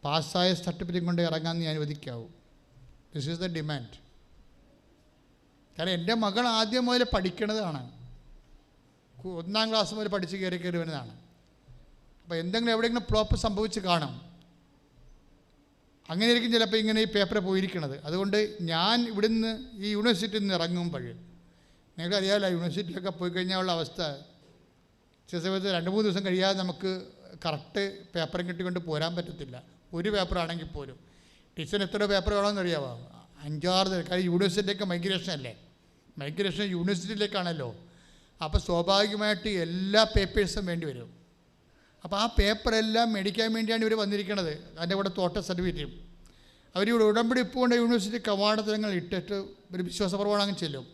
പാസ്സായ സർട്ടിഫിക്കറ്റ് കൊണ്ട് ഇറങ്ങാൻ നീ അനുവദിക്കാവൂ. This is the demand. കാരണം എൻ്റെ മകൾ ആദ്യം മുതൽ പഠിക്കണതാണ്, 1ാം ക്ലാസ് മുതൽ പഠിച്ച് കയറി വരുന്നതാണ്. അപ്പോൾ എന്തെങ്കിലും എവിടെയെങ്കിലും ഫ്ലോപ്പ് സംഭവിച്ച് കാണും. അങ്ങനെയായിരിക്കും ചിലപ്പോൾ ഇങ്ങനെ ഈ പേപ്പർ പോയിരിക്കണത്. അതുകൊണ്ട് ഞാൻ ഇവിടുന്ന് ഈ യൂണിവേഴ്സിറ്റിയിൽ നിന്ന് ഇറങ്ങുമ്പോൾ, നിങ്ങൾക്കറിയാമല്ലോ യൂണിവേഴ്സിറ്റിയിലൊക്കെ പോയി കഴിഞ്ഞാൽ ഉള്ള അവസ്ഥ, ചില സമയത്ത് 2-3 ദിവസം കഴിയാതെ നമുക്ക് കറക്റ്റ് പേപ്പറും കിട്ടിക്കൊണ്ട് പോരാൻ പറ്റത്തില്ല. ഒരു പേപ്പറാണെങ്കിൽ പോലും. ടീച്ചറിന് എത്ര പേപ്പർ വേണമെന്ന് അറിയാമോ, 5-6. കാര്യം യൂണിവേഴ്സിറ്റിയൊക്കെ മൈഗ്രേഷൻ അല്ലേ, മൈഗ്രേഷൻ യൂണിവേഴ്സിറ്റിയിലേക്കാണല്ലോ. അപ്പോൾ സ്വാഭാവികമായിട്ട് എല്ലാ പേപ്പേഴ്സും വേണ്ടി വരും. അപ്പോൾ ആ പേപ്പറെല്ലാം മേടിക്കാൻ വേണ്ടിയാണ് ഇവർ വന്നിരിക്കുന്നത്. അതിൻ്റെ കൂടെ തോട്ട സർട്ടിഫിക്കറ്റും. അവരിവിടെ ഉടമ്പടി ഇപ്പോൾ കൊണ്ട് യൂണിവേഴ്സിറ്റി കവാടത്തലങ്ങൾ ഇട്ടിട്ട് ഒരു വിശ്വാസപ്രമാണം ചെല്ലും.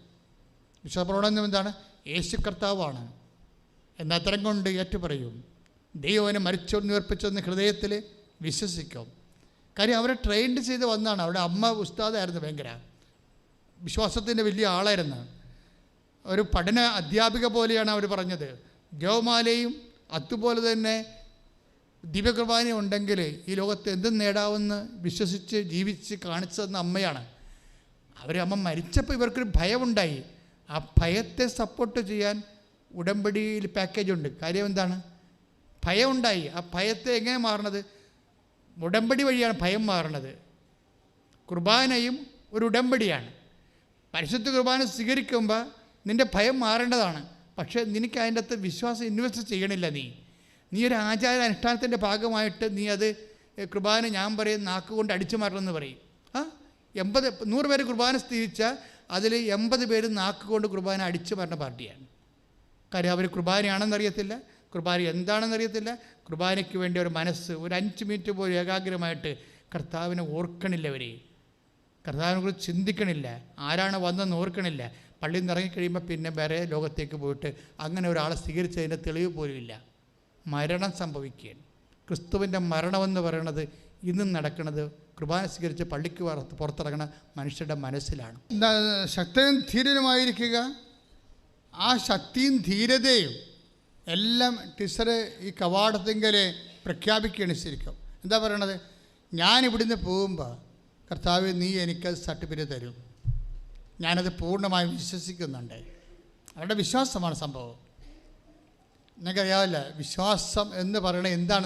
വിശ്വാസപ്രമാണം എന്താണ്, യേശു കർത്താവാണ് എന്നത്തരം കൊണ്ട് ഏറ്റു പറയും. ദൈവനെ മരിച്ചോന്ന് ഉയർപ്പിച്ചെന്ന് ഹൃദയത്തിൽ വിശ്വസിക്കും. കാര്യം അവരെ ട്രെയിൻഡ് ചെയ്ത് വന്നതാണ്. അവിടെ അമ്മ ഉസ്താദായിരുന്നു, ഭയങ്കര വിശ്വാസത്തിൻ്റെ വലിയ ആളായിരുന്നു. ഒരു പഠന അധ്യാപിക പോലെയാണ് അവർ പറഞ്ഞത്. ജവമാലയും അതുപോലെ തന്നെ ദിവ്യകുർബാനയും ഉണ്ടെങ്കിൽ ഈ ലോകത്ത് എന്തും നേടാമെന്ന് വിശ്വസിച്ച് ജീവിച്ച് കാണിച്ചു തന്ന അമ്മയാണ്. അമ്മ മരിച്ചപ്പോൾ ഇവർക്കൊരു ഭയമുണ്ടായി. ആ ഭയത്തെ സപ്പോർട്ട് ചെയ്യാൻ ഉടമ്പടിയിൽ പാക്കേജുണ്ട്. കാര്യം എന്താണ്, ഭയം ഉണ്ടായി. ആ ഭയത്തെ എങ്ങനെ മാറണത്, ഉടമ്പടി വഴിയാണ് ഭയം മാറണത്. കുർബാനയും ഒരു ഉടമ്പടിയാണ്. പരിശുദ്ധ കുർബാന സ്വീകരിക്കുമ്പോൾ നിൻ്റെ ഭയം മാറേണ്ടതാണ്. പക്ഷേ നിനക്ക് അതിൻ്റെ അകത്ത് വിശ്വാസം ഇൻവെസ്റ്റ് ചെയ്യണില്ല. നീ ഒരു ആചാര അനുഷ്ഠാനത്തിൻ്റെ ഭാഗമായിട്ട് നീ അത് കുർബാന ഞാൻ പറയും നാക്കുകൊണ്ട് അടിച്ചു മാറണമെന്ന് പറയും. 100 പേര് കുർബാന സ്ഥിരിച്ചാൽ അതിൽ 80 പേര് നാക്കുകൊണ്ട് കുർബാന അടിച്ചു മാറുന്ന പാർട്ടിയാണ്. കാര്യം അവർ കുർബാനയാണെന്നറിയത്തില്ല, കുർബാന എന്താണെന്നറിയത്തില്ല. കുർബാനയ്ക്ക് വേണ്ടി ഒരു മനസ്സ് ഒരു 5 മിനിറ്റ് പോലും ഏകാഗ്രമായിട്ട് കർത്താവിനെ ഓർക്കണില്ല. അവർ കർത്താവിനെ കുറിച്ച് ചിന്തിക്കണില്ല, ആരാണ് വന്നതെന്ന് ഓർക്കണില്ല. പള്ളിയിൽ നിന്ന് ഇറങ്ങിക്കഴിയുമ്പോൾ പിന്നെ വേറെ ലോകത്തേക്ക് പോയിട്ട് അങ്ങനെ ഒരാളെ സ്വീകരിച്ചതിൻ്റെ തെളിവ് പോലും ഇല്ല. മരണം സംഭവിക്കുകയാണ്. ക്രിസ്തുവിൻ്റെ മരണമെന്ന് പറയുന്നത് ഇന്നും നടക്കുന്നത് കുർബാന സ്വീകരിച്ച് പള്ളിക്ക് പുറത്തിറങ്ങുന്ന മനുഷ്യരുടെ മനസ്സിലാണ്. ശക്തനും ധീരനുമായിരിക്കുക. ആ ശക്തിയും ധീരതയും എല്ലാം ടീച്ചറ് ഈ കവാടത്തിങ്കൽ പ്രഖ്യാപിക്കുകയാണ് ശരിക്കും. എന്താ പറയണത്? ഞാൻ ഇവിടുന്ന് പോകുമ്പോൾ കർത്താവ് നീ എനിക്കത് സർട്ടിഫിക്കറ്റ് തരും. ഞാനത് പൂർണ്ണമായും വിശ്വസിക്കുന്നുണ്ട്. അവരുടെ വിശ്വാസമാണ് സംഭവം. നിങ്ങൾക്കറിയാവില്ല, വിശ്വാസം എന്ന് പറയുന്നത് എന്താണ്?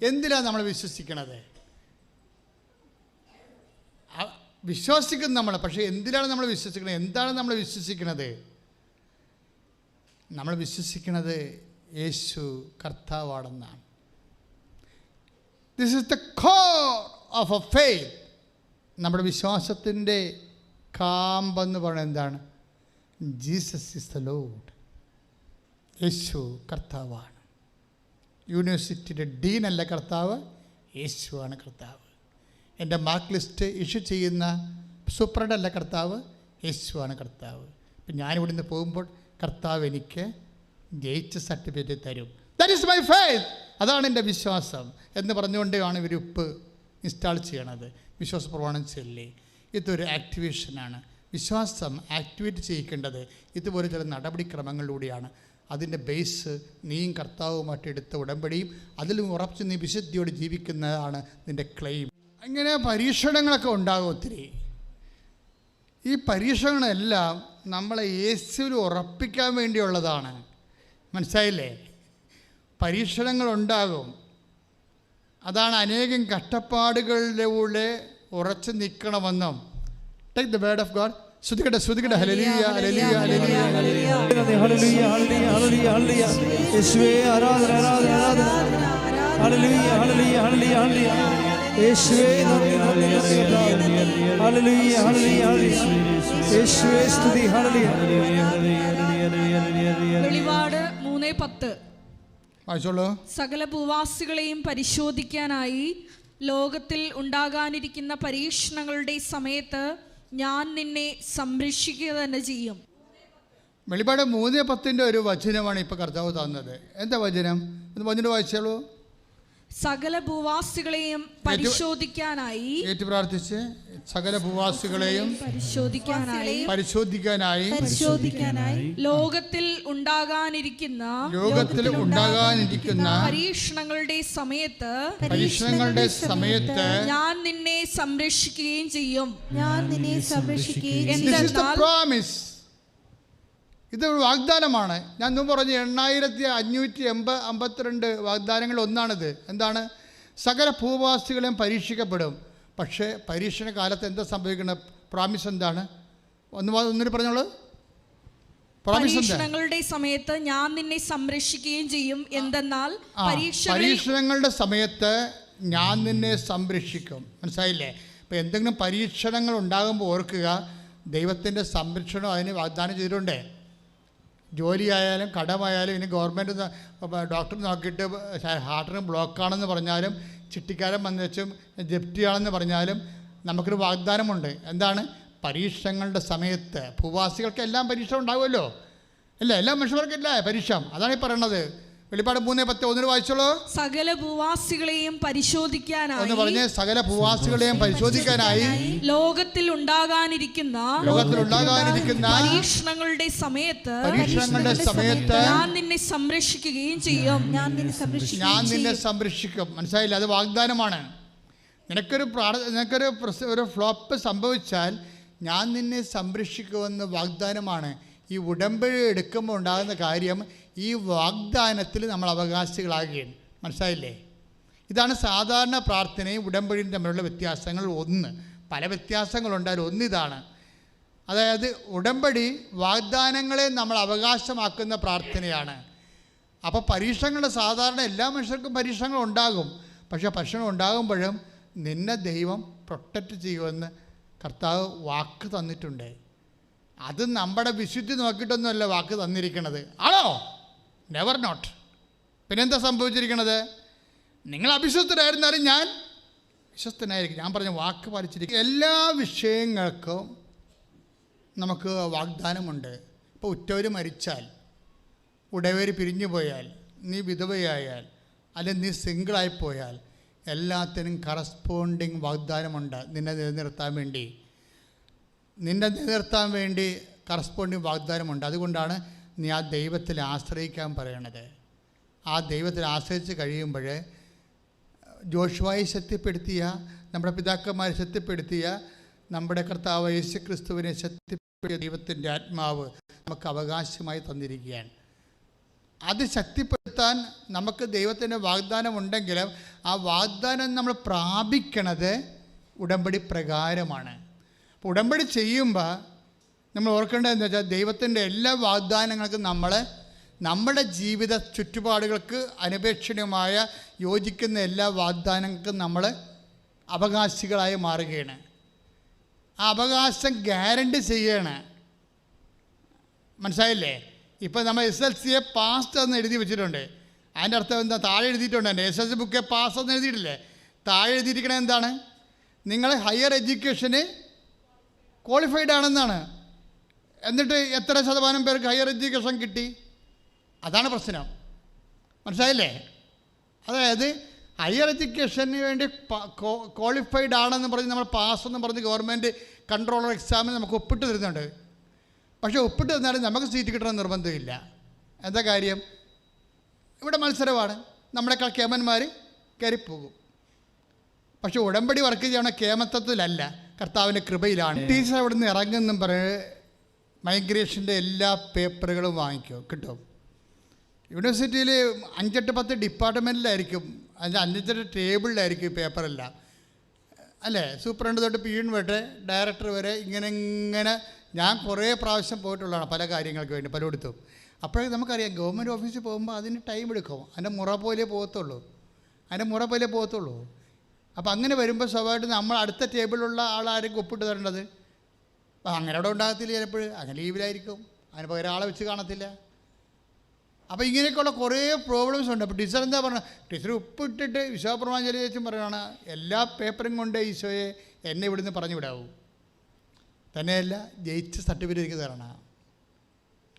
എന്തിനാണ് നമ്മൾ വിശ്വസിക്കണത്? വിശ്വസിക്കുന്നു നമ്മൾ, പക്ഷേ എന്തിനാണ് നമ്മൾ വിശ്വസിക്കുന്നത്? എന്താണ് നമ്മൾ വിശ്വസിക്കുന്നത്? നമ്മൾ വിശ്വസിക്കുന്നത് യേശു കർത്താവാണെന്നാണ്. This is the core of a faith. നമ്മുടെ വിശ്വാസത്തിൻ്റെ കാമ്പെന്ന് പറയുന്നത് എന്താണ്? Jesus is the lord. യേശു കർത്താവാണ്. യൂണിവേഴ്സിറ്റിയുടെ ഡീനല്ല കർത്താവ്, യേശുവാണ് കർത്താവ്. എൻ്റെ മാർക്ക് ലിസ്റ്റ് ഇഷ്യൂ ചെയ്യുന്ന സൂപ്രണ്ടല്ല കർത്താവ്, യേശുവാണ് കർത്താവ്. ഇപ്പം ഞാനിവിടുന്ന് പോകുമ്പോൾ കർത്താവ് എനിക്ക് ജയിച്ച സർട്ടിഫിക്കറ്റ് തരും. That is my faith. അതാണ് എൻ്റെ വിശ്വാസം എന്ന് പറഞ്ഞുകൊണ്ടാണ് ഇവർ ഉപ്പ് ഇൻസ്റ്റാൾ ചെയ്യണത്. വിശ്വാസ പ്രമാണം ചൊല്ലി. ഇതൊരു ആക്ടിവേഷനാണ്. വിശ്വാസം ആക്ടിവേറ്റ് ചെയ്യിക്കേണ്ടത് ഇതുപോലെ ചില നടപടിക്രമങ്ങളിലൂടെയാണ്. അതിൻ്റെ ബേസ് നീയും കർത്താവുമായിട്ട് എടുത്ത ഉടമ്പടിയും അതിലും ഉറപ്പിച്ച് നീ വിശുദ്ധിയോട് ജീവിക്കുന്നതാണ് നിൻ്റെ ക്ലെയിം. അങ്ങനെ പരീക്ഷണങ്ങളൊക്കെ ഉണ്ടാകും ഒത്തിരി. ഈ പരീക്ഷണങ്ങളെല്ലാം നമ്മളെ യേശുവിൽ ഉറപ്പിക്കാൻ വേണ്ടിയുള്ളതാണ്. മനസ്സിലായില്ലേ? പരീക്ഷണങ്ങളുണ്ടാകും. അതാണ് അനേകം കഷ്ടപ്പാടുകളിലൂടെ ഉറച്ചു നിൽക്കണമെന്നും. Take the word of God. ശ്രുതികട്ടെ ശ്രുതികട്ടെ. ഹല്ലേലൂയ ഹല്ലേലൂയ ഹല്ലേലൂയ ഹല്ലേലൂയ ഹല്ലേലൂയ ഹല്ലേലൂയ ഹല്ലേലൂയ. യേശുവേ ആരാധന ആരാധന ആരാധന. ഹല്ലേലൂയ ഹല്ലേലൂയ ഹല്ലേലൂയ ഹല്ലേലൂയ. യേശുവേ നന്ദി നന്ദി നന്ദി. ഹല്ലേലൂയ ഹല്ലേലൂയ ഹല്ലേലൂയ. യേശുവേ സ്തുതി. ഹല്ലേലൂയ ഹല്ലേലൂയ ഹല്ലേലൂയ. വെളിപാട് 3:10. വായിച്ചോളൂ. സകല ഭൂവാസികളെയും പരിശോധിക്കാനായി ലോകത്തിൽ ഉണ്ടാകാനിരിക്കുന്ന പരീക്ഷണങ്ങളുടെ സമയത്ത് ഞാൻ നിന്നെ സംരക്ഷിക്കുക തന്നെ ചെയ്യും. വെളിപാട് 3:10 ഒരു വചനമാണ് ഇപ്പോൾ കർത്താവ് തന്നത്. എന്താ വചനം? ഒന്ന് വചനം വായിച്ചോളൂ. സകല ഭൂവാസികളെയും പരിശോധിക്കാനായി ഏറ്റു പ്രാർത്ഥിച്ച്. സകല ഭൂവാസികളെയും പരിശോധിക്കാനായി ലോകത്തിൽ ഉണ്ടാകാനിരിക്കുന്ന പരീക്ഷണങ്ങളുടെ സമയത്ത് ഞാൻ നിന്നെ സംരക്ഷിക്കുകയും ചെയ്യും. ഇതൊരു വാഗ്ദാനമാണ്. ഞാൻ മുമ്പ് പറഞ്ഞു 8552 വാഗ്ദാനങ്ങൾ ഒന്നാണിത്. എന്താണ്? സകല ഭൂവാസികളെയും പരീക്ഷിക്കപ്പെടും. പക്ഷേ പരീക്ഷണ കാലത്ത് എന്താ സംഭവിക്കുന്നത്? പ്രോമിസ് എന്താണ്? ഒന്നിന് പറഞ്ഞോളൂ. പരീക്ഷണങ്ങളുടെ സമയത്ത് ഞാൻ നിന്നെ സംരക്ഷിക്കുകയും ചെയ്യും. എന്തെന്നാൽ പരീക്ഷണങ്ങളുടെ സമയത്ത് ഞാൻ നിന്നെ സംരക്ഷിക്കും. മനസ്സിലായില്ലേ? ഇപ്പം എന്തെങ്കിലും പരീക്ഷണങ്ങൾ ഉണ്ടാകുമ്പോൾ ഓർക്കുക, ദൈവത്തിൻ്റെ സംരക്ഷണം അതിന് വാഗ്ദാനം ചെയ്തിട്ടുണ്ട്. ജോലിയായാലും കടമായാലും ഇനി ഗവൺമെൻറ് ഡോക്ടർ നോക്കിയിട്ട് ഹാർട്ടിന് ബ്ലോക്കാണെന്ന് പറഞ്ഞാലും ചിട്ടിക്കാരൻ വന്ന് വെച്ചും ജപ്തിയാണെന്ന് പറഞ്ഞാലും നമുക്കൊരു വാഗ്ദാനമുണ്ട്. എന്താണ്? പരീക്ഷണങ്ങളുടെ സമയത്ത് ഭൂവാസികൾക്ക് എല്ലാം പരീക്ഷ ഉണ്ടാവുമല്ലോ. അല്ല, എല്ലാ മനുഷ്യർക്കില്ല പരീക്ഷ. അതാണ് ഈ പറയണത്. വെളിപാട് 3:10 ഒന്നിന് വായിച്ചോളൂ. സകല ഭൂവാസികളെയും പരിശോധിക്കാനായി എന്ന് പറഞ്ഞ് സകല ഭൂവാസികളെയും പരിശോധിക്കാനായി ലോകത്തിൽ ഉണ്ടാകാനിരിക്കുന്ന പരീക്ഷണങ്ങളുടെ സമയത്ത് ഞാൻ നിന്നെ സംരക്ഷിക്കുകയും ചെയ്യും. ഞാൻ നിന്നെ സംരക്ഷിക്കും. മനസ്സിലായില്ല? അത് വാഗ്ദാനമാണ്. നിനക്കൊരു ഫ്ലോപ്പ് സംഭവിച്ചാൽ ഞാൻ നിന്നെ സംരക്ഷിക്കുമെന്ന് വാഗ്ദാനമാണ്. ഈ ഉടമ്പടി എടുക്കുമ്പോൾ ഉണ്ടാകുന്ന കാര്യം ഈ വാഗ്ദാനത്തിൽ നമ്മൾ അവകാശികളാകുകയാണ്. മനസ്സിലായില്ലേ? ഇതാണ് സാധാരണ പ്രാർത്ഥനയും ഉടമ്പടിയും തമ്മിലുള്ള വ്യത്യാസങ്ങൾ. പല വ്യത്യാസങ്ങളുണ്ടായാലും ഒന്നിതാണ്. അതായത് ഉടമ്പടി വാഗ്ദാനങ്ങളെ നമ്മൾ അവകാശമാക്കുന്ന പ്രാർത്ഥനയാണ്. അപ്പോൾ പരീക്ഷണങ്ങൾ സാധാരണ എല്ലാ മനുഷ്യർക്കും പരീക്ഷണങ്ങൾ ഉണ്ടാകും. പക്ഷേ പരീക്ഷണം ഉണ്ടാകുമ്പോഴും നിന്നെ ദൈവം പ്രൊട്ടക്റ്റ് ചെയ്യുമെന്ന് കർത്താവ് വാക്ക് തന്നിട്ടുണ്ട്. അത് നമ്മുടെ വിശുദ്ധി നോക്കിയിട്ടൊന്നുമല്ല വാക്ക് തന്നിരിക്കണത്. ആണോ? Never not. പിന്നെന്താ സംഭവിച്ചിരിക്കണത്? നിങ്ങൾ അവിശ്വസ്തരായിരുന്നാലും ഞാൻ വിശ്വസ്തനായിരിക്കും. ഞാൻ പറഞ്ഞ വാക്ക് പാലിച്ചിരിക്കും. എല്ലാ വിഷയങ്ങൾക്കും നമുക്ക് വാഗ്ദാനമുണ്ട്. ഇപ്പോൾ ഉറ്റവർ മരിച്ചാൽ, ഉടയവർ പിരിഞ്ഞു പോയാൽ, നീ വിധവയായാൽ, അല്ലെങ്കിൽ നീ സിംഗിളായി പോയാൽ എല്ലാത്തിനും കറസ്പോണ്ടിങ് വാഗ്ദാനമുണ്ട് നിന്നെ നിലനിർത്താൻ വേണ്ടി കറസ്പോണ്ടിങ് വാഗ്ദാനമുണ്ട്. അതുകൊണ്ടാണ് നീ ആ ദൈവത്തിൽ ആശ്രയിക്കാൻ പറയണത്. ആ ദൈവത്തിൽ ആശ്രയിച്ച് കഴിയുമ്പോൾ ജോഷുവായെ ശക്തിപ്പെടുത്തിയ, നമ്മുടെ പിതാക്കന്മാരെ ശക്തിപ്പെടുത്തിയ, നമ്മുടെ കർത്താവ് യേശു ക്രിസ്തുവിനെ ശക്തിപ്പെടുത്തിയ ദൈവത്തിൻ്റെ ആത്മാവ് നമുക്ക് അവകാശമായി തന്നിരിക്കുകയാണ്. അത് ശക്തിപ്പെടുത്താൻ നമുക്ക് ദൈവത്തിൻ്റെ വാഗ്ദാനം ഉണ്ടെങ്കിലും ആ വാഗ്ദാനം നമ്മൾ പ്രാപിക്കണത് ഉടമ്പടി പ്രകാരമാണ്. അപ്പോൾ ഉടമ്പടി ചെയ്യുമ്പോൾ നമ്മൾ ഓർക്കേണ്ടതെന്ന് വെച്ചാൽ ദൈവത്തിൻ്റെ എല്ലാ വാഗ്ദാനങ്ങൾക്കും നമ്മുടെ ജീവിത ചുറ്റുപാടുകൾക്ക് അനപേക്ഷണീയമായ യോജിക്കുന്ന എല്ലാ വാഗ്ദാനങ്ങൾക്കും നമ്മൾ അവകാശികളായി മാറുകയാണ്. ആ അവകാശം ഗ്യാരണ്ടി ചെയ്യണം. മനസ്സിലായില്ലേ? ഇപ്പോൾ നമ്മൾ SLC പാസ് എന്ന് എഴുതി വെച്ചിട്ടുണ്ട്. അതിൻ്റെ അർത്ഥം എന്താ? താഴെ എഴുതിയിട്ടുണ്ട്. എൻ്റെ SLC ബുക്ക് പാസ് എന്ന് എഴുതിയിട്ടില്ലേ? താഴെ എഴുതിയിരിക്കണത് എന്താണ്? നിങ്ങൾ ഹയർ എഡ്യൂക്കേഷന് ക്വാളിഫൈഡ് ആണെന്നാണ്. എന്നിട്ട് എത്ര ശതമാനം പേർക്ക് ഹയർ എഡ്യൂക്കേഷൻ കിട്ടി? അതാണ് പ്രശ്നം. മനസ്സിലായില്ലേ? അതായത് ഹയർ എഡ്യൂക്കേഷന് വേണ്ടി ക്വാളിഫൈഡ് ആണെന്ന് പറഞ്ഞ് നമ്മൾ പാസ്സെന്ന് പറഞ്ഞ് ഗവൺമെൻറ് കൺട്രോളർ എക്സാമിന് നമുക്ക് ഒപ്പിട്ട് തരുന്നുണ്ട്. പക്ഷേ ഒപ്പിട്ട് തന്നാലും നമുക്ക് സീറ്റ് കിട്ടണമെന്ന് നിർബന്ധമില്ല. എന്താ കാര്യം? ഇവിടെ മത്സരമാണ്. നമ്മളെക്കാൾ കേമന്മാർ കയറിപ്പോകും. പക്ഷെ ഉടമ്പടി വർക്ക് ചെയ്യണ കേമത്വത്തിലല്ല, കർത്താവിൻ്റെ കൃപയിലാണ്. ടീച്ചർ അവിടെ നിന്ന് ഇറങ്ങുന്നും പറഞ്ഞ് മൈഗ്രേഷൻ്റെ എല്ലാ പേപ്പറുകളും കിട്ടും. യൂണിവേഴ്സിറ്റിയിൽ 5-10 ഡിപ്പാർട്ട്മെൻറ്റിലായിരിക്കും, അതിൻ്റെ 5 ടേബിളിലായിരിക്കും ഈ പേപ്പറെല്ലാം, അല്ലേ? സൂപ്രണ്ട് തൊട്ട് പിയൂൺ വരെ ഡയറക്ടർ വരെ ഇങ്ങനെ ഞാൻ കുറേ പ്രാവശ്യം പോയിട്ടുള്ളതാണ് പല കാര്യങ്ങൾക്ക് വേണ്ടി പലയിടത്തും. അപ്പോഴേ നമുക്കറിയാം ഗവൺമെൻറ് ഓഫീസിൽ പോകുമ്പോൾ അതിന് ടൈം എടുക്കും. അതിൻ്റെ മുറ പോലെ പോകത്തുള്ളൂ. അപ്പോൾ അങ്ങനെ വരുമ്പോൾ സ്വാഭാവികമായിട്ട് നമ്മൾ അടുത്ത ടേബിളിലുള്ള ആളായിരിക്കും ഒപ്പിട്ട് തരേണ്ടത്. അപ്പോൾ അങ്ങനെ അവിടെ ഉണ്ടാകത്തില്ല, ചിലപ്പോൾ അങ്ങനെ ലീവിലായിരിക്കും, അതിന് പകരം ആളെ വെച്ച് കാണത്തില്ല. അപ്പോൾ ഇങ്ങനെയൊക്കെയുള്ള കുറേ പ്രോബ്ലംസ് ഉണ്ട്. അപ്പോൾ ടീച്ചർ എന്താ പറഞ്ഞത്? ടീച്ചർ ഉപ്പിട്ടിട്ട് വിശ്വാസപ്രമാണം ചേച്ചും പറയുകയാണ്, എല്ലാ പേപ്പറും കൊണ്ട് ഈശോയെ എന്നെ ഇവിടുന്ന് പറഞ്ഞു വിടാവൂ. തന്നെയല്ല, ജയിച്ച സർട്ടിഫിക്കറ്റ് തരണം.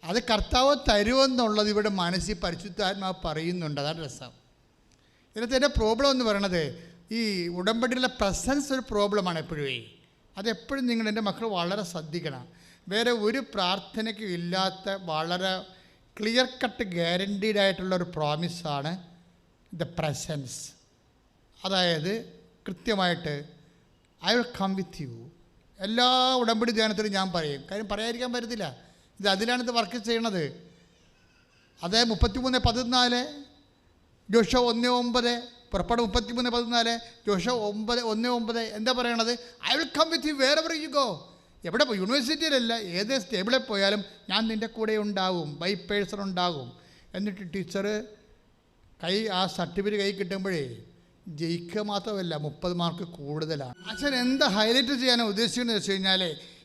അത് കർത്താവ് തരുമെന്നുള്ളത് ഇവിടെ മനസ്സിൽ പരിശുദ്ധാത്മാവ് പറയുന്നുണ്ട്. അതാണ് രസം. ഇതിനകത്ത് എൻ്റെ പ്രോബ്ലം എന്ന് പറയണത് ഈ ഉടമ്പടിയിലുള്ള പ്രസൻസ് ഒരു പ്രോബ്ലമാണ് എപ്പോഴും. അതെപ്പോഴും നിങ്ങൾ എൻ്റെ മക്കൾ വളരെ ശ്രദ്ധിക്കണം. വേറെ ഒരു പ്രാർത്ഥനയ്ക്കും ഇല്ലാത്ത വളരെ ക്ലിയർ കട്ട് ഗ്യാരൻറ്റീഡ് ആയിട്ടുള്ളൊരു പ്രോമിസാണ് ദ പ്രസൻസ്. അതായത് കൃത്യമായിട്ട് I will come with you. എല്ലാ ഉടമ്പടി ധ്യാനത്തിലും ഞാൻ പറയും. കാര്യം പറയാതിരിക്കാൻ പറ്റത്തില്ല. അതിലാണിത് വർക്ക് ചെയ്യണത്. അതായത് 33:14, ജോഷുവ 1:9, പുറപ്പാട് 33:14, ജോഷുവ 1:9 എന്താ പറയണത്? I will come with you wherever you go. എവിടെ പോയി? യൂണിവേഴ്സിറ്റിയിലല്ല, ഏത് സ്റ്റേബിളിൽ പോയാലും ഞാൻ നിൻ്റെ കൂടെ ഉണ്ടാകും, ബൈ പേഴ്സൺ ഉണ്ടാകും. എന്നിട്ട് ടീച്ചർ ആ സർട്ടിഫിക്കറ്റ് കൈ കിട്ടുമ്പോഴേ ജയിക്കുക മാത്രമല്ല 30 മാർക്ക് കൂടുതലാണ്. അച്ഛൻ എന്താ ഹൈലൈറ്റ് ചെയ്യാനാണ് ഉദ്ദേശിക്കുന്നത് വെച്ച് കഴിഞ്ഞാൽ,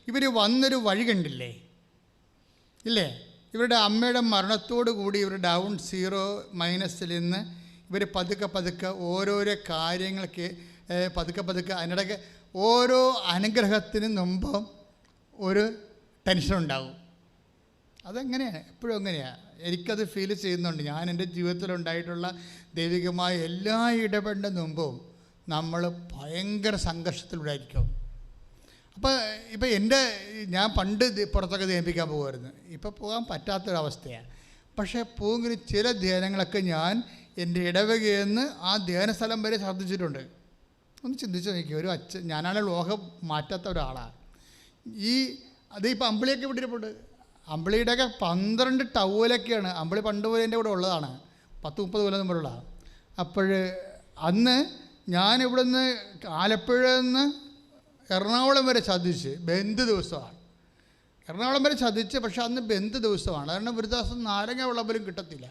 ഇവർ വന്നൊരു വഴി കണ്ടില്ലേ, ഇല്ലേ? ഇവരുടെ അമ്മയുടെ മരണത്തോടു കൂടി ഇവർ ഡൗൺ 0- നിന്ന് ഇവർ പതുക്കെ ഓരോരോ കാര്യങ്ങൾക്ക് പതുക്കെ അതിനിടയ്ക്ക് ഓരോ അനുഗ്രഹത്തിന് മുമ്പും ഒരു ടെൻഷൻ ഉണ്ടാകും. അതെങ്ങനെയാണ്? എപ്പോഴും അങ്ങനെയാണ്. എനിക്കത് ഫീൽ ചെയ്യുന്നുണ്ട്. ഞാൻ എൻ്റെ ജീവിതത്തിലുണ്ടായിട്ടുള്ള ദൈവികമായ എല്ലാ ഇടപെടലിൻ്റെ മുമ്പും നമ്മൾ ഭയങ്കര സംഘർഷത്തിലൂടെ ആയിരിക്കും. ഇപ്പോൾ ഞാൻ പണ്ട് പുറത്തൊക്കെ ധ്യാനിപ്പിക്കാൻ പോകുമായിരുന്നു. ഇപ്പോൾ പോകാൻ പറ്റാത്തൊരവസ്ഥയാണ്. പക്ഷേ പോകുമെങ്കിൽ ചില ധ്യാനങ്ങളൊക്കെ ഞാൻ എൻ്റെ ഇടവകയിൽ നിന്ന് ആ ധ്യാനസ്ഥലം വരെ ശ്രദ്ധിച്ചിട്ടുണ്ട്. ഒന്ന് ചിന്തിച്ച് നോക്കി. ഒരു അച്ഛൻ, ഞാനാണ് ലോകം മാറ്റാത്ത ഒരാളാണ്. അതിപ്പോൾ അമ്പിളിയൊക്കെ വിട്ടിട്ടുണ്ട്. അമ്പിളിയുടെയൊക്കെ 12 ടവലൊക്കെയാണ്. അമ്പിളി പണ്ട് പോലെ എൻ്റെ കൂടെ ഉള്ളതാണ്, 10-30 കൊല്ലം മുമ്പുള്ള. അപ്പോൾ അന്ന് ഞാനിവിടെ നിന്ന് ആലപ്പുഴ നിന്ന് എറണാകുളം വരെ ചതിച്ച് ബന്ദ് ദിവസമാണ്. എറണാകുളം വരെ ചതിച്ച്, പക്ഷെ അന്ന് ബന്ദ് ദിവസമാണ്. കാരണം ഒരു ദിവസം നാരങ്ങ വെള്ളം പോലും കിട്ടത്തില്ല.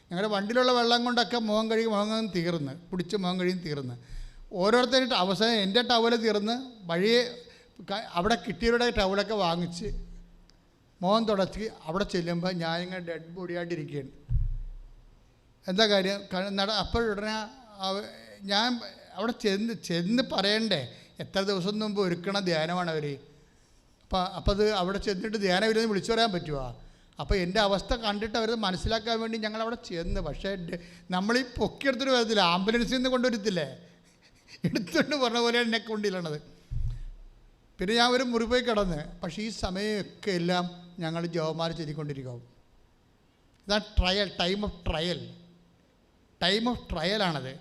ഞങ്ങളുടെ വണ്ടിയിലുള്ള വെള്ളം കൊണ്ടൊക്കെ മുഖം കഴുകി തീർന്ന് പിടിച്ച് മുഖം കഴുകി തീർന്ന് ഓരോരുത്തരായിട്ട് അവസാനം എൻ്റെ ടവല് തീർന്ന് വഴിയെ അവിടെ കിട്ടിയവരുടെ ടവലൊക്കെ വാങ്ങിച്ച് മുഖം തുടച്ച് അവിടെ ചെല്ലുമ്പോൾ ഞാനിങ്ങനെ ഡെഡ് ബോഡിയായിട്ടിരിക്കുകയാണ്. എന്താ കാര്യം? അപ്പോഴുടനെ ഞാൻ അവിടെ ചെന്ന് പറയണ്ടേ, എത്ര ദിവസം മുമ്പ് ഒരുക്കണ ധ്യാനമാണ് അവർ. അപ്പോൾ അത് അവിടെ ചെന്നിട്ട് ധ്യാനം ഇരുന്ന് വിളിച്ചു പറയാൻ പറ്റുമോ? അപ്പോൾ എൻ്റെ അവസ്ഥ കണ്ടിട്ട് അവർ മനസ്സിലാക്കാൻ വേണ്ടി ഞങ്ങളവിടെ ചെന്ന്. പക്ഷേ നമ്മളീ പൊക്കിയെടുത്തിട്ട് വരത്തില്ല, ആംബുലൻസിൽ നിന്ന് കൊണ്ടുവരത്തില്ലേ, എടുത്തുകൊണ്ട് പറഞ്ഞ പോലെ എന്നെ കൊണ്ടില്ലണത്. പിന്നെ ഞാൻ ഒരു മുറി പോയി കിടന്ന്. പക്ഷേ ഈ സമയമൊക്കെ എല്ലാം ഞങ്ങൾ ജോമാല ചൊല്ലിക്കൊണ്ടിരിക്കും. ഇതാണ് ട്രയൽ, ടൈം ഓഫ് ട്രയലാണത്.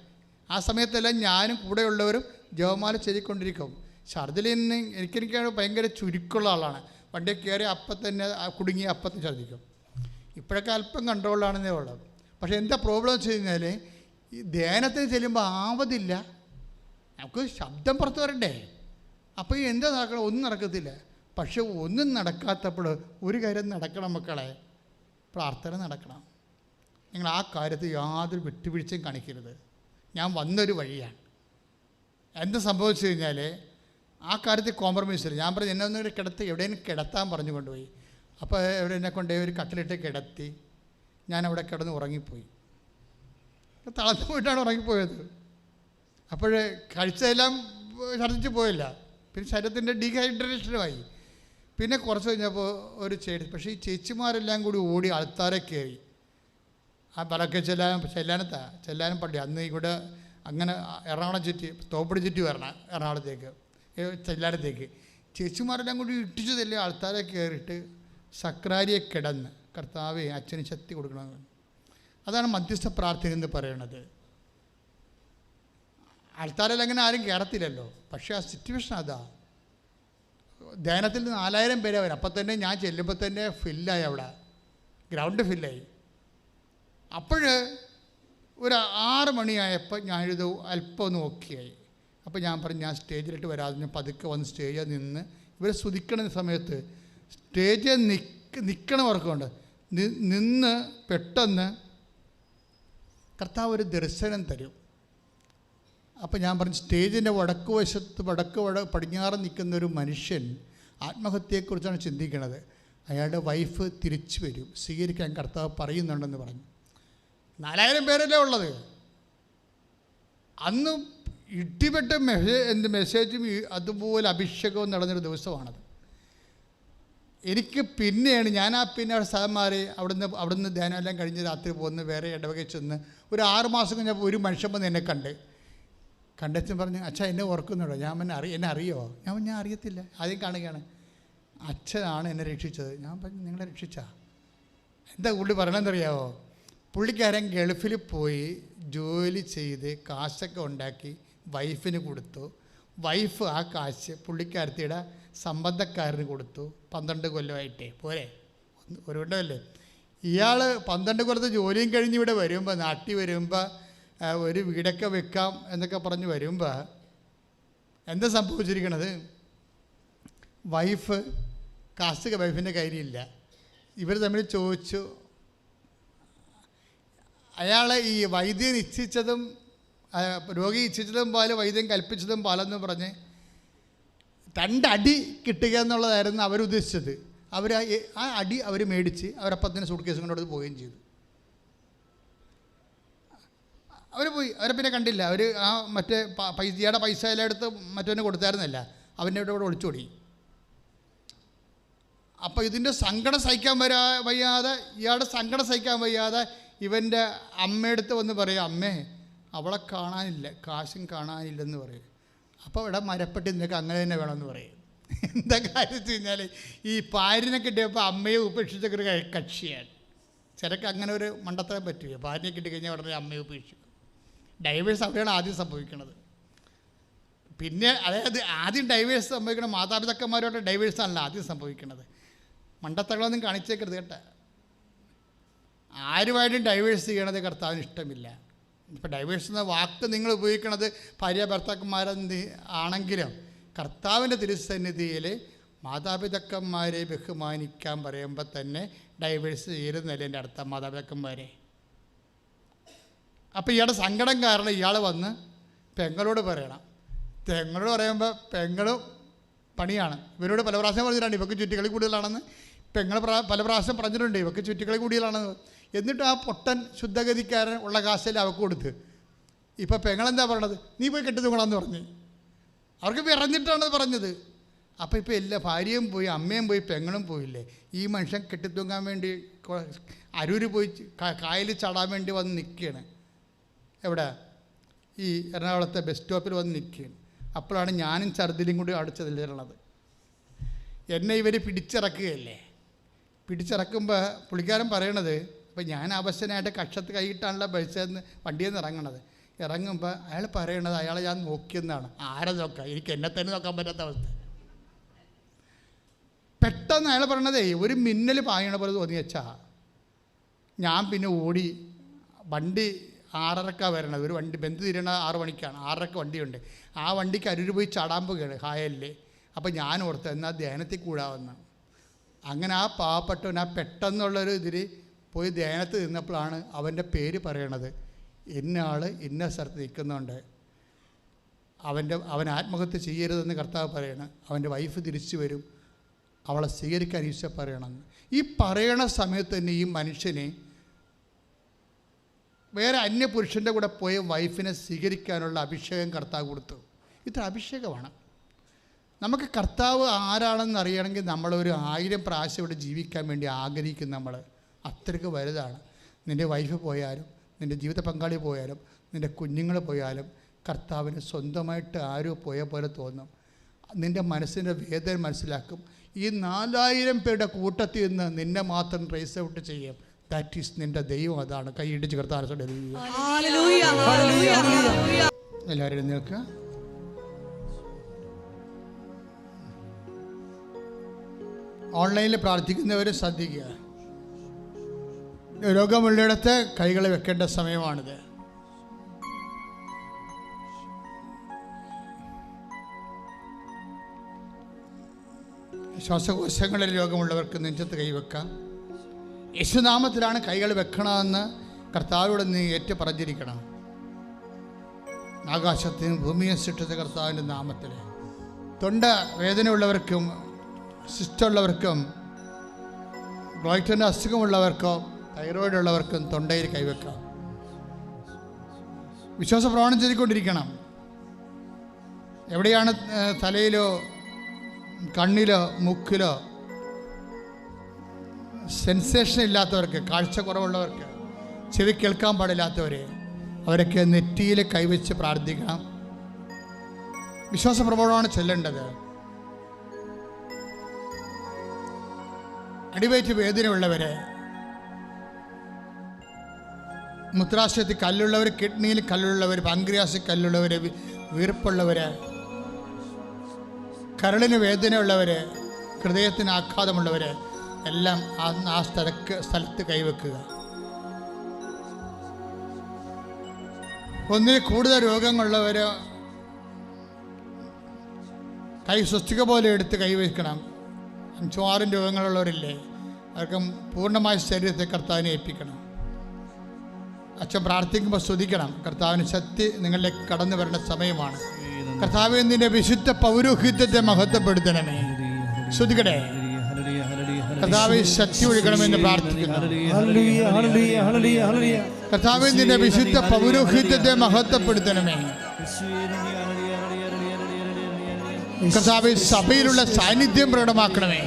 ആ സമയത്തെല്ലാം ഞാനും കൂടെയുള്ളവരും ജോമാല ചൊല്ലിക്കൊണ്ടിരിക്കും. ഛർദിൽ എനിക്കാണ് ഭയങ്കര ചുരുക്കമുള്ള ആളാണ്. വണ്ടി കയറി അപ്പം തന്നെ കുടുങ്ങി അപ്പം ഛർദിക്കും. ഇപ്പോഴൊക്കെ അല്പം കൺട്രോളാണെന്നേ ഉള്ളത്. പക്ഷേ എന്താ പ്രോബ്ലം വെച്ച് കഴിഞ്ഞാൽ ഈ ധ്യാനത്തിന് ചെല്ലുമ്പോൾ ആവതില്ല, നമുക്ക് ശബ്ദം പുറത്ത് വരണ്ടേ. അപ്പോൾ ഈ എന്താ നടക്കണം, ഒന്നും നടക്കത്തില്ല. പക്ഷെ ഒന്നും നടക്കാത്തപ്പോൾ ഒരു കാര്യം നടക്കണം മക്കളെ, പ്രാർത്ഥന നടക്കണം. നിങ്ങൾ ആ കാര്യത്തിൽ യാതൊരു വിട്ടുവീഴ്ചയും കാണിക്കരുത്. ഞാൻ വന്നൊരു വഴിയാണ്. എന്ത് സംഭവിച്ചു കഴിഞ്ഞാൽ ആ കാര്യത്തിൽ കോംപ്രമൈസ് ഇല്ല. ഞാൻ പറഞ്ഞു എന്നെ ഒന്നും കിടത്തി എവിടെയും കിടത്താൻ പറഞ്ഞു കൊണ്ടുപോയി. അപ്പോൾ എവിടെ എന്നെ കൊണ്ടുപോയി ഒരു കട്ടിലിട്ട് കിടത്തി. ഞാനവിടെ കിടന്ന് ഉറങ്ങിപ്പോയി. തളർന്നു പോയിട്ടാണ് ഉറങ്ങിപ്പോയത്. അപ്പോൾ കഴിച്ചതെല്ലാം ഛർദ്ദിച്ച് പോയില്ല. പിന്നെ ശരീരത്തിൻ്റെ ഡീഹൈഡ്രേഷനുമായി. പിന്നെ കുറച്ച് കഴിഞ്ഞപ്പോൾ ഒരു ചേച്ചി, പക്ഷേ ഈ ചേച്ചിമാരെല്ലാം കൂടി ഓടി ആൾത്താരെ കയറി. ആ പറക്കെ ചെല്ലാനും പള്ളി അന്ന് ഇവിടെ അങ്ങനെ എറണാകുളം ചുറ്റി തോപ്പടി ചുറ്റി വരണം എറണാകുളത്തേക്ക് ചെല്ലാനത്തേക്ക്. ചേച്ചിമാരെല്ലാം കൂടി ഇട്ടിച്ചതല്ലേ ആൾത്താരെ കയറിയിട്ട് സക്രാരിയെ കിടന്ന് കർത്താവെ അച്ഛന് ശക്തി കൊടുക്കണമെന്ന്. അതാണ് മധ്യസ്ഥ പ്രാർത്ഥന എന്ന് പറയണത്. ആൾത്താരെല്ലാം അങ്ങനെ ആരും കയറത്തില്ലല്ലോ. പക്ഷേ ആ സിറ്റുവേഷൻ അതാ. ധ്യാനത്തിൽ 4000 പേരെ വരും. അപ്പം തന്നെ ഞാൻ ചെല്ലുമ്പോൾ തന്നെ ഫില്ലായി, അവിടെ ഗ്രൗണ്ട് ഫില്ലായി. അപ്പോൾ ഒരു 6 മണിയായപ്പോൾ ഞാനിത് അല്പം ഒന്ന് ഓക്കെയായി. അപ്പോൾ ഞാൻ പറഞ്ഞു ഞാൻ സ്റ്റേജിലിട്ട് വരാതെ ഞാൻ പതുക്കെ വന്ന് സ്റ്റേജിൽ നിന്ന് ഇവരെ സ്തുതിക്കണ സമയത്ത് സ്റ്റേജിൽ നിൽക്കണവർക്കുണ്ട് നിന്ന് പെട്ടെന്ന് കർത്താവ് ഒരു ദർശനം തരും. അപ്പോൾ ഞാൻ പറഞ്ഞു സ്റ്റേജിൻ്റെ വടക്ക് വശത്ത് പടിഞ്ഞാറ് നിൽക്കുന്ന ഒരു മനുഷ്യൻ ആത്മഹത്യയെക്കുറിച്ചാണ് ചിന്തിക്കുന്നത്. അയാളുടെ വൈഫ് തിരിച്ചു വരും, സ്വീകരിക്കാൻ കർത്താവ് പറയുന്നുണ്ടെന്ന് പറഞ്ഞു. 4000 പേരല്ലേ ഉള്ളത്. അന്ന് ഇടിപെട്ട മെസ്സേജും അതുപോലെ അഭിഷേകവും നടന്നൊരു ദിവസമാണത്. എനിക്ക് പിന്നെയാണ് ഞാൻ പിന്നെ സ്ഥലം മാറി അവിടുന്ന് ധ്യാനമെല്ലാം കഴിഞ്ഞ് രാത്രി പോകുന്ന വേറെ ഇടവകയിൽ ചെന്ന് ഒരു 6 മാസം കഴിഞ്ഞപ്പോൾ ഒരു മനുഷ്യൻ വന്ന് എന്നെ കണ്ടെത്തി പറഞ്ഞു, അച്ഛാ എന്നെ ഓർക്കുന്നുണ്ടോ? ഞാൻ എന്നെ അറിയോ? ഞാൻ അറിയത്തില്ല, ആദ്യം കാണുകയാണ്. അച്ഛനാണ് എന്നെ രക്ഷിച്ചത്. ഞാൻ പറഞ്ഞു നിങ്ങളെ രക്ഷിച്ചാ? എന്താ പുള്ളി പറയണമെന്നറിയാമോ? പുള്ളിക്കാരൻ ഗൾഫിൽ പോയി ജോലി ചെയ്ത് കാശൊക്കെ ഉണ്ടാക്കി വൈഫിന് കൊടുത്തു. വൈഫ് ആ കാശ് പുള്ളിക്കാരത്തിയുടെ സംബന്ധക്കാരന് കൊടുത്തു. 12 കൊല്ലമായിട്ടേ പോരെ, ഒരു കൊല്ലമല്ലേ. ഇയാൾ 12 കൊല്ലത്തെ ജോലിയും കഴിഞ്ഞ് ഇവിടെ വരുമ്പോൾ, നാട്ടിൽ വരുമ്പോൾ ഒരു വീടൊക്കെ വെക്കാം എന്നൊക്കെ പറഞ്ഞ് വരുമ്പോൾ എന്താ സംഭവിച്ചിരിക്കണത്? കാശ് വൈഫിൻ്റെ കയ്യിലില്ല. ഇവർ തമ്മിൽ ചോദിച്ചു. അയാളെ ഈ വൈദ്യൻ ഇച്ഛിച്ചതും രോഗി ഇച്ഛിച്ചതും പോലെ വൈദ്യൻ കൽപ്പിച്ചതും പോലെന്ന് പറഞ്ഞ് 2 അടി കിട്ടുക എന്നുള്ളതായിരുന്നു അവരുദ്ദേശിച്ചത്. ആ അടി അവർ മേടിച്ച് അവരപ്പത്തിന് സൂട്ട് കേസും കൊണ്ടു പോവുകയും ചെയ്തു. അവർ പോയി, അവരെ പിന്നെ കണ്ടില്ല. അവർ ആ മറ്റേ ഇയാളുടെ പൈസ എല്ലാം എടുത്ത് മറ്റവനെ കൊടുത്തായിരുന്നല്ല, അവൻ്റെ ഇവിടെ ഒളിച്ചോടി. അപ്പോൾ ഇതിൻ്റെ സങ്കടം സഹിക്കാൻ വയ്യാതെ ഇയാളുടെ സങ്കടം സഹിക്കാൻ വയ്യാതെ ഇവൻ്റെ അമ്മയെടുത്ത് വന്ന് പറയും, അമ്മേ അവളെ കാണാനില്ല, കാശും കാണാനില്ലെന്ന് പറയും. അപ്പോൾ ഇവിടെ മരപ്പെട്ടി നിനക്ക് അങ്ങനെ തന്നെ വേണമെന്ന് പറയും. എന്താ കാര്യം വെച്ച് കഴിഞ്ഞാൽ ഈ ഭാര്യനെ കിട്ടിയപ്പോൾ അമ്മയെ ഉപേക്ഷിച്ചൊരു കക്ഷിയാണ്. ചിലക്ക് അങ്ങനെ ഒരു മണ്ടത്തരം പറ്റുക. ഭാര്യനെ കിട്ടിക്കഴിഞ്ഞാൽ ഉടനെ അമ്മയെ ഉപേക്ഷിക്കും. ഡൈവേഴ്സ് അവിടെയാണ് ആദ്യം സംഭവിക്കുന്നത്. പിന്നെ അതായത് ആദ്യം ഡൈവേഴ്സ് സംഭവിക്കണം മാതാപിതാക്കന്മാരോട് ഡൈവേഴ്സാണല്ലോ ആദ്യം സംഭവിക്കുന്നത്. മണ്ടത്തകളൊന്നും കാണിച്ചേക്കരുത് കേട്ടോ. ആരുമായിട്ടും ഡൈവേഴ്സ് ചെയ്യണത് കർത്താവിന് ഇഷ്ടമില്ല. ഇപ്പോൾ ഡൈവേഴ്സ് എന്ന വാക്ക് നിങ്ങൾ ഉപയോഗിക്കുന്നത് ഭാര്യ ഭർത്താക്കന്മാരെന്ന് ആണെങ്കിലും കർത്താവിൻ്റെ തിരുസന്നിധിയിൽ മാതാപിതാക്കന്മാരെ ബഹുമാനിക്കാൻ പറയുമ്പോൾ തന്നെ ഡൈവേഴ്സ് ചെയ്യരുന്നല്ലേ എൻ്റെ അടുത്ത മാതാപിതാക്കന്മാരെ. അപ്പോൾ ഇയാളുടെ സങ്കടം കാരണം ഇയാൾ വന്ന് പെങ്ങളോട് പറയണം. പെങ്ങളോട് പറയുമ്പോൾ പെങ്ങളും പണിയാണ്. ഇവരോട് പല പ്രാവശ്യം പറഞ്ഞിട്ടുണ്ട് ഇവർക്ക് ചുറ്റിക്കളി കൂടുതലാണെന്ന്. പെങ്ങൾ പല പ്രാവശ്യം പറഞ്ഞിട്ടുണ്ട് ഇവർക്ക് ചുറ്റിക്കളി കൂടുതലാണെന്ന്. എന്നിട്ട് ആ പൊട്ടൻ ശുദ്ധഗതിക്കാരൻ ഉള്ള കാശെല്ലാം അവർക്ക് കൊടുത്ത്. ഇപ്പോൾ പെങ്ങളെന്താ പറയണത്? നീ പോയി കെട്ടി തൂങ്ങണമെന്ന് പറഞ്ഞ് അവർക്ക് വിറഞ്ഞിട്ടാണ് പറഞ്ഞത്. അപ്പോൾ ഇപ്പോൾ എല്ലാ ഭാര്യയും പോയി, അമ്മയും പോയി, പെങ്ങളും പോയില്ലേ. ഈ മനുഷ്യൻ കെട്ടിത്തൂങ്ങാൻ വേണ്ടി അരൂര് പോയി കായലിൽ ചാടാൻ വേണ്ടി വന്ന് നിൽക്കുകയാണ്. എവിടെ? ഈ എറണാകുളത്തെ ബസ് സ്റ്റോപ്പിൽ വന്ന് നിൽക്കുകയാണ്. അപ്പോഴാണ് ഞാനും ഛർദിലും കൂടി അടിച്ചതിലുള്ളത്. എന്നെ ഇവർ പിടിച്ചിറക്കുകയല്ലേ. പിടിച്ചിറക്കുമ്പോൾ പുള്ളിക്കാരൻ പറയണത്, അപ്പോൾ ഞാൻ അവശനായിട്ട് കക്ഷത്ത് കൈയിട്ടാണല്ലോ ബസ്സിൽ വണ്ടിയിൽ നിന്ന് ഇറങ്ങണത്. ഇറങ്ങുമ്പോൾ അയാൾ പറയണത് അയാളെ ഞാൻ നോക്കിയെന്നാണ്. ആരെ നോക്കാം, എനിക്ക് എന്നെ തന്നെ നോക്കാൻ പറ്റാത്ത അവസ്ഥ. പെട്ടെന്ന് അയാൾ പറയണതേ ഒരു മിന്നൽ പായണ പോലെ തോന്നി വെച്ചാ. ഞാൻ പിന്നെ ഓടി. വണ്ടി 6:30 വരണത്. ഒരു വണ്ടി ബന്ധു തിരിയണ 6 മണിക്കാണ്. 6:30 വണ്ടിയുണ്ട്. ആ വണ്ടിക്ക് അരൂര് പോയി ചാടാൻ പോകുകയാണ് കായലിൽ. അപ്പോൾ ഞാൻ ഓർത്ത് എന്നാൽ ധ്യാനത്തിൽ കൂടാവുന്ന. അങ്ങനെ ആ പാവപ്പെട്ടവൻ ആ പെട്ടെന്നുള്ളൊരു ഇതിൽ പോയി ധ്യാനത്ത് നിന്നപ്പോഴാണ് അവൻ്റെ പേര് പറയണത്. ഇന്ന ആൾ ഇന്ന സ്ഥലത്ത് നിൽക്കുന്നുണ്ട്, അവൻ ആത്മഹത്യ ചെയ്യരുതെന്ന് കർത്താവ് പറയണം. അവൻ്റെ വൈഫ് തിരിച്ചു വരും, അവളെ സ്വീകരിക്കാൻ ഈശോ പറയണമെന്ന്. ഈ പറയണ സമയത്ത് തന്നെ ഈ മനുഷ്യനെ വേറെ അന്യപുരുഷൻ്റെ കൂടെ പോയ വൈഫിനെ സ്വീകരിക്കാനുള്ള അഭിഷേകം കർത്താവ് കൊടുത്തു. ഇത്ര അഭിഷേകമാണ്. നമുക്ക് കർത്താവ് ആരാണെന്ന് അറിയണമെങ്കിൽ നമ്മളൊരു 1000 പ്രാവശ്യം ഇവിടെ ജീവിക്കാൻ വേണ്ടി ആഗ്രഹിക്കും. നമ്മൾ അത്രയ്ക്ക് വലുതാണ്. നിൻ്റെ വൈഫ് പോയാലും, നിൻ്റെ ജീവിത പങ്കാളി പോയാലും, നിൻ്റെ കുഞ്ഞുങ്ങൾ പോയാലും കർത്താവിന് സ്വന്തമായിട്ട് ആരോ പോയ പോലെ തോന്നും. നിൻ്റെ മനസ്സിൻ്റെ വേദന മനസ്സിലാക്കും. ഈ 4000 പേരുടെ കൂട്ടത്തിൽ നിന്ന് നിന്നെ മാത്രം ട്രേസ് ഔട്ട് ചെയ്യും. ദാറ്റ് ഈസ് നിൻ്റെ ദൈവം. അതാണ്. കൈയിടിച്ച് കർത്താവ്. എല്ലാവരും എഴുന്നേൽക്കുക. ഓൺലൈനിൽ പ്രാർത്ഥിക്കുന്നവർ ശ്രദ്ധിക്കുക. രോഗമുള്ളിടത്ത് കൈകൾ വെക്കേണ്ട സമയമാണിത്. ശ്വാസകോശങ്ങളിൽ രോഗമുള്ളവർക്ക് നെഞ്ചത്ത് കൈവെക്കാം. യേശുനാമത്തിലാണ് കൈകൾ വെക്കണമെന്ന് കർത്താവിനോട് നീ ഏറ്റു പറഞ്ഞിരിക്കണം. ആകാശത്തിനും ഭൂമിയെ സൃഷ്ടിച്ച കർത്താവിൻ്റെ നാമത്തിൽ തൊണ്ട വേദനയുള്ളവർക്കും സിസ്റ്റുള്ളവർക്കും ഗ്ലോയിറ്ററിൻ്റെ അസുഖമുള്ളവർക്കോ തൈറോയിഡ് ഉള്ളവർക്കും തൊണ്ടയിൽ കൈവെക്കാം. വിശ്വാസ പ്രമാണം ചെയ്തുകൊണ്ടിരിക്കണം. എവിടെയാണ് തലയിലോ കണ്ണിലോ മൂക്കിലോ സെൻസേഷൻ ഇല്ലാത്തവർക്ക്, കാഴ്ച കുറവുള്ളവർക്ക്, ചെവി കേൾക്കാൻ പാടില്ലാത്തവർ, അവരൊക്കെ നെറ്റിയിൽ കൈവച്ച് പ്രാർത്ഥിക്കണം. വിശ്വാസ പ്രമാണമാണ് ചെല്ലേണ്ടത്. അടിവയറ്റ് വേദനയുള്ളവർ, മൂത്രാശയത്തിൽ കല്ലുള്ളവർ, കിഡ്നിയിൽ കല്ലുള്ളവർ, പാൻക്രിയാസിൽ കല്ലുള്ളവർ, വീർപ്പുള്ളവർ, കരളിന് വേദനയുള്ളവർ, ഹൃദയത്തിന് ആഘാതമുള്ളവർ എല്ലാം ആ സ്ഥലത്ത് കൈവെക്കുക. ഒന്നിൽ കൂടുതൽ രോഗങ്ങളുള്ളവർ കൈ സ്വസ്തിക പോലെ എടുത്ത് കൈവയ്ക്കണം. 5-6 രോഗങ്ങളുള്ളവരില്ലേ, അവർക്ക് പൂർണ്ണമായ ശരീരത്തെ കർത്താവിനെ ഏൽപ്പിക്കണം. അച്ഛൻ പ്രാർത്ഥിക്കുമ്പോൾ സ്തുതിക്കണം. കർത്താവിന് ശക്തി നിങ്ങളിലേക്ക് കടന്നു വരേണ്ട സമയമാണ്. കർത്താവേ, നിന്റെ വിശുദ്ധ പൗരോഹിത്യത്തെ മഹത്വപ്പെടുത്തണമേ. സ്തുതിക്കട്ടെ. കർത്താവേ, ശക്തി ഒഴുകണമെന്ന് പ്രാർത്ഥിക്കുന്നു. കർത്താവേ, നിന്റെ വിശുദ്ധ പൗരോഹിത്യത്തെ മഹത്വപ്പെടുത്തണമേ. കർത്താവേ, സഭയിലുള്ള സാന്നിധ്യം പ്രകടമാക്കണമേ.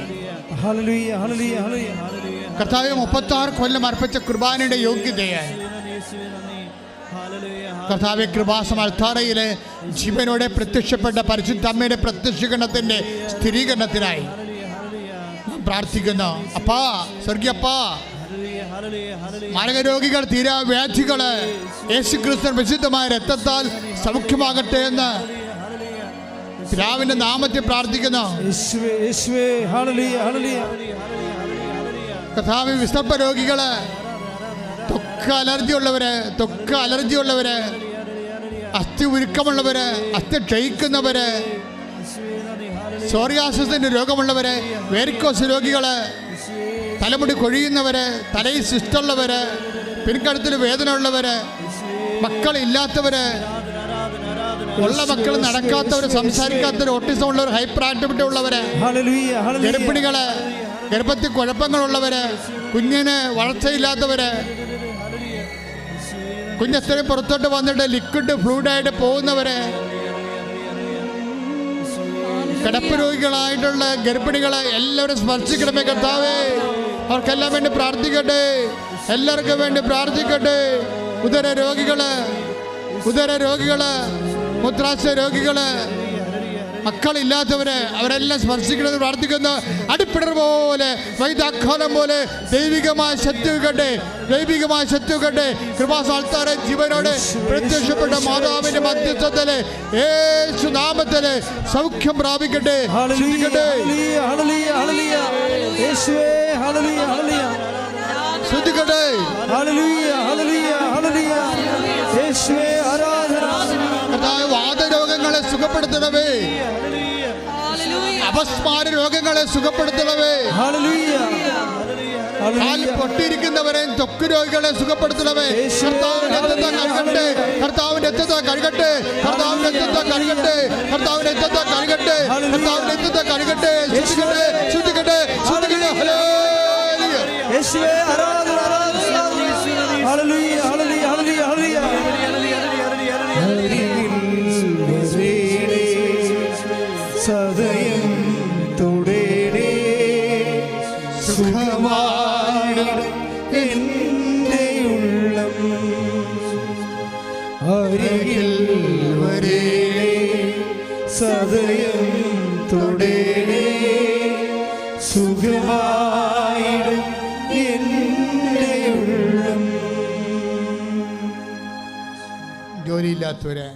കർത്താവേ, 36 കൊല്ലം അർപ്പിച്ച കുർബാനയുടെ യോഗ്യതയെ കർത്താവെ, കൃപാസമൽത്താരയിലെ ജീവനോടെ പ്രത്യക്ഷപ്പെട്ട പരിശുദ്ധ അമ്മയുടെ പ്രത്യക്ഷീകരണത്തിന്റെ സ്ഥിരീകരണത്തിനായി പ്രാർത്ഥിക്കുന്നു. അപ്പാ, സ്വർഗീയപ്പാ, മാരകരോഗികൾ, തീരാവ്യാധികള് യേശുക്രിസ്തു വിശുദ്ധമായ രക്തത്താൽ സൗഖ്യമാകട്ടെ എന്ന് പിതാവിന്റെ നാമത്തിൽ പ്രാർത്ഥിക്കുന്നു. കർത്താവേ, വിസർപ്പ രോഗികള്, ത്വക്ക് അലർജി ഉള്ളവര്, അസ്ഥി ഉരുക്കമുള്ളവര്, അസ്ഥി ക്ഷയിക്കുന്നവര്, സോറിയാസിന്റെ രോഗമുള്ളവര്, വേരിക്കോസ് രോഗികള്, തലമുടി കൊഴിയുന്നവര്, തലയിൽ സിസ്റ്റുള്ളവര്, പിൻകഴുത്തിൽ വേദന ഉള്ളവര്, മക്കളില്ലാത്തവര്, ഉള്ള മക്കൾ നടക്കാത്തവര്, സംസാരിക്കാത്തവര്, ഓട്ടിസം ഉള്ളവർ, ഹൈപ്പർ ആക്ടിവിറ്റി ഉള്ളവര്, ഗർഭിണികള്, ഗർഭത്തിൽ കുഴപ്പങ്ങളുള്ളവര്, കുഞ്ഞിന് വളർച്ചയില്ലാത്തവര്, കുഞ്ഞെത്രയും പുറത്തോട്ട് വന്നിട്ട് ലിക്വിഡ് ഫ്ലൂയിഡായിട്ട് പോകുന്നവര്, കിടപ്പ് രോഗികളായിട്ടുള്ള ഗർഭിണികളെ എല്ലാവരും സ്പർശിക്കണമേ കർത്താവേ. അവർക്കെല്ലാം വേണ്ടി പ്രാർത്ഥിക്കട്ടെ, എല്ലാവർക്കും വേണ്ടി പ്രാർത്ഥിക്കട്ടെ. ഉദര രോഗികള്, മൂത്രാശയ രോഗികള്, മക്കളില്ലാത്തവര്, അവരെല്ലാം സ്പർശിക്കണമെന്ന് പ്രാർത്ഥിക്കുന്നു. അടിപ്പിടർ പോലെ, വൈദാഖാനം പോലെ ദൈവികമായ ശക്തി വെക്കട്ടെ. കൃപാസാൽത്താറെ ജീവനോട് പ്രത്യക്ഷപ്പെട്ട മാതാവിന്റെ മധ്യസ്ഥത്തില് യേശു നാമത്തില് സൗഖ്യം പ്രാപിക്കട്ടെ. ശ്രദ്ധിക്കട്ടെ. വാദരോഗങ്ങളെ സുഖപ്പെടുത്തണമേ, അപസ്മാര രോഗങ്ങളെ സുഖപ്പെടുത്തണമേ. കാൽ പൊട്ടിയിരിക്കുന്നവരെയും ത്വക്ക് രോഗികളെ സുഖപ്പെടുത്തണമേ. കർത്താവിന്റെ രക്തത്തെ കഴുകട്ടെ. ശുദ്ധിക്കട്ടെ. സദയം തുടരേ സുഖമായി എൻ്റെ ഉള്ളം അരികിൽ വരേ സദയം തുടരേ സുഖമായി എൻ്റെ ഉള്ളം. ജോലിയില്ലാത്തവര്,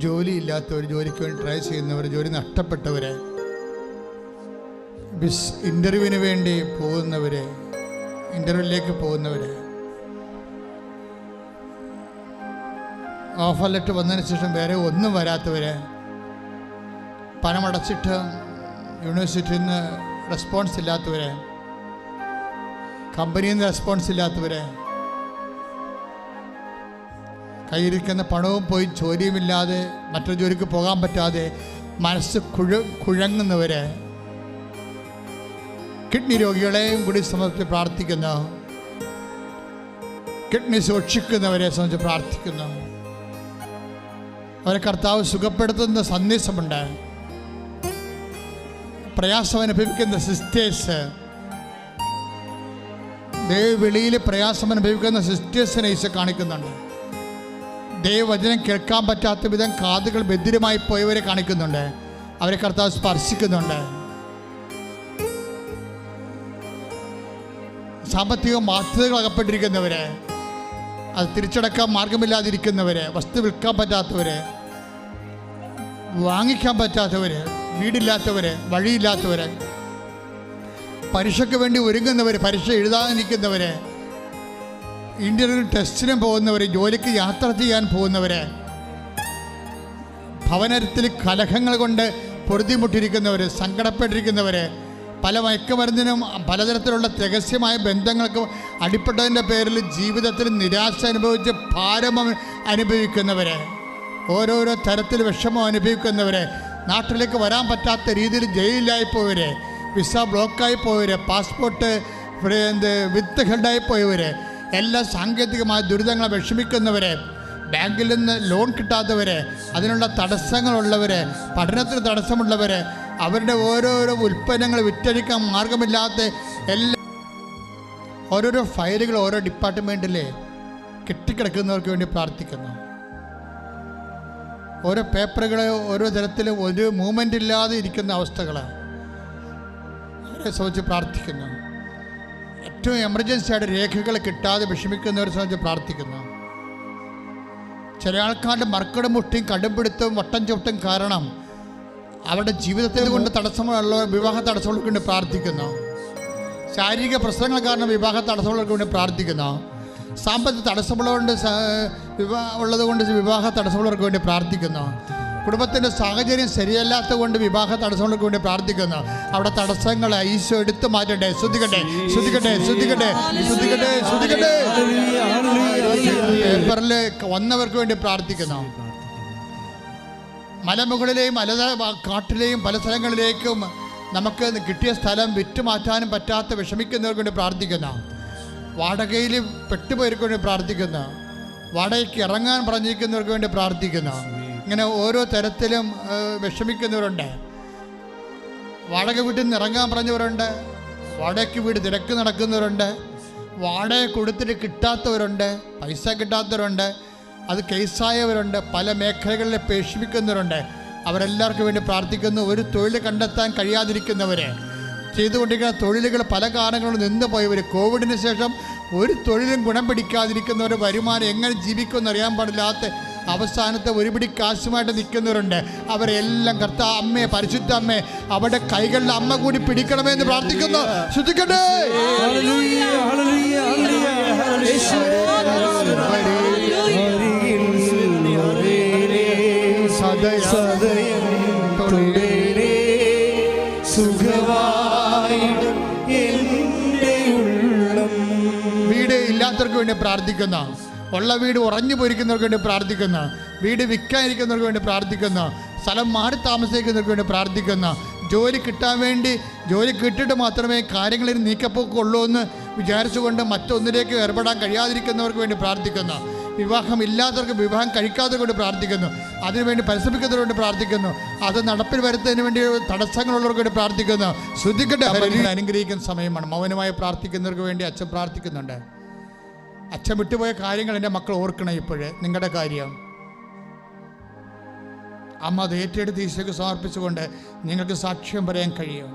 ജോലിക്ക് വേണ്ടി ട്രൈ ചെയ്യുന്നവർ, ജോലി നഷ്ടപ്പെട്ടവര്, ഇൻ്റർവ്യൂവിന് വേണ്ടി പോകുന്നവര്, ഇൻ്റർവ്യൂവിലേക്ക് പോകുന്നവര്, ഓഫർ ലെറ്റർ വന്നതിന് ശേഷം വേറെ ഒന്നും വരാത്തവര്, പണമടച്ചിട്ട് യൂണിവേഴ്സിറ്റിയിൽ നിന്ന് റെസ്പോൺസ് ഇല്ലാത്തവര്, കമ്പനിയിൽ നിന്ന് റെസ്പോൺസ് ഇല്ലാത്തവര്, കയ്യിരിക്കുന്ന പണവും പോയി ജോലിയുമില്ലാതെ മറ്റൊരു ജോലിക്ക് പോകാൻ പറ്റാതെ മനസ്സ് കുഴങ്ങുന്നവര്, കിഡ്നി രോഗികളെയും കൂടി സംബന്ധിച്ച് പ്രാർത്ഥിക്കുന്നു. കിഡ്നി സൂക്ഷിക്കുന്നവരെ സംബന്ധിച്ച് പ്രാർത്ഥിക്കുന്നു. അവരെ കർത്താവ് സുഖപ്പെടുത്തുന്ന സന്ദേശമുണ്ട്. പ്രയാസം അനുഭവിക്കുന്ന സിസ്റ്റേഴ്സ്, ദൈവവിളിയിൽ പ്രയാസം അനുഭവിക്കുന്ന സിസ്റ്റേഴ്സിനെ ഈശോ കാണിക്കുന്നുണ്ട്. ദൈവവചനം കേൾക്കാൻ പറ്റാത്ത വിധം കാതുകൾ ബധിരമായി പോയവരെ കാണിക്കുന്നുണ്ട്. അവരെ കർത്താവ് സ്പർശിക്കുന്നുണ്ട്. സാമ്പത്തിക ബാധ്യതകൾ അകപ്പെട്ടിരിക്കുന്നവര്, അത് തിരിച്ചടക്കാൻ മാർഗമില്ലാതിരിക്കുന്നവര്, വസ്തു വിൽക്കാൻ പറ്റാത്തവര്, വാങ്ങിക്കാൻ പറ്റാത്തവര്, വീടില്ലാത്തവര്, വഴിയില്ലാത്തവര്, പരീക്ഷയ്ക്ക് വേണ്ടി ഒരുങ്ങുന്നവർ, പരീക്ഷ എഴുതാനിരിക്കുന്നവര്, ഇന്റർവ്യൂ ടെസ്റ്റിനും പോകുന്നവർ, ജോലിക്ക് യാത്ര ചെയ്യാൻ പോകുന്നവർ, ഭവനത്തിൽ കലഹങ്ങൾ കൊണ്ട് പൊറുതിമുട്ടിരിക്കുന്നവർ, സങ്കടപ്പെട്ടിരിക്കുന്നവർ, പല മയക്കുമരുന്നിനും പലതരത്തിലുള്ള രഹസ്യമായ ബന്ധങ്ങൾക്കും അടിപ്പെട്ടതിൻ്റെ പേരിൽ ജീവിതത്തിൽ നിരാശ അനുഭവിച്ച് ഭാരം അനുഭവിക്കുന്നവർ, ഓരോരോ തരത്തിൽ വിഷമം അനുഭവിക്കുന്നവർ, നാട്ടിലേക്ക് വരാൻ പറ്റാത്ത രീതിയിൽ ജയിലിലായി പോയവർ, വിസ ബ്ലോക്കായി പോയവർ, പാസ്പോർട്ട് വിത്ത് ഹെൽഡായി പോയവർ, എല്ലാ സാങ്കേതികമായ ദുരിതങ്ങളെ വിഷമിക്കുന്നവർ, ബാങ്കിൽ നിന്ന് ലോൺ കിട്ടാത്തവർ, അതിനുള്ള തടസ്സങ്ങളുള്ളവർ, പഠനത്തിന് തടസ്സമുള്ളവർ, അവരുടെ ഓരോരോ ഉൽപ്പന്നങ്ങൾ വിറ്റഴിക്കാൻ മാർഗമില്ലാത്ത ഓരോരോ ഫയലുകൾ ഓരോ ഡിപ്പാർട്ട്മെൻറ്റിൽ കെട്ടിക്കിടക്കുന്നവർക്ക് വേണ്ടി പ്രാർത്ഥിക്കുന്നു. ഓരോ പേപ്പറുകൾ ഓരോ തരത്തിലും ഒരു മൂവ്മെൻ്റ് ഇല്ലാതെ ഇരിക്കുന്ന അവസ്ഥകൾ അവരെ സംബന്ധിച്ച് പ്രാർത്ഥിക്കുന്നു. ഏറ്റവും എമർജൻസി ആയിട്ട് രേഖകൾ കിട്ടാതെ വിഷമിക്കുന്നവരെ സംബന്ധിച്ച് പ്രാർത്ഥിക്കുന്നു. ചില ആൾക്കാരുടെ മർക്കട മുട്ടിയും കടുംപിടുത്തവും വട്ടം ചവിട്ടും കാരണം അവരുടെ ജീവിതത്തിൽ കൊണ്ട് തടസ്സമുള്ള വിവാഹ തടസ്സങ്ങൾക്ക് വേണ്ടി പ്രാർത്ഥിക്കുന്നു. ശാരീരിക പ്രശ്നങ്ങൾ കാരണം വിവാഹ തടസ്സങ്ങൾക്ക് വേണ്ടി പ്രാർത്ഥിക്കുന്നു. സാമ്പത്തിക തടസ്സമുള്ളതുകൊണ്ട് ഉള്ളതുകൊണ്ട് വിവാഹ തടസ്സമുള്ളവർക്ക് വേണ്ടി പ്രാർത്ഥിക്കുന്നു. കുടുംബത്തിൻ്റെ സാഹചര്യം ശരിയല്ലാത്തത് കൊണ്ട് വിവാഹ തടസ്സങ്ങൾക്ക് വേണ്ടി പ്രാർത്ഥിക്കുന്നു. അവിടെ തടസ്സങ്ങൾ ഈശോ എടുത്തു മാറ്റട്ടെ. ശ്രദ്ധിക്കട്ടെ, ശ്രദ്ധിക്കട്ടെ, ശ്രദ്ധിക്കട്ടെ, ശ്രദ്ധിക്കട്ടെ, ശ്രദ്ധിക്കട്ടെ. പേപ്പറിൽ വന്നവർക്ക് വേണ്ടി പ്രാർത്ഥിക്കുന്നു. മലമുകളിലെയും കാട്ടിലെയും പല സ്ഥലങ്ങളിലേക്കും നമുക്ക് കിട്ടിയ സ്ഥലം വിറ്റുമാറ്റാനും പറ്റാത്ത വിഷമിക്കുന്നവർക്ക് വേണ്ടി പ്രാർത്ഥിക്കുന്നു. വാടകയിൽ പെട്ടുപോയവർക്ക് വേണ്ടി പ്രാർത്ഥിക്കുന്നു. വാടകയ്ക്ക് ഇറങ്ങാൻ പറഞ്ഞിരിക്കുന്നവർക്ക് വേണ്ടി പ്രാർത്ഥിക്കുന്നു. ഇങ്ങനെ ഓരോ തരത്തിലും വിഷമിക്കുന്നവരുണ്ട്. വാടക വീട്ടിൽ നിന്ന് ഇറങ്ങാൻ പറഞ്ഞവരുണ്ട്, വാടകയ്ക്ക് വീട് തിരക്ക് നടക്കുന്നവരുണ്ട്, വാടക കൊടുത്തിട്ട് കിട്ടാത്തവരുണ്ട്, പൈസ കിട്ടാത്തവരുണ്ട്, അത് കേസായവരുണ്ട്, പല മേഖലകളിൽ വിഷമിക്കുന്നവരുണ്ട്. അവരെല്ലാവർക്കും വേണ്ടി പ്രാർത്ഥിക്കുന്നു. ഒരു തൊഴിൽ കണ്ടെത്താൻ കഴിയാതിരിക്കുന്നവർ, ചെയ്തുകൊണ്ടിരിക്കുന്ന തൊഴിലുകൾ പല കാരണങ്ങളും നിന്ന് പോയവർ, കോവിഡിന് ശേഷം ഒരു തൊഴിലും ഗുണം പിടിക്കാതിരിക്കുന്നവർ, വരുമാനം എങ്ങനെ ജീവിക്കുമെന്ന് അറിയാൻ പാടില്ലാത്ത അവസാനത്തെ ഒരുപിടി കാശുമായിട്ട് നിൽക്കുന്നവരുണ്ട്. അവരെല്ലാം കർത്താവ് അമ്മയെ, പരിശുദ്ധ അമ്മയെ, അവരുടെ കൈകളിൽ അമ്മ കൂടി പിടിക്കണമേ എന്ന് പ്രാർത്ഥിക്കുന്നു. ശ്രദ്ധിക്കട്ടെ. വീട് ഇല്ലാത്തവർക്ക് വേണ്ടി പ്രാർത്ഥിക്കുന്ന, ഉള്ള വീട് ഉറഞ്ഞു പോയിരിക്കുന്നവർക്ക് വേണ്ടി പ്രാർത്ഥിക്കുന്ന, വീട് വിൽക്കാനിരിക്കുന്നവർക്ക് വേണ്ടി പ്രാർത്ഥിക്കുന്ന, സ്ഥലം മാറി താമസിക്കുന്നവർക്ക് വേണ്ടി പ്രാർത്ഥിക്കുന്ന, ജോലി കിട്ടാൻ വേണ്ടി, ജോലി കിട്ടിയിട്ട് മാത്രമേ കാര്യങ്ങളിൽ നീക്കപ്പോക്കുള്ളൂ എന്ന് വിചാരിച്ചുകൊണ്ട് മറ്റൊന്നിലേക്ക് ഏർപ്പെടാൻ കഴിയാതിരിക്കുന്നവർക്ക് വേണ്ടി പ്രാർത്ഥിക്കുന്ന, വിവാഹം ഇല്ലാത്തവർക്ക് വിവാഹം കഴിക്കാത്തവർക്ക് വേണ്ടി പ്രാർത്ഥിക്കുന്നു, അതിനുവേണ്ടി പരിശ്രമിക്കുന്നവർക്ക് വേണ്ടി പ്രാർത്ഥിക്കുന്നു, അത് നടപ്പിൽ വരുത്തുന്നതിന് വേണ്ടി തടസ്സങ്ങളുള്ളവർക്ക് വേണ്ടി പ്രാർത്ഥിക്കുന്നു. ശ്രദ്ധിക്കട്ടെ. അനുഗ്രഹിക്കുന്ന സമയമാണ്. മൗനമായി പ്രാർത്ഥിക്കുന്നവർക്ക് വേണ്ടി അച്ഛൻ പ്രാർത്ഥിക്കുന്നുണ്ട്. അച്ഛൻ വിട്ടുപോയ കാര്യങ്ങൾ എൻ്റെ മക്കൾ ഓർക്കണം. ഇപ്പോഴേ നിങ്ങളുടെ കാര്യം അമ്മ അത് ഏറ്റെടുത്ത് ഈശോയ്ക്ക് സമർപ്പിച്ചുകൊണ്ട് നിങ്ങൾക്ക് സാക്ഷ്യം പറയാൻ കഴിയും.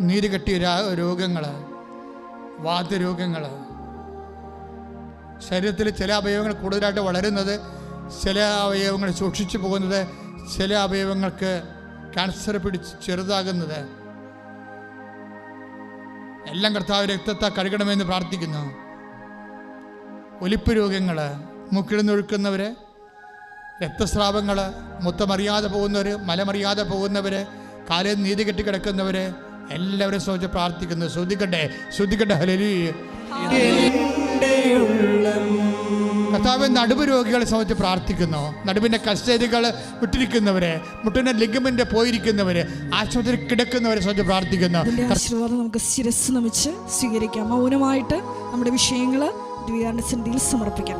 നീര് കെട്ടിയ രോഗങ്ങൾ, വാതരോഗങ്ങൾ, ശരീരത്തിൽ ചില അവയവങ്ങൾ കൂടുതലായിട്ട് വളരുന്നത്, ചില അവയവങ്ങൾ സൂക്ഷിച്ചു പോകുന്നത്, ചില അവയവങ്ങൾക്ക് ക്യാൻസർ പിടിച്ച് ചെറുതാകുന്നത്, എല്ലാം കർത്താവ് രക്തത്തെ കഴുകണമെന്ന് പ്രാർത്ഥിക്കുന്നു. ഒലിപ്പ് രോഗങ്ങൾ, മൂക്കിൽ നിന്നൊഴുക്കുന്നവർ, രക്തസ്രാവങ്ങൾ, മുത്തമറിയാതെ പോകുന്നവർ, മലമറിയാതെ പോകുന്നവർ, കാലിൽ നീതി കെട്ടി കിടക്കുന്നവർ, എല്ലാവരും സംബന്ധിച്ച് പ്രാർത്ഥിക്കുന്നു. ശ്രദ്ധിക്കട്ടെ, ശ്രദ്ധിക്കട്ടെ. ഹല്ലേലൂയ. കർത്താവ് നടുവ് രോഗികളെ സംബന്ധിച്ച് പ്രാർത്ഥിക്കുന്നു. നടുവിൻ്റെ കസ്റ്റേജുകൾ വിട്ടിരിക്കുന്നവരെ, മുട്ടിൻ്റെ ലിഗമെന്റ് പോയിരിക്കുന്നവര്, ആശുപത്രിയിൽ കിടക്കുന്നവരെ സംബന്ധിച്ച് പ്രാർത്ഥിക്കുന്നു. ആശീർവാദം നമുക്ക് ശിരസ് നമിച്ച് സ്വീകരിക്കാം. മൗനമായിട്ട് നമ്മുടെ വിഷയങ്ങൾ ദിവ്യകാരുണ്യ സന്നിധിയിൽ സമർപ്പിക്കാം.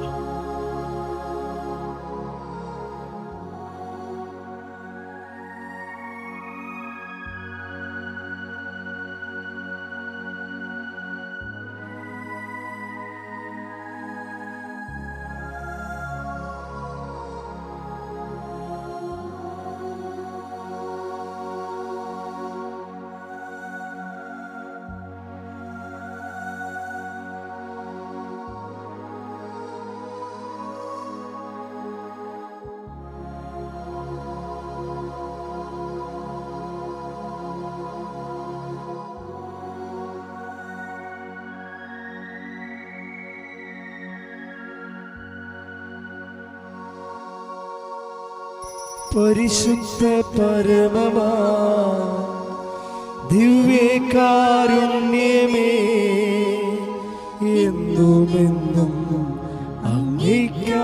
പരിശുദ്ധ പരമമാ ദിവ്യകാരുണ്യമേ, എന്നുമെന്നും അങ്ങേക്കാരാധന.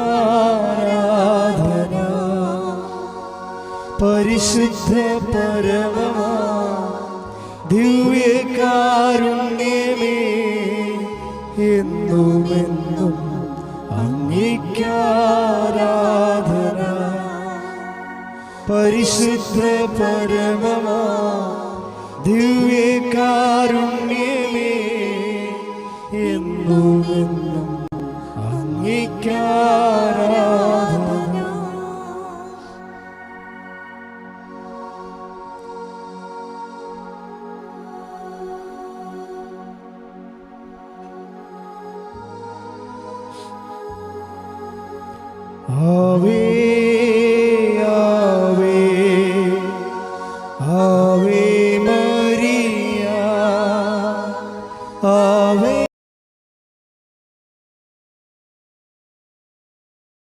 പരിശുദ്ധ പരമമാ ദിവ്യകാരുണ്യമേ, എന്നുമെന്നും അങ്ങേക്കാരാധന. പരിശുദ്ധ പരമമാ ദിവ്യകാരുണ്യമേ, എന്നുമെന്നും അങ്ങേക്കാരാധന. ആവേ